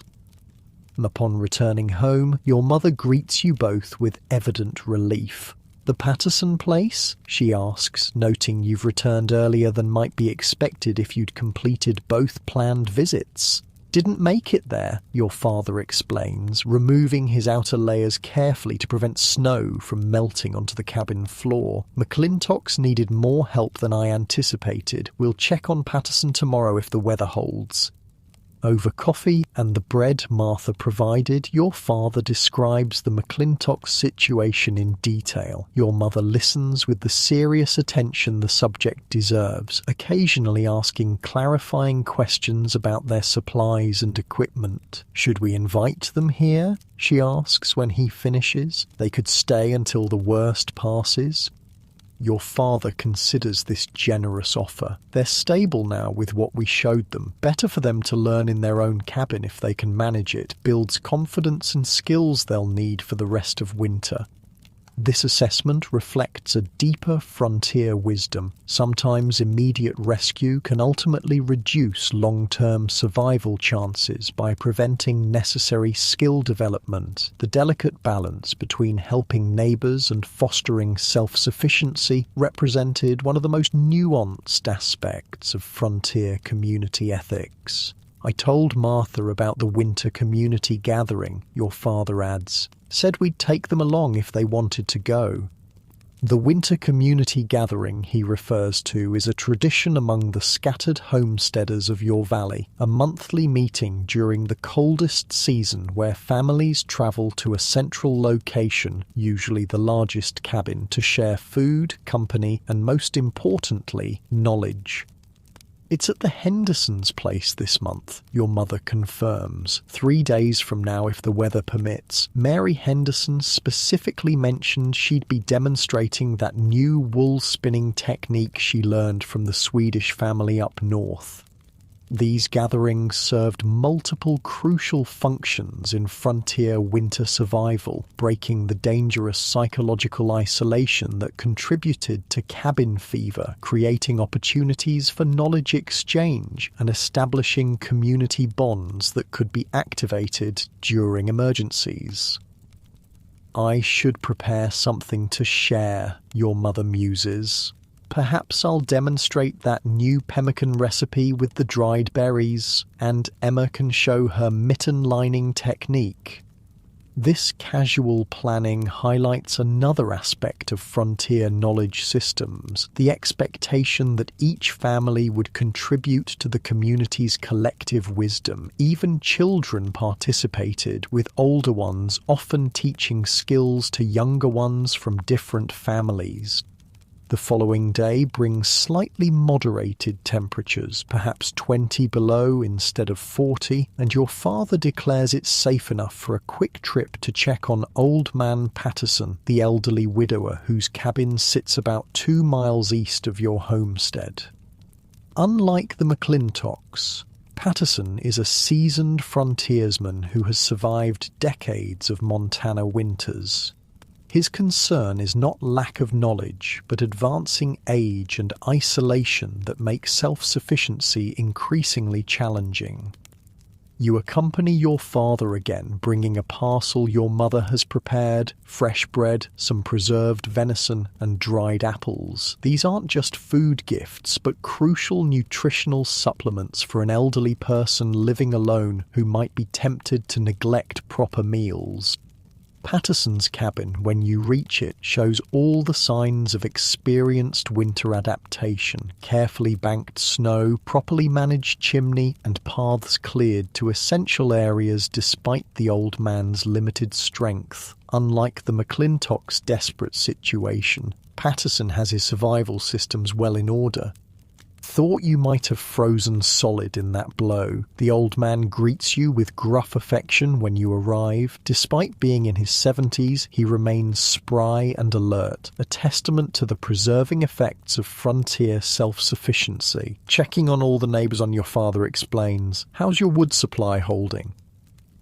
And upon returning home, your mother greets you both with evident relief. "The Patterson place?" she asks, noting you've returned earlier than might be expected if you'd completed both planned visits. "Didn't make it there," your father explains, removing his outer layers carefully to prevent snow from melting onto the cabin floor. "McClintocks needed more help than I anticipated. We'll check on Patterson tomorrow if the weather holds." Over coffee and the bread Martha provided, your father describes the McClintock situation in detail. Your mother listens with the serious attention the subject deserves, occasionally asking clarifying questions about their supplies and equipment. "Should we invite them here?" she asks when he finishes. "They could stay until the worst passes." Your father considers this generous offer. "They're stable now with what we showed them. Better for them to learn in their own cabin if they can manage it. Builds confidence and skills they'll need for the rest of winter." This assessment reflects a deeper frontier wisdom. Sometimes immediate rescue can ultimately reduce long-term survival chances by preventing necessary skill development. The delicate balance between helping neighbors and fostering self-sufficiency represented one of the most nuanced aspects of frontier community ethics. "I told Martha about the winter community gathering," your father adds. "Said we'd take them along if they wanted to go." The winter community gathering he refers to is a tradition among the scattered homesteaders of your valley, a monthly meeting during the coldest season where families travel to a central location, usually the largest cabin, to share food, company, and most importantly, knowledge. "It's at the Hendersons' place this month," your mother confirms. 3 days from now if the weather permits. Mary Henderson specifically mentioned she'd be demonstrating that new wool spinning technique she learned from the Swedish family up north. These gatherings served multiple crucial functions in frontier winter survival, breaking the dangerous psychological isolation that contributed to cabin fever, creating opportunities for knowledge exchange, and establishing community bonds that could be activated during emergencies. "I should prepare something to share," your mother muses. "Perhaps I'll demonstrate that new pemmican recipe with the dried berries, and Emma can show her mitten lining technique." This casual planning highlights another aspect of frontier knowledge systems, the expectation that each family would contribute to the community's collective wisdom. Even children participated, with older ones often teaching skills to younger ones from different families. The following day brings slightly moderated temperatures, perhaps 20 below instead of 40, and your father declares it's safe enough for a quick trip to check on Old Man Patterson, the elderly widower whose cabin sits about 2 miles east of your homestead. Unlike the McClintocks, Patterson is a seasoned frontiersman who has survived decades of Montana winters. His concern is not lack of knowledge, but advancing age and isolation that make self-sufficiency increasingly challenging. You accompany your father again, bringing a parcel your mother has prepared, fresh bread, some preserved venison, and dried apples. These aren't just food gifts, but crucial nutritional supplements for an elderly person living alone who might be tempted to neglect proper meals. Patterson's cabin, when you reach it, shows all the signs of experienced winter adaptation: carefully banked snow, properly managed chimney, and paths cleared to essential areas despite the old man's limited strength. Unlike the McClintocks' desperate situation, Patterson has his survival systems well in order. thought you might have frozen solid in that blow. The old man greets you with gruff affection when you arrive. Despite being in his 70s, he remains spry and alert, a testament to the preserving effects of frontier self-sufficiency. Checking on all the neighbours on your father explains, "How's your wood supply holding?"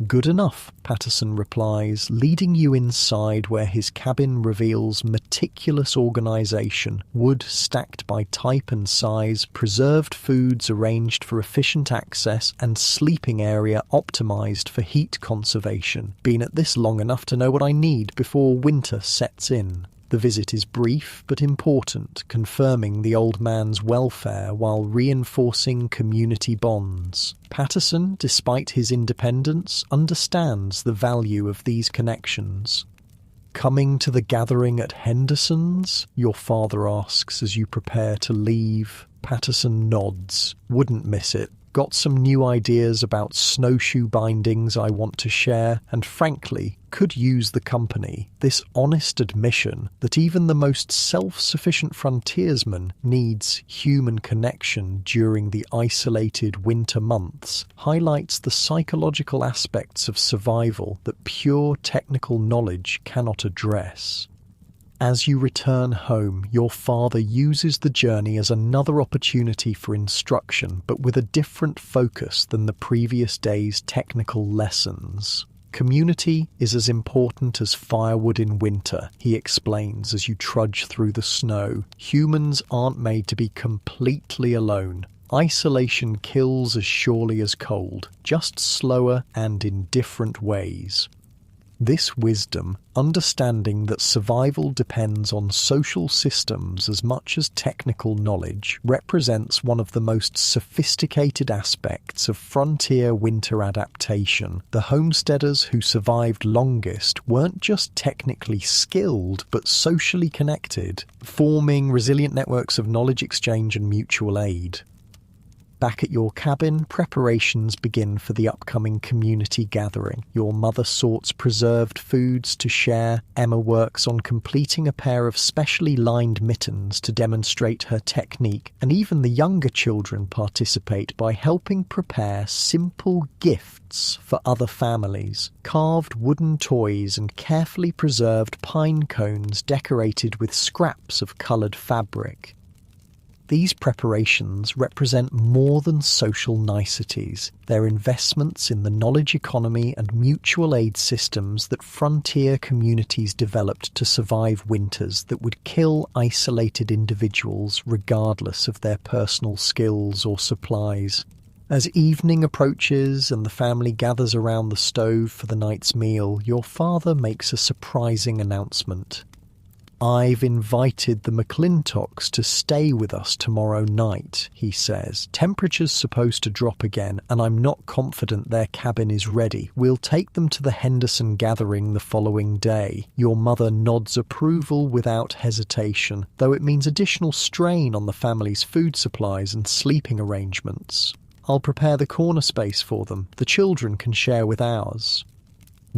"Good enough," Patterson replies, leading you inside where his cabin reveals meticulous organisation, wood stacked by type and size, preserved foods arranged for efficient access, and sleeping area optimised for heat conservation. Been at this long enough to know what I need before winter sets in. The visit is brief but important, confirming the old man's welfare while reinforcing community bonds. Patterson, despite his independence, understands the value of these connections. "Coming to the gathering at Henderson's?" your father asks as you prepare to leave. Patterson nods. "Wouldn't miss it. Got some new ideas about snowshoe bindings I want to share, and frankly, could use the company." This honest admission that even the most self-sufficient frontiersman needs human connection during the isolated winter months highlights the psychological aspects of survival that pure technical knowledge cannot address. As you return home, your father uses the journey as another opportunity for instruction, but with a different focus than the previous day's technical lessons. "Community is as important as firewood in winter," he explains as you trudge through the snow. "Humans aren't made to be completely alone. Isolation kills as surely as cold, just slower and in different ways." This wisdom, understanding that survival depends on social systems as much as technical knowledge, represents one of the most sophisticated aspects of frontier winter adaptation. The homesteaders who survived longest weren't just technically skilled, but socially connected, forming resilient networks of knowledge exchange and mutual aid. Back at your cabin, preparations begin for the upcoming community gathering. Your mother sorts preserved foods to share. Emma works on completing a pair of specially lined mittens to demonstrate her technique, and even the younger children participate by helping prepare simple gifts for other families. Carved wooden toys and carefully preserved pine cones decorated with scraps of coloured fabric. These preparations represent more than social niceties. They're investments in the knowledge economy and mutual aid systems that frontier communities developed to survive winters that would kill isolated individuals regardless of their personal skills or supplies. As evening approaches and the family gathers around the stove for the night's meal, your father makes a surprising announcement. "I've invited the McClintocks to stay with us tomorrow night," he says. "Temperature's supposed to drop again, and I'm not confident their cabin is ready. We'll take them to the Henderson gathering the following day." Your mother nods approval without hesitation, though it means additional strain on the family's food supplies and sleeping arrangements. "I'll prepare the corner space for them. The children can share with ours."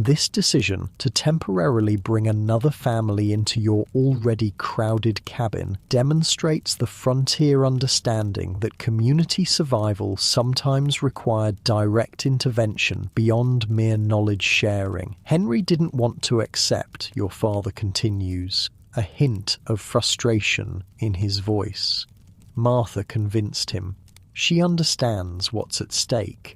This decision to temporarily bring another family into your already crowded cabin demonstrates the frontier understanding that community survival sometimes required direct intervention beyond mere knowledge sharing. Henry didn't want to accept, your father continues, a hint of frustration in his voice. Martha convinced him. She understands what's at stake.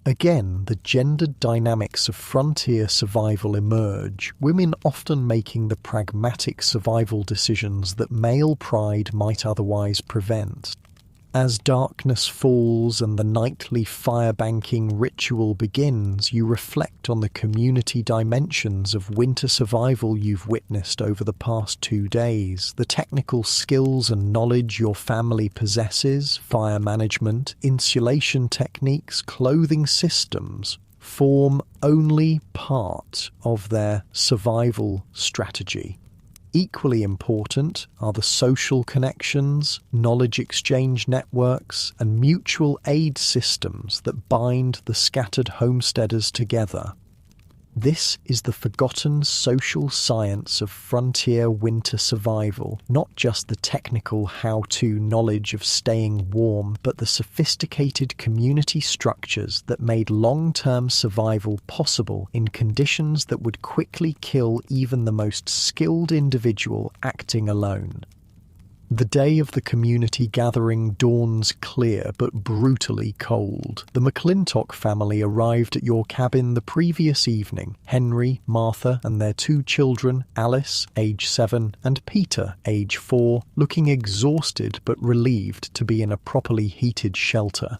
Again, the gendered dynamics of frontier survival emerge, women often making the pragmatic survival decisions that male pride might otherwise prevent. As darkness falls and the nightly firebanking ritual begins, you reflect on the community dimensions of winter survival you've witnessed over the past 2 days, the technical skills and knowledge your family possesses, fire management, insulation techniques, clothing systems, form only part of their survival strategy. Equally important are the social connections, knowledge exchange networks, and mutual aid systems that bind the scattered homesteaders together. This is the forgotten social science of frontier winter survival, not just the technical how-to knowledge of staying warm, but the sophisticated community structures that made long-term survival possible in conditions that would quickly kill even the most skilled individual acting alone. The day of the community gathering dawns clear but brutally cold. The McClintock family arrived at your cabin the previous evening. Henry, Martha, and their 2 children, Alice, age 7, and Peter, age 4, looking exhausted but relieved to be in a properly heated shelter.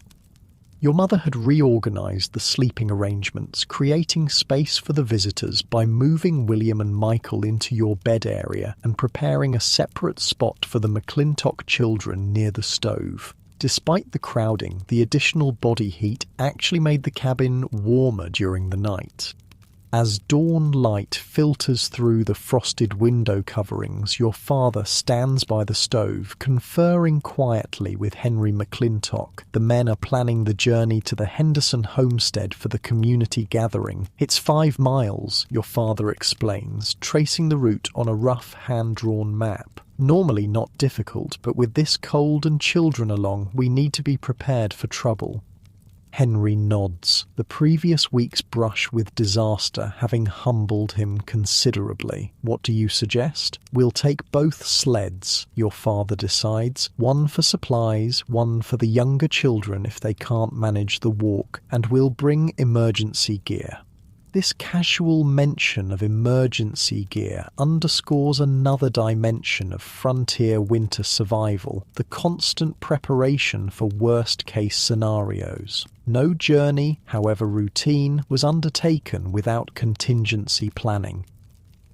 Your mother had reorganized the sleeping arrangements, creating space for the visitors by moving William and Michael into your bed area and preparing a separate spot for the McClintock children near the stove. Despite the crowding, the additional body heat actually made the cabin warmer during the night. As dawn light filters through the frosted window coverings, your father stands by the stove, conferring quietly with Henry McClintock. The men are planning the journey to the Henderson homestead for the community gathering. It's 5 miles, your father explains, tracing the route on a rough hand-drawn map. Normally not difficult, but with this cold and children along, we need to be prepared for trouble. Henry nods, the previous week's brush with disaster having humbled him considerably. What do you suggest? We'll take both sleds, your father decides. One for supplies, one for the younger children if they can't manage the walk, and we'll bring emergency gear. This casual mention of emergency gear underscores another dimension of frontier winter survival, the constant preparation for worst-case scenarios. No journey, however routine, was undertaken without contingency planning.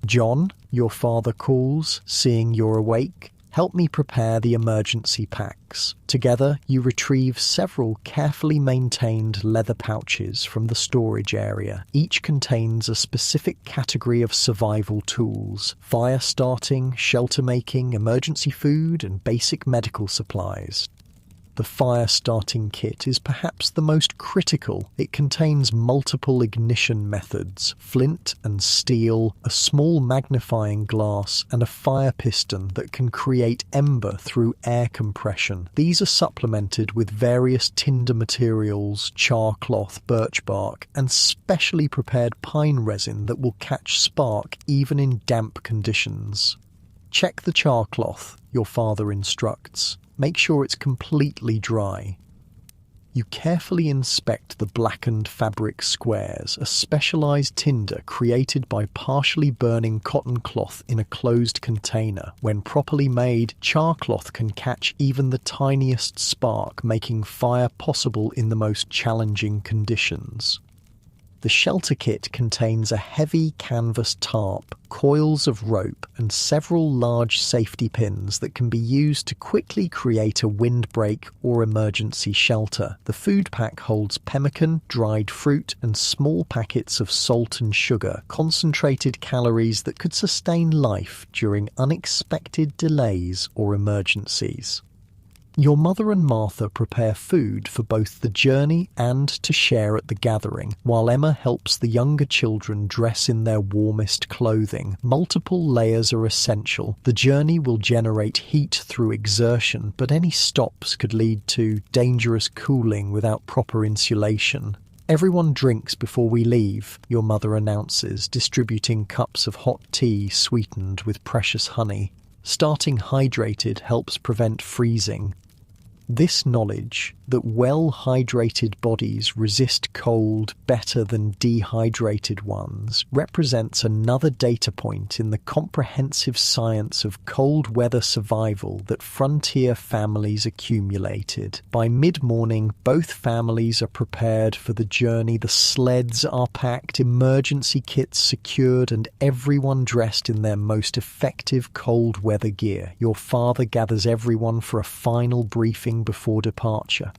John, your father calls, seeing you're awake. Help me prepare the emergency packs. Together, you retrieve several carefully maintained leather pouches from the storage area. Each contains a specific category of survival tools: fire starting, shelter making, emergency food, and basic medical supplies. The fire-starting kit is perhaps the most critical. It contains multiple ignition methods, flint and steel, a small magnifying glass, and a fire piston that can create ember through air compression. These are supplemented with various tinder materials, char cloth, birch bark, and specially prepared pine resin that will catch spark even in damp conditions. Check the char cloth, your father instructs. Make sure it's completely dry. You carefully inspect the blackened fabric squares, a specialized tinder created by partially burning cotton cloth in a closed container. When properly made, char cloth can catch even the tiniest spark, making fire possible in the most challenging conditions. The shelter kit contains a heavy canvas tarp, coils of rope, and several large safety pins that can be used to quickly create a windbreak or emergency shelter. The food pack holds pemmican, dried fruit, and small packets of salt and sugar, concentrated calories that could sustain life during unexpected delays or emergencies. Your mother and Martha prepare food for both the journey and to share at the gathering, while Emma helps the younger children dress in their warmest clothing. Multiple layers are essential. The journey will generate heat through exertion, but any stops could lead to dangerous cooling without proper insulation. Everyone drinks before we leave, your mother announces, distributing cups of hot tea sweetened with precious honey. Starting hydrated helps prevent freezing. This knowledge that well-hydrated bodies resist cold better than dehydrated ones represents another data point in the comprehensive science of cold weather survival that frontier families accumulated. By mid-morning, both families are prepared for the journey. The sleds are packed, emergency kits secured, and everyone dressed in their most effective cold weather gear. Your father gathers everyone for a final briefing before departure.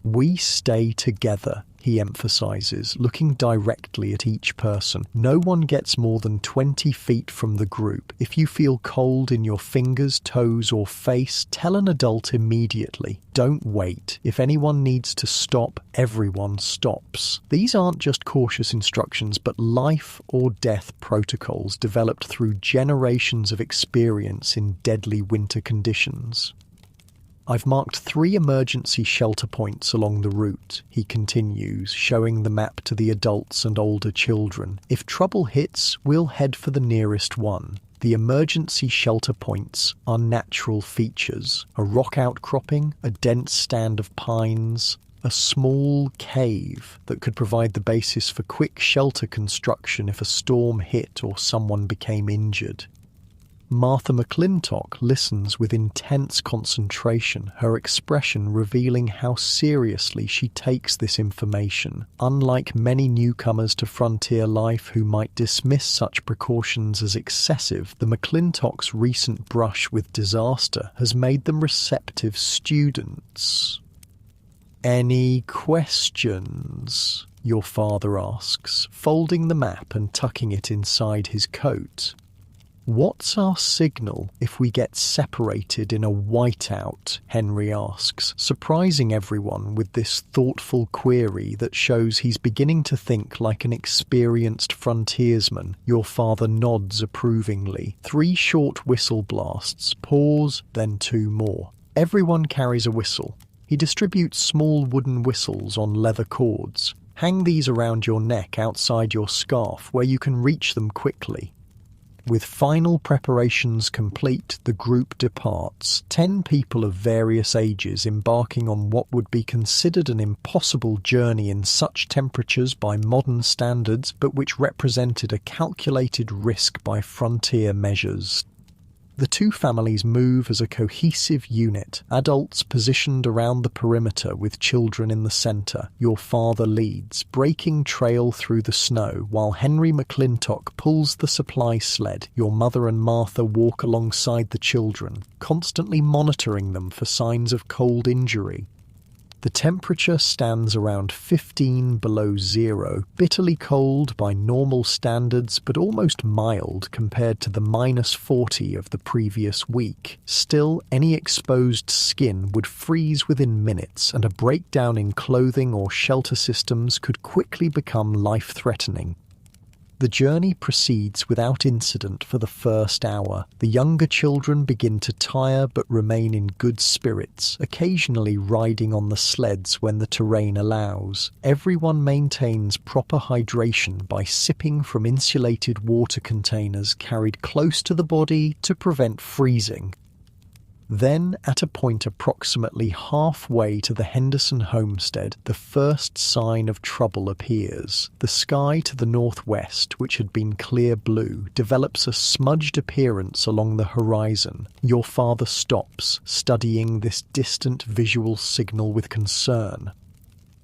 We stay together, he emphasizes, looking directly at each person. No one gets more than 20 feet from the group. If you feel cold in your fingers, toes, or face, tell an adult immediately. Don't wait. If anyone needs to stop, everyone stops. These aren't just cautious instructions, but life or death protocols developed through generations of experience in deadly winter conditions. I've marked 3 emergency shelter points along the route, he continues, showing the map to the adults and older children. If trouble hits, we'll head for the nearest one. The emergency shelter points are natural features: a rock outcropping, a dense stand of pines, a small cave that could provide the basis for quick shelter construction if a storm hit or someone became injured. Martha McClintock listens with intense concentration, her expression revealing how seriously she takes this information. Unlike many newcomers to frontier life who might dismiss such precautions as excessive, the McClintocks' recent brush with disaster has made them receptive students. "Any questions?" your father asks, folding the map and tucking it inside his coat. "What's our signal if we get separated in a whiteout?" Henry asks, surprising everyone with this thoughtful query that shows he's beginning to think like an experienced frontiersman. Your father nods approvingly. 3 short whistle blasts, pause, then 2 more. Everyone carries a whistle. He distributes small wooden whistles on leather cords. Hang these around your neck outside your scarf where you can reach them quickly. With final preparations complete, the group departs, 10 people of various ages embarking on what would be considered an impossible journey in such temperatures by modern standards, but which represented a calculated risk by frontier measures. The 2 families move as a cohesive unit, adults positioned around the perimeter with children in the center. Your father leads, breaking trail through the snow, while Henry McClintock pulls the supply sled. Your mother and Martha walk alongside the children, constantly monitoring them for signs of cold injury. The temperature stands around 15 below zero, bitterly cold by normal standards, but almost mild compared to the -40 of the previous week. Still, any exposed skin would freeze within minutes, and a breakdown in clothing or shelter systems could quickly become life-threatening. The journey proceeds without incident for the first hour. The younger children begin to tire but remain in good spirits, occasionally riding on the sleds when the terrain allows. Everyone maintains proper hydration by sipping from insulated water containers carried close to the body to prevent freezing. Then, at a point approximately halfway to the Henderson homestead, the first sign of trouble appears. The sky to the northwest, which had been clear blue, develops a smudged appearance along the horizon. Your father stops, studying this distant visual signal with concern.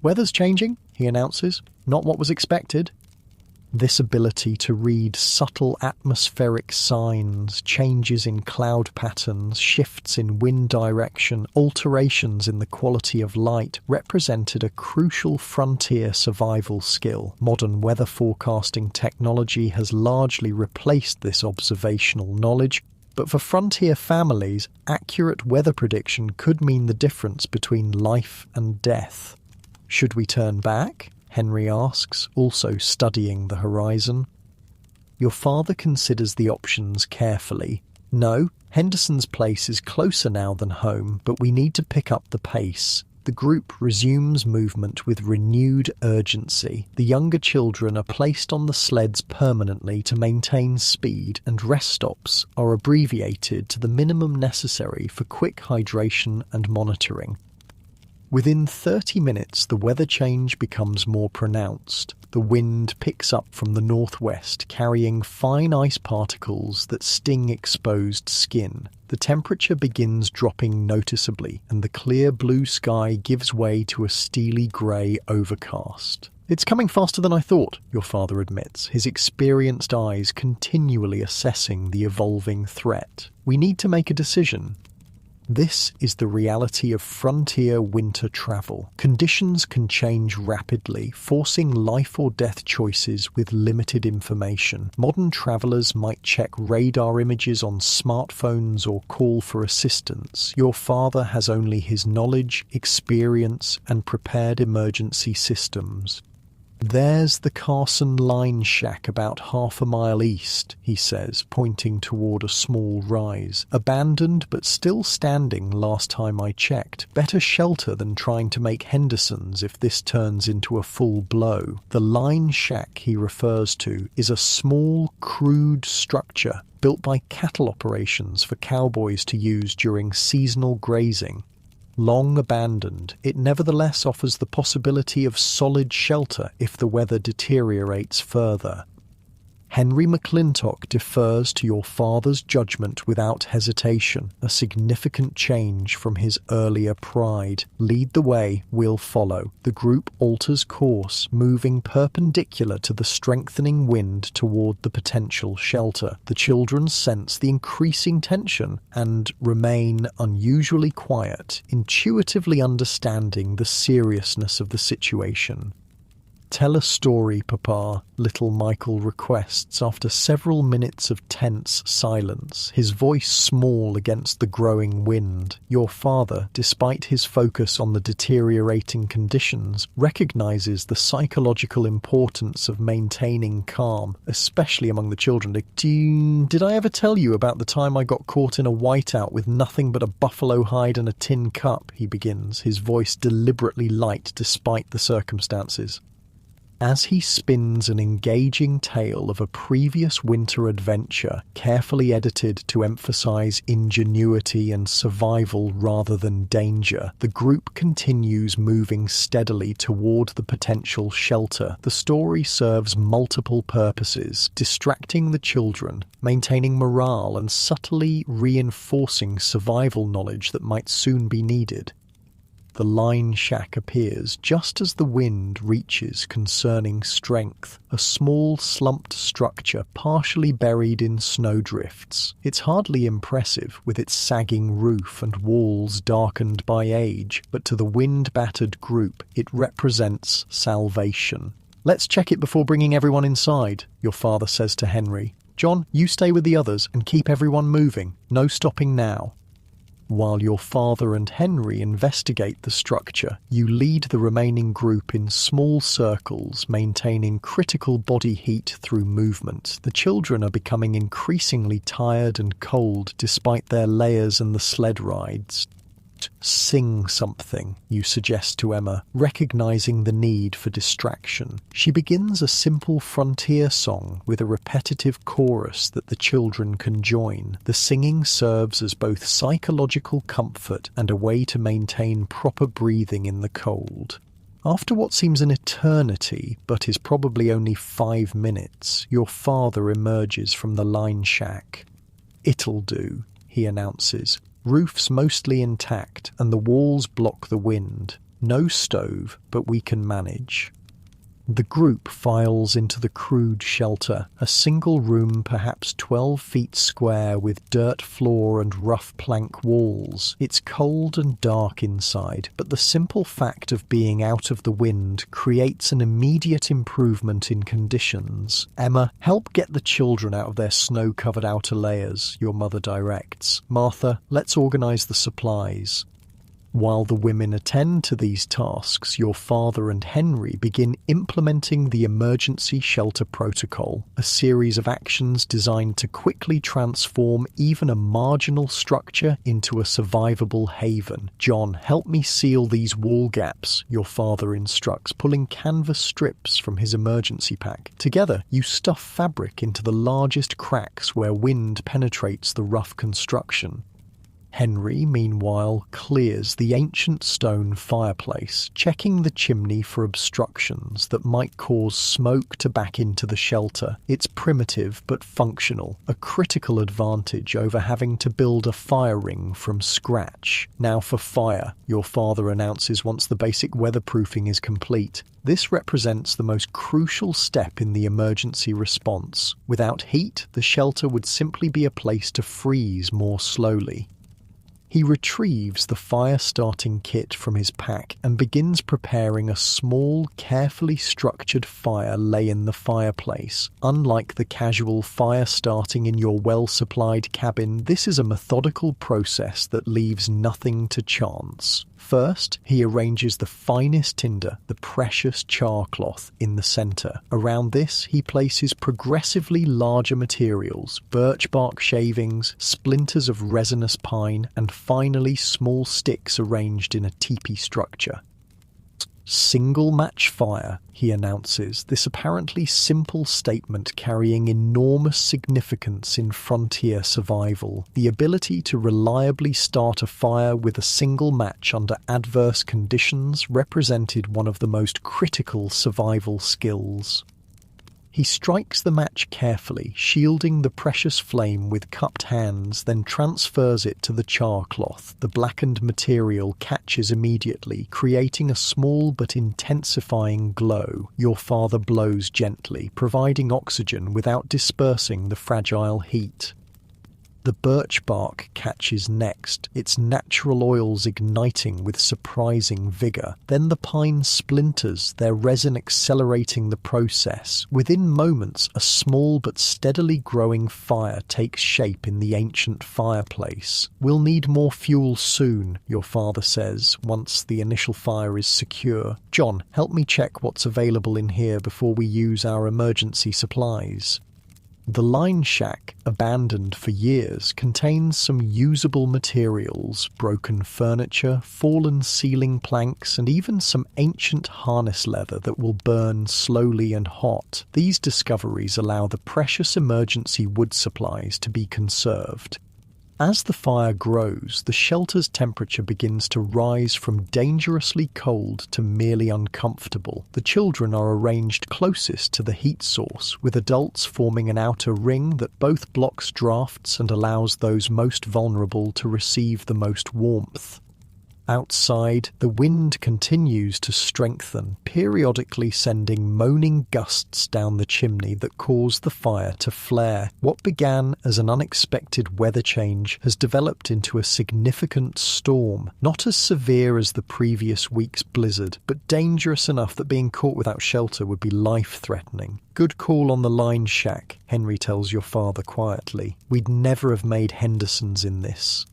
"Weather's changing," he announces. "Not what was expected." This ability to read subtle atmospheric signs, changes in cloud patterns, shifts in wind direction, alterations in the quality of light, represented a crucial frontier survival skill. Modern weather forecasting technology has largely replaced this observational knowledge, but for frontier families, accurate weather prediction could mean the difference between life and death. "Should we turn back?" Henry asks, also studying the horizon. Your father considers the options carefully. "No, Henderson's place is closer now than home, but we need to pick up the pace." The group resumes movement with renewed urgency. The younger children are placed on the sleds permanently to maintain speed, and rest stops are abbreviated to the minimum necessary for quick hydration and monitoring. Within 30 minutes, the weather change becomes more pronounced. The wind picks up from the northwest, carrying fine ice particles that sting exposed skin. The temperature begins dropping noticeably, and the clear blue sky gives way to a steely grey overcast. "It's coming faster than I thought," your father admits, his experienced eyes continually assessing the evolving threat. "We need to make a decision." This is the reality of frontier winter travel. Conditions can change rapidly, forcing life or death choices with limited information. Modern travelers might check radar images on smartphones or call for assistance. Your father has only his knowledge, experience, and prepared emergency systems. "There's the Carson Line Shack about half a mile east," he says, pointing toward a small rise. "Abandoned but still standing last time I checked. Better shelter than trying to make Henderson's if this turns into a full blow." The Line Shack he refers to is a small, crude structure built by cattle operations for cowboys to use during seasonal grazing. Long abandoned, it nevertheless offers the possibility of solid shelter if the weather deteriorates further. Henry McClintock defers to your father's judgment without hesitation, a significant change from his earlier pride. "Lead the way, we'll follow." The group alters course, moving perpendicular to the strengthening wind toward the potential shelter. The children sense the increasing tension and remain unusually quiet, intuitively understanding the seriousness of the situation. "Tell a story, Papa," little Michael requests after several minutes of tense silence, his voice small against the growing wind. Your father, despite his focus on the deteriorating conditions, recognizes the psychological importance of maintaining calm, especially among the children. "Did I ever tell you about the time I got caught in a whiteout with nothing but a buffalo hide and a tin cup?" he begins, his voice deliberately light despite the circumstances. As he spins an engaging tale of a previous winter adventure, carefully edited to emphasize ingenuity and survival rather than danger, the group continues moving steadily toward the potential shelter. The story serves multiple purposes, distracting the children, maintaining morale, and subtly reinforcing survival knowledge that might soon be needed. The Line Shack appears just as the wind reaches concerning strength, a small slumped structure partially buried in snowdrifts. It's hardly impressive, with its sagging roof and walls darkened by age, but to the wind-battered group it represents salvation. "Let's check it before bringing everyone inside," your father says to Henry. "John, you stay with the others and keep everyone moving. No stopping now." While your father and Henry investigate the structure, you lead the remaining group in small circles, maintaining critical body heat through movement. The children are becoming increasingly tired and cold despite their layers and the sled rides. "Sing something," you suggest to Emma, recognizing the need for distraction. She begins a simple frontier song with a repetitive chorus that the children can join. The singing serves as both psychological comfort and a way to maintain proper breathing in the cold. After what seems an eternity, but is probably only 5 minutes, your father emerges from the Line Shack. "It'll do," he announces. "Roof's mostly intact, and the walls block the wind. No stove, but we can manage." The group files into the crude shelter, a single room perhaps 12 feet square with dirt floor and rough plank walls. It's cold and dark inside, but the simple fact of being out of the wind creates an immediate improvement in conditions. "Emma, help get the children out of their snow-covered outer layers," your mother directs. "Martha, let's organize the supplies." While the women attend to these tasks, your father and Henry begin implementing the emergency shelter protocol, a series of actions designed to quickly transform even a marginal structure into a survivable haven. "John, help me seal these wall gaps," your father instructs, pulling canvas strips from his emergency pack. Together, you stuff fabric into the largest cracks where wind penetrates the rough construction. Henry, meanwhile, clears the ancient stone fireplace, checking the chimney for obstructions that might cause smoke to back into the shelter. It's primitive but functional, a critical advantage over having to build a fire ring from scratch. "Now for fire," your father announces once the basic weatherproofing is complete. This represents the most crucial step in the emergency response. Without heat, the shelter would simply be a place to freeze more slowly. He retrieves the fire-starting kit from his pack and begins preparing a small, carefully structured fire lay in the fireplace. Unlike the casual fire starting in your well-supplied cabin, this is a methodical process that leaves nothing to chance. First, he arranges the finest tinder, the precious char cloth, in the centre. Around this, he places progressively larger materials, birch bark shavings, splinters of resinous pine, and finally small sticks arranged in a teepee structure. Single match fire, he announces, this apparently simple statement carrying enormous significance in frontier survival. The ability to reliably start a fire with a single match under adverse conditions represented one of the most critical survival skills. He strikes the match carefully, shielding the precious flame with cupped hands, then transfers it to the char cloth. The blackened material catches immediately, creating a small but intensifying glow. Your father blows gently, providing oxygen without dispersing the fragile heat. The birch bark catches next, its natural oils igniting with surprising vigour. Then the pine splinters, their resin accelerating the process. Within moments, a small but steadily growing fire takes shape in the ancient fireplace. "We'll need more fuel soon," your father says, once the initial fire is secure. "John, help me check what's available in here before we use our emergency supplies." The line shack, abandoned for years, contains some usable materials, broken furniture, fallen ceiling planks, and even some ancient harness leather that will burn slowly and hot. These discoveries allow the precious emergency wood supplies to be conserved. As the fire grows, the shelter's temperature begins to rise from dangerously cold to merely uncomfortable. The children are arranged closest to the heat source, with adults forming an outer ring that both blocks drafts and allows those most vulnerable to receive the most warmth. Outside, the wind continues to strengthen, periodically sending moaning gusts down the chimney that cause the fire to flare. What began as an unexpected weather change has developed into a significant storm, not as severe as the previous week's blizzard, but dangerous enough that being caught without shelter would be life-threatening. "Good call on the line shack," Henry tells your father quietly. "We'd never have made Henderson's in this."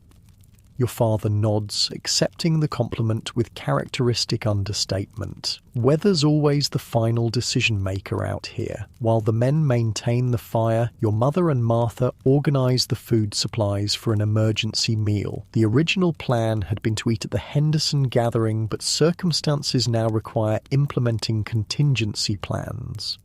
Your father nods, accepting the compliment with characteristic understatement. Weather's always the final decision-maker out here. While the men maintain the fire, your mother and Martha organise the food supplies for an emergency meal. The original plan had been to eat at the Henderson gathering, but circumstances now require implementing contingency plans.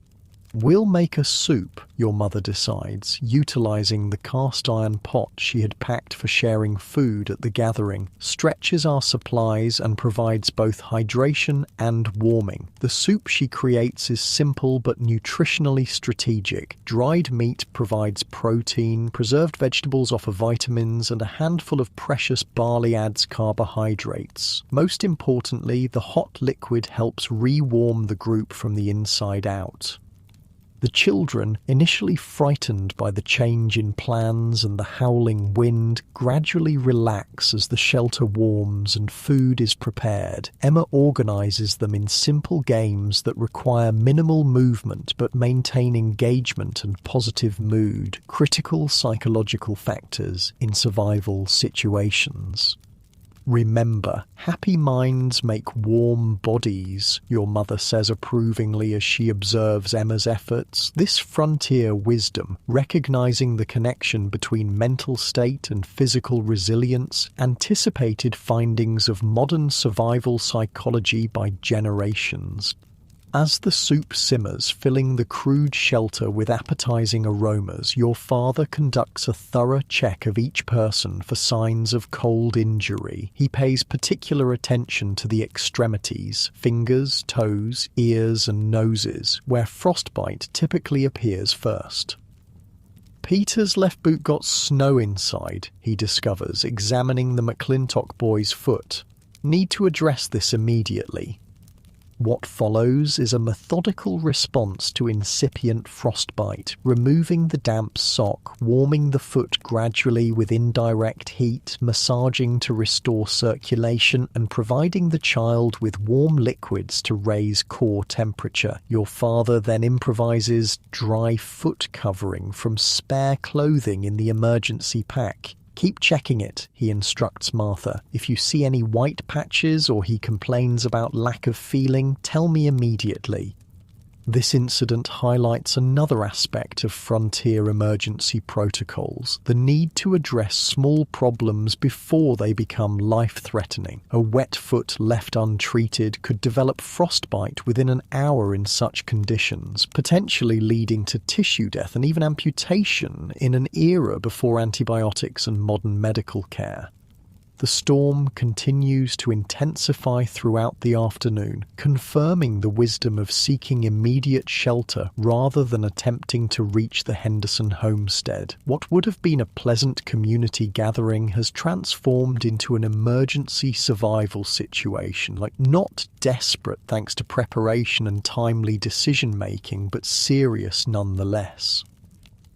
"We'll make a soup," your mother decides, utilising the cast-iron pot she had packed for sharing food at the gathering, stretches our supplies and provides both hydration and warming. The soup she creates is simple but nutritionally strategic. Dried meat provides protein, preserved vegetables offer vitamins, and a handful of precious barley adds carbohydrates. Most importantly, the hot liquid helps re-warm the group from the inside out. The children, initially frightened by the change in plans and the howling wind, gradually relax as the shelter warms and food is prepared. Emma organises them in simple games that require minimal movement but maintain engagement and positive mood, critical psychological factors in survival situations. "Remember, happy minds make warm bodies," your mother says approvingly as she observes Emma's efforts. This frontier wisdom, recognizing the connection between mental state and physical resilience, anticipated findings of modern survival psychology by generations. As the soup simmers, filling the crude shelter with appetizing aromas, your father conducts a thorough check of each person for signs of cold injury. He pays particular attention to the extremities, fingers, toes, ears, and noses, where frostbite typically appears first. "Peter's left boot got snow inside," he discovers, examining the McClintock boy's foot. "Need to address this immediately." What follows is a methodical response to incipient frostbite, removing the damp sock, warming the foot gradually with indirect heat, massaging to restore circulation, and providing the child with warm liquids to raise core temperature. Your father then improvises dry foot covering from spare clothing in the emergency pack. Keep checking it, he instructs Martha. If you see any white patches or he complains about lack of feeling, tell me immediately. This incident highlights another aspect of frontier emergency protocols, the need to address small problems before they become life-threatening. A wet foot left untreated could develop frostbite within an hour in such conditions, potentially leading to tissue death and even amputation in an era before antibiotics and modern medical care. The storm continues to intensify throughout the afternoon, confirming the wisdom of seeking immediate shelter rather than attempting to reach the Henderson homestead. What would have been a pleasant community gathering has transformed into an emergency survival situation, not desperate thanks to preparation and timely decision-making, but serious nonetheless.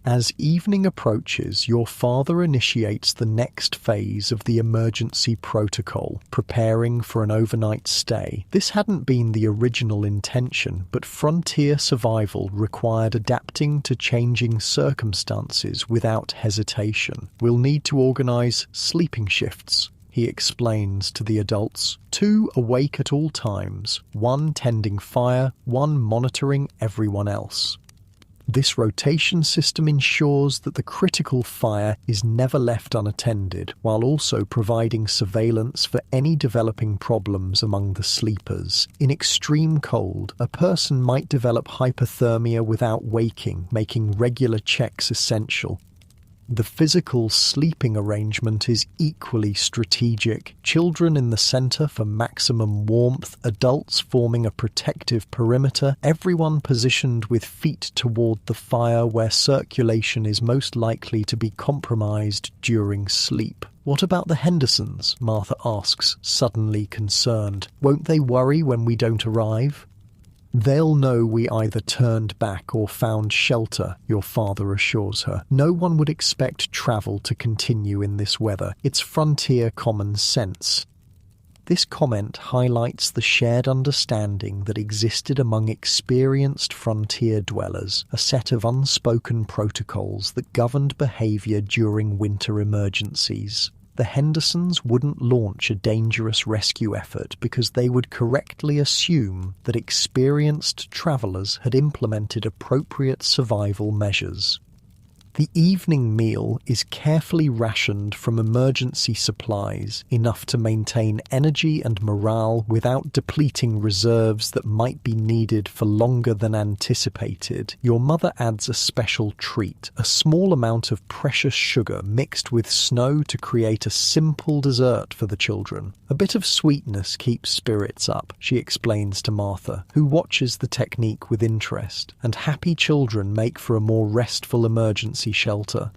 As evening approaches, your father initiates the next phase of the emergency protocol, preparing for an overnight stay. This hadn't been the original intention, but frontier survival required adapting to changing circumstances without hesitation. We'll need to organize sleeping shifts, he explains to the adults. 2 awake at all times, 1 tending fire, 1 monitoring everyone else. This rotation system ensures that the critical fire is never left unattended, while also providing surveillance for any developing problems among the sleepers. In extreme cold, a person might develop hypothermia without waking, making regular checks essential. The physical sleeping arrangement is equally strategic. Children in the center for maximum warmth, adults forming a protective perimeter, everyone positioned with feet toward the fire where circulation is most likely to be compromised during sleep. What about the Hendersons? Martha asks, suddenly concerned. Won't they worry when we don't arrive? They'll know we either turned back or found shelter, your father assures her. No one would expect travel to continue in this weather. It's frontier common sense. This comment highlights the shared understanding that existed among experienced frontier dwellers, a set of unspoken protocols that governed behavior during winter emergencies. The Hendersons wouldn't launch a dangerous rescue effort because they would correctly assume that experienced travelers had implemented appropriate survival measures. The evening meal is carefully rationed from emergency supplies, enough to maintain energy and morale without depleting reserves that might be needed for longer than anticipated. Your mother adds a special treat, a small amount of precious sugar mixed with snow to create a simple dessert for the children. A bit of sweetness keeps spirits up, she explains to Martha, who watches the technique with interest, and happy children make for a more restful emergency shelter.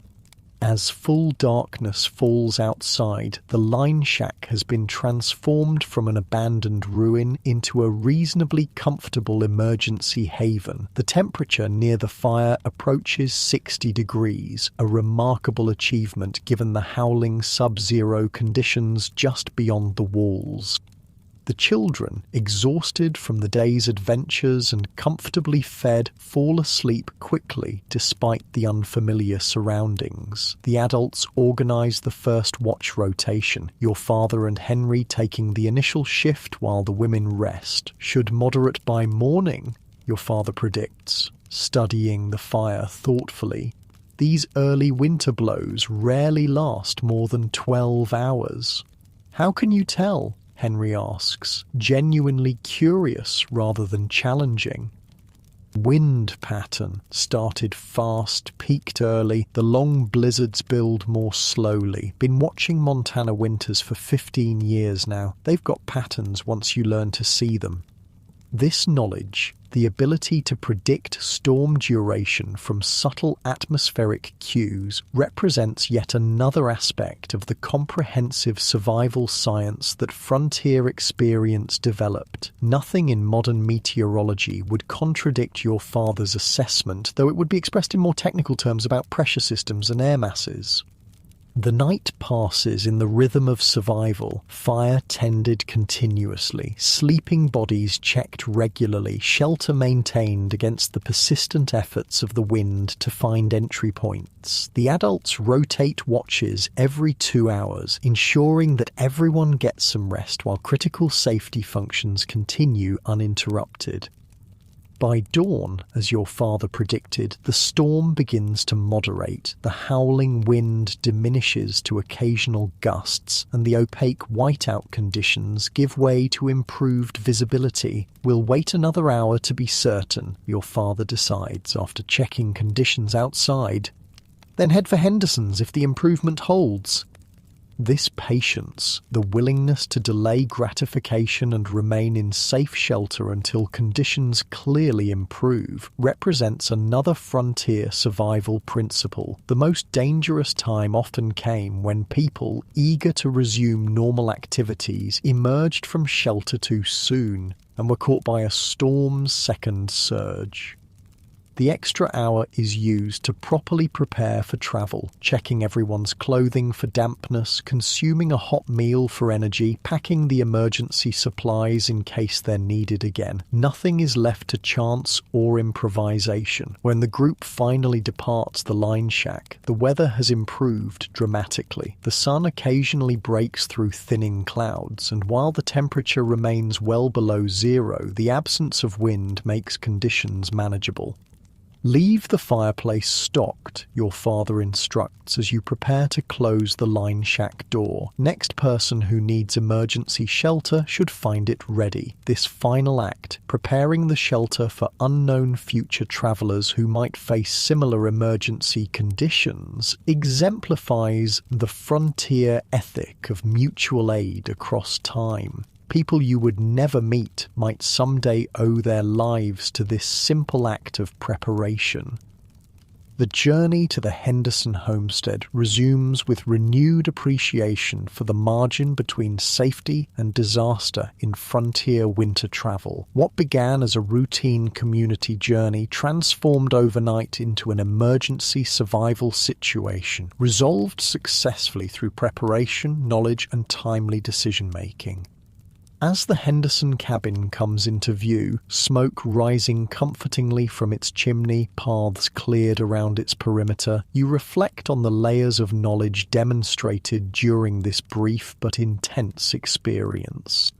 As full darkness falls outside, the line shack has been transformed from an abandoned ruin into a reasonably comfortable emergency haven. The temperature near the fire approaches 60 degrees, a remarkable achievement given the howling sub-zero conditions just beyond the walls. The children, exhausted from the day's adventures and comfortably fed, fall asleep quickly despite the unfamiliar surroundings. The adults organize the first watch rotation, your father and Henry taking the initial shift while the women rest. Should moderate by morning, your father predicts, studying the fire thoughtfully. These early winter blows rarely last more than 12 hours. How can you tell? Henry asks, genuinely curious rather than challenging. Wind pattern started fast, peaked early, the long blizzards build more slowly. Been watching Montana winters for 15 years now. They've got patterns once you learn to see them. This knowledge, The ability to predict storm duration from subtle atmospheric cues represents yet another aspect of the comprehensive survival science that frontier experience developed. Nothing in modern meteorology would contradict your father's assessment, though it would be expressed in more technical terms about pressure systems and air masses. The night passes in the rhythm of survival, fire tended continuously, sleeping bodies checked regularly, shelter maintained against the persistent efforts of the wind to find entry points. The adults rotate watches every 2 hours, ensuring that everyone gets some rest while critical safety functions continue uninterrupted. By dawn, as your father predicted, the storm begins to moderate, the howling wind diminishes to occasional gusts, and the opaque whiteout conditions give way to improved visibility. We'll wait another hour to be certain, your father decides after checking conditions outside. Then head for Henderson's if the improvement holds. This patience, the willingness to delay gratification and remain in safe shelter until conditions clearly improve, represents another frontier survival principle. The most dangerous time often came when people, eager to resume normal activities, emerged from shelter too soon and were caught by a storm's second surge. The extra hour is used to properly prepare for travel, checking everyone's clothing for dampness, consuming a hot meal for energy, packing the emergency supplies in case they're needed again. Nothing is left to chance or improvisation. When the group finally departs the line shack, the weather has improved dramatically. The sun occasionally breaks through thinning clouds, and while the temperature remains well below zero, the absence of wind makes conditions manageable. Leave the fireplace stocked, your father instructs as you prepare to close the line shack door. Next person who needs emergency shelter should find it ready. This final act, preparing the shelter for unknown future travelers who might face similar emergency conditions, exemplifies the frontier ethic of mutual aid across time. People you would never meet might someday owe their lives to this simple act of preparation. The journey to the Henderson homestead resumes with renewed appreciation for the margin between safety and disaster in frontier winter travel. What began as a routine community journey transformed overnight into an emergency survival situation, resolved successfully through preparation, knowledge, and timely decision-making. As the Henderson cabin comes into view, smoke rising comfortingly from its chimney, paths cleared around its perimeter, you reflect on the layers of knowledge demonstrated during this brief but intense experience.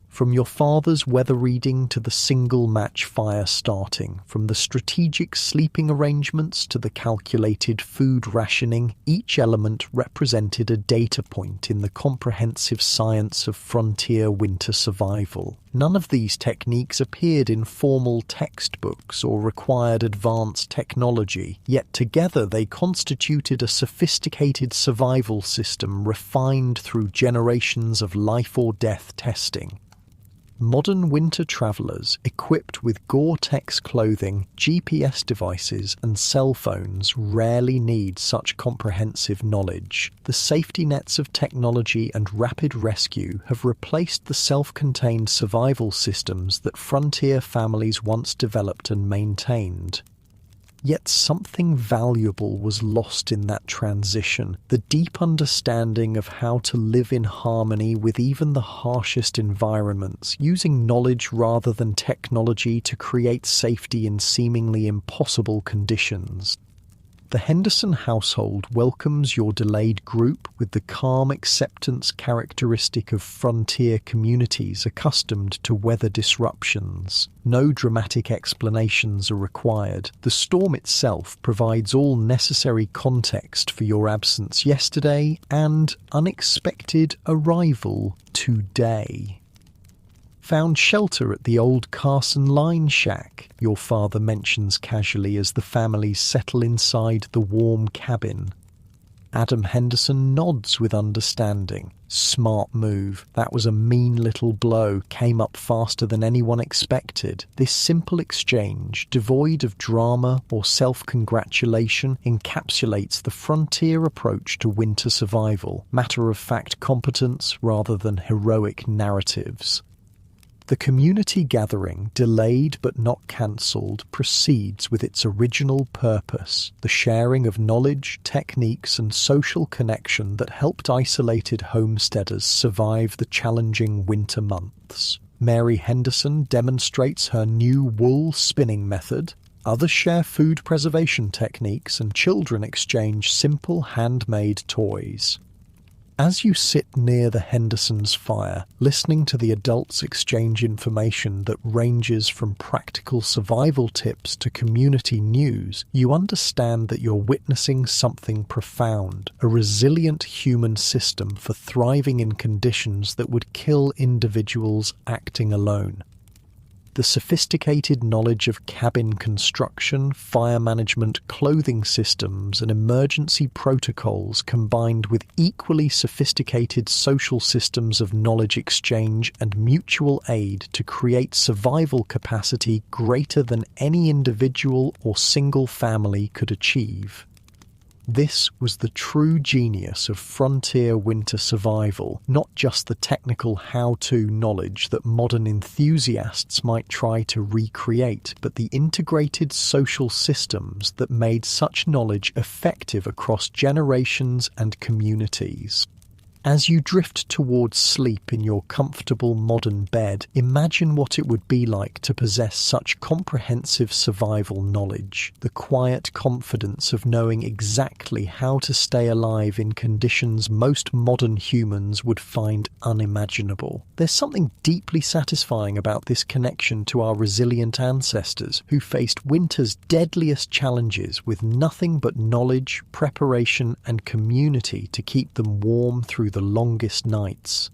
From your father's weather reading to the single match fire starting, from the strategic sleeping arrangements to the calculated food rationing, each element represented a data point in the comprehensive science of frontier winter survival. None of these techniques appeared in formal textbooks or required advanced technology, yet together they constituted a sophisticated survival system refined through generations of life-or-death testing. Modern winter travelers, equipped with Gore-Tex clothing, GPS devices, and cell phones, rarely need such comprehensive knowledge. The safety nets of technology and rapid rescue have replaced the self-contained survival systems that frontier families once developed and maintained. Yet something valuable was lost in that transition, the deep understanding of how to live in harmony with even the harshest environments, using knowledge rather than technology to create safety in seemingly impossible conditions. The Henderson household welcomes your delayed group with the calm acceptance characteristic of frontier communities accustomed to weather disruptions. No dramatic explanations are required. The storm itself provides all necessary context for your absence yesterday and unexpected arrival today. Found shelter at the old Carson line shack, your father mentions casually as the families settle inside the warm cabin. Adam Henderson nods with understanding. Smart move. That was a mean little blow. Came up faster than anyone expected. This simple exchange, devoid of drama or self-congratulation, encapsulates the frontier approach to winter survival. Matter-of-fact competence rather than heroic narratives. The community gathering, delayed but not cancelled, proceeds with its original purpose, the sharing of knowledge, techniques and social connection that helped isolated homesteaders survive the challenging winter months. Mary Henderson demonstrates her new wool spinning method. Others share food preservation techniques and children exchange simple handmade toys. As you sit near the Hendersons' fire, listening to the adults exchange information that ranges from practical survival tips to community news, you understand that you're witnessing something profound, a resilient human system for thriving in conditions that would kill individuals acting alone. The sophisticated knowledge of cabin construction, fire management, clothing systems, and emergency protocols combined with equally sophisticated social systems of knowledge exchange and mutual aid to create survival capacity greater than any individual or single family could achieve. This was the true genius of frontier winter survival, not just the technical how-to knowledge that modern enthusiasts might try to recreate, but the integrated social systems that made such knowledge effective across generations and communities. As you drift towards sleep in your comfortable modern bed, imagine what it would be like to possess such comprehensive survival knowledge, the quiet confidence of knowing exactly how to stay alive in conditions most modern humans would find unimaginable. There's something deeply satisfying about this connection to our resilient ancestors who faced winter's deadliest challenges with nothing but knowledge, preparation, and community to keep them warm through the longest nights.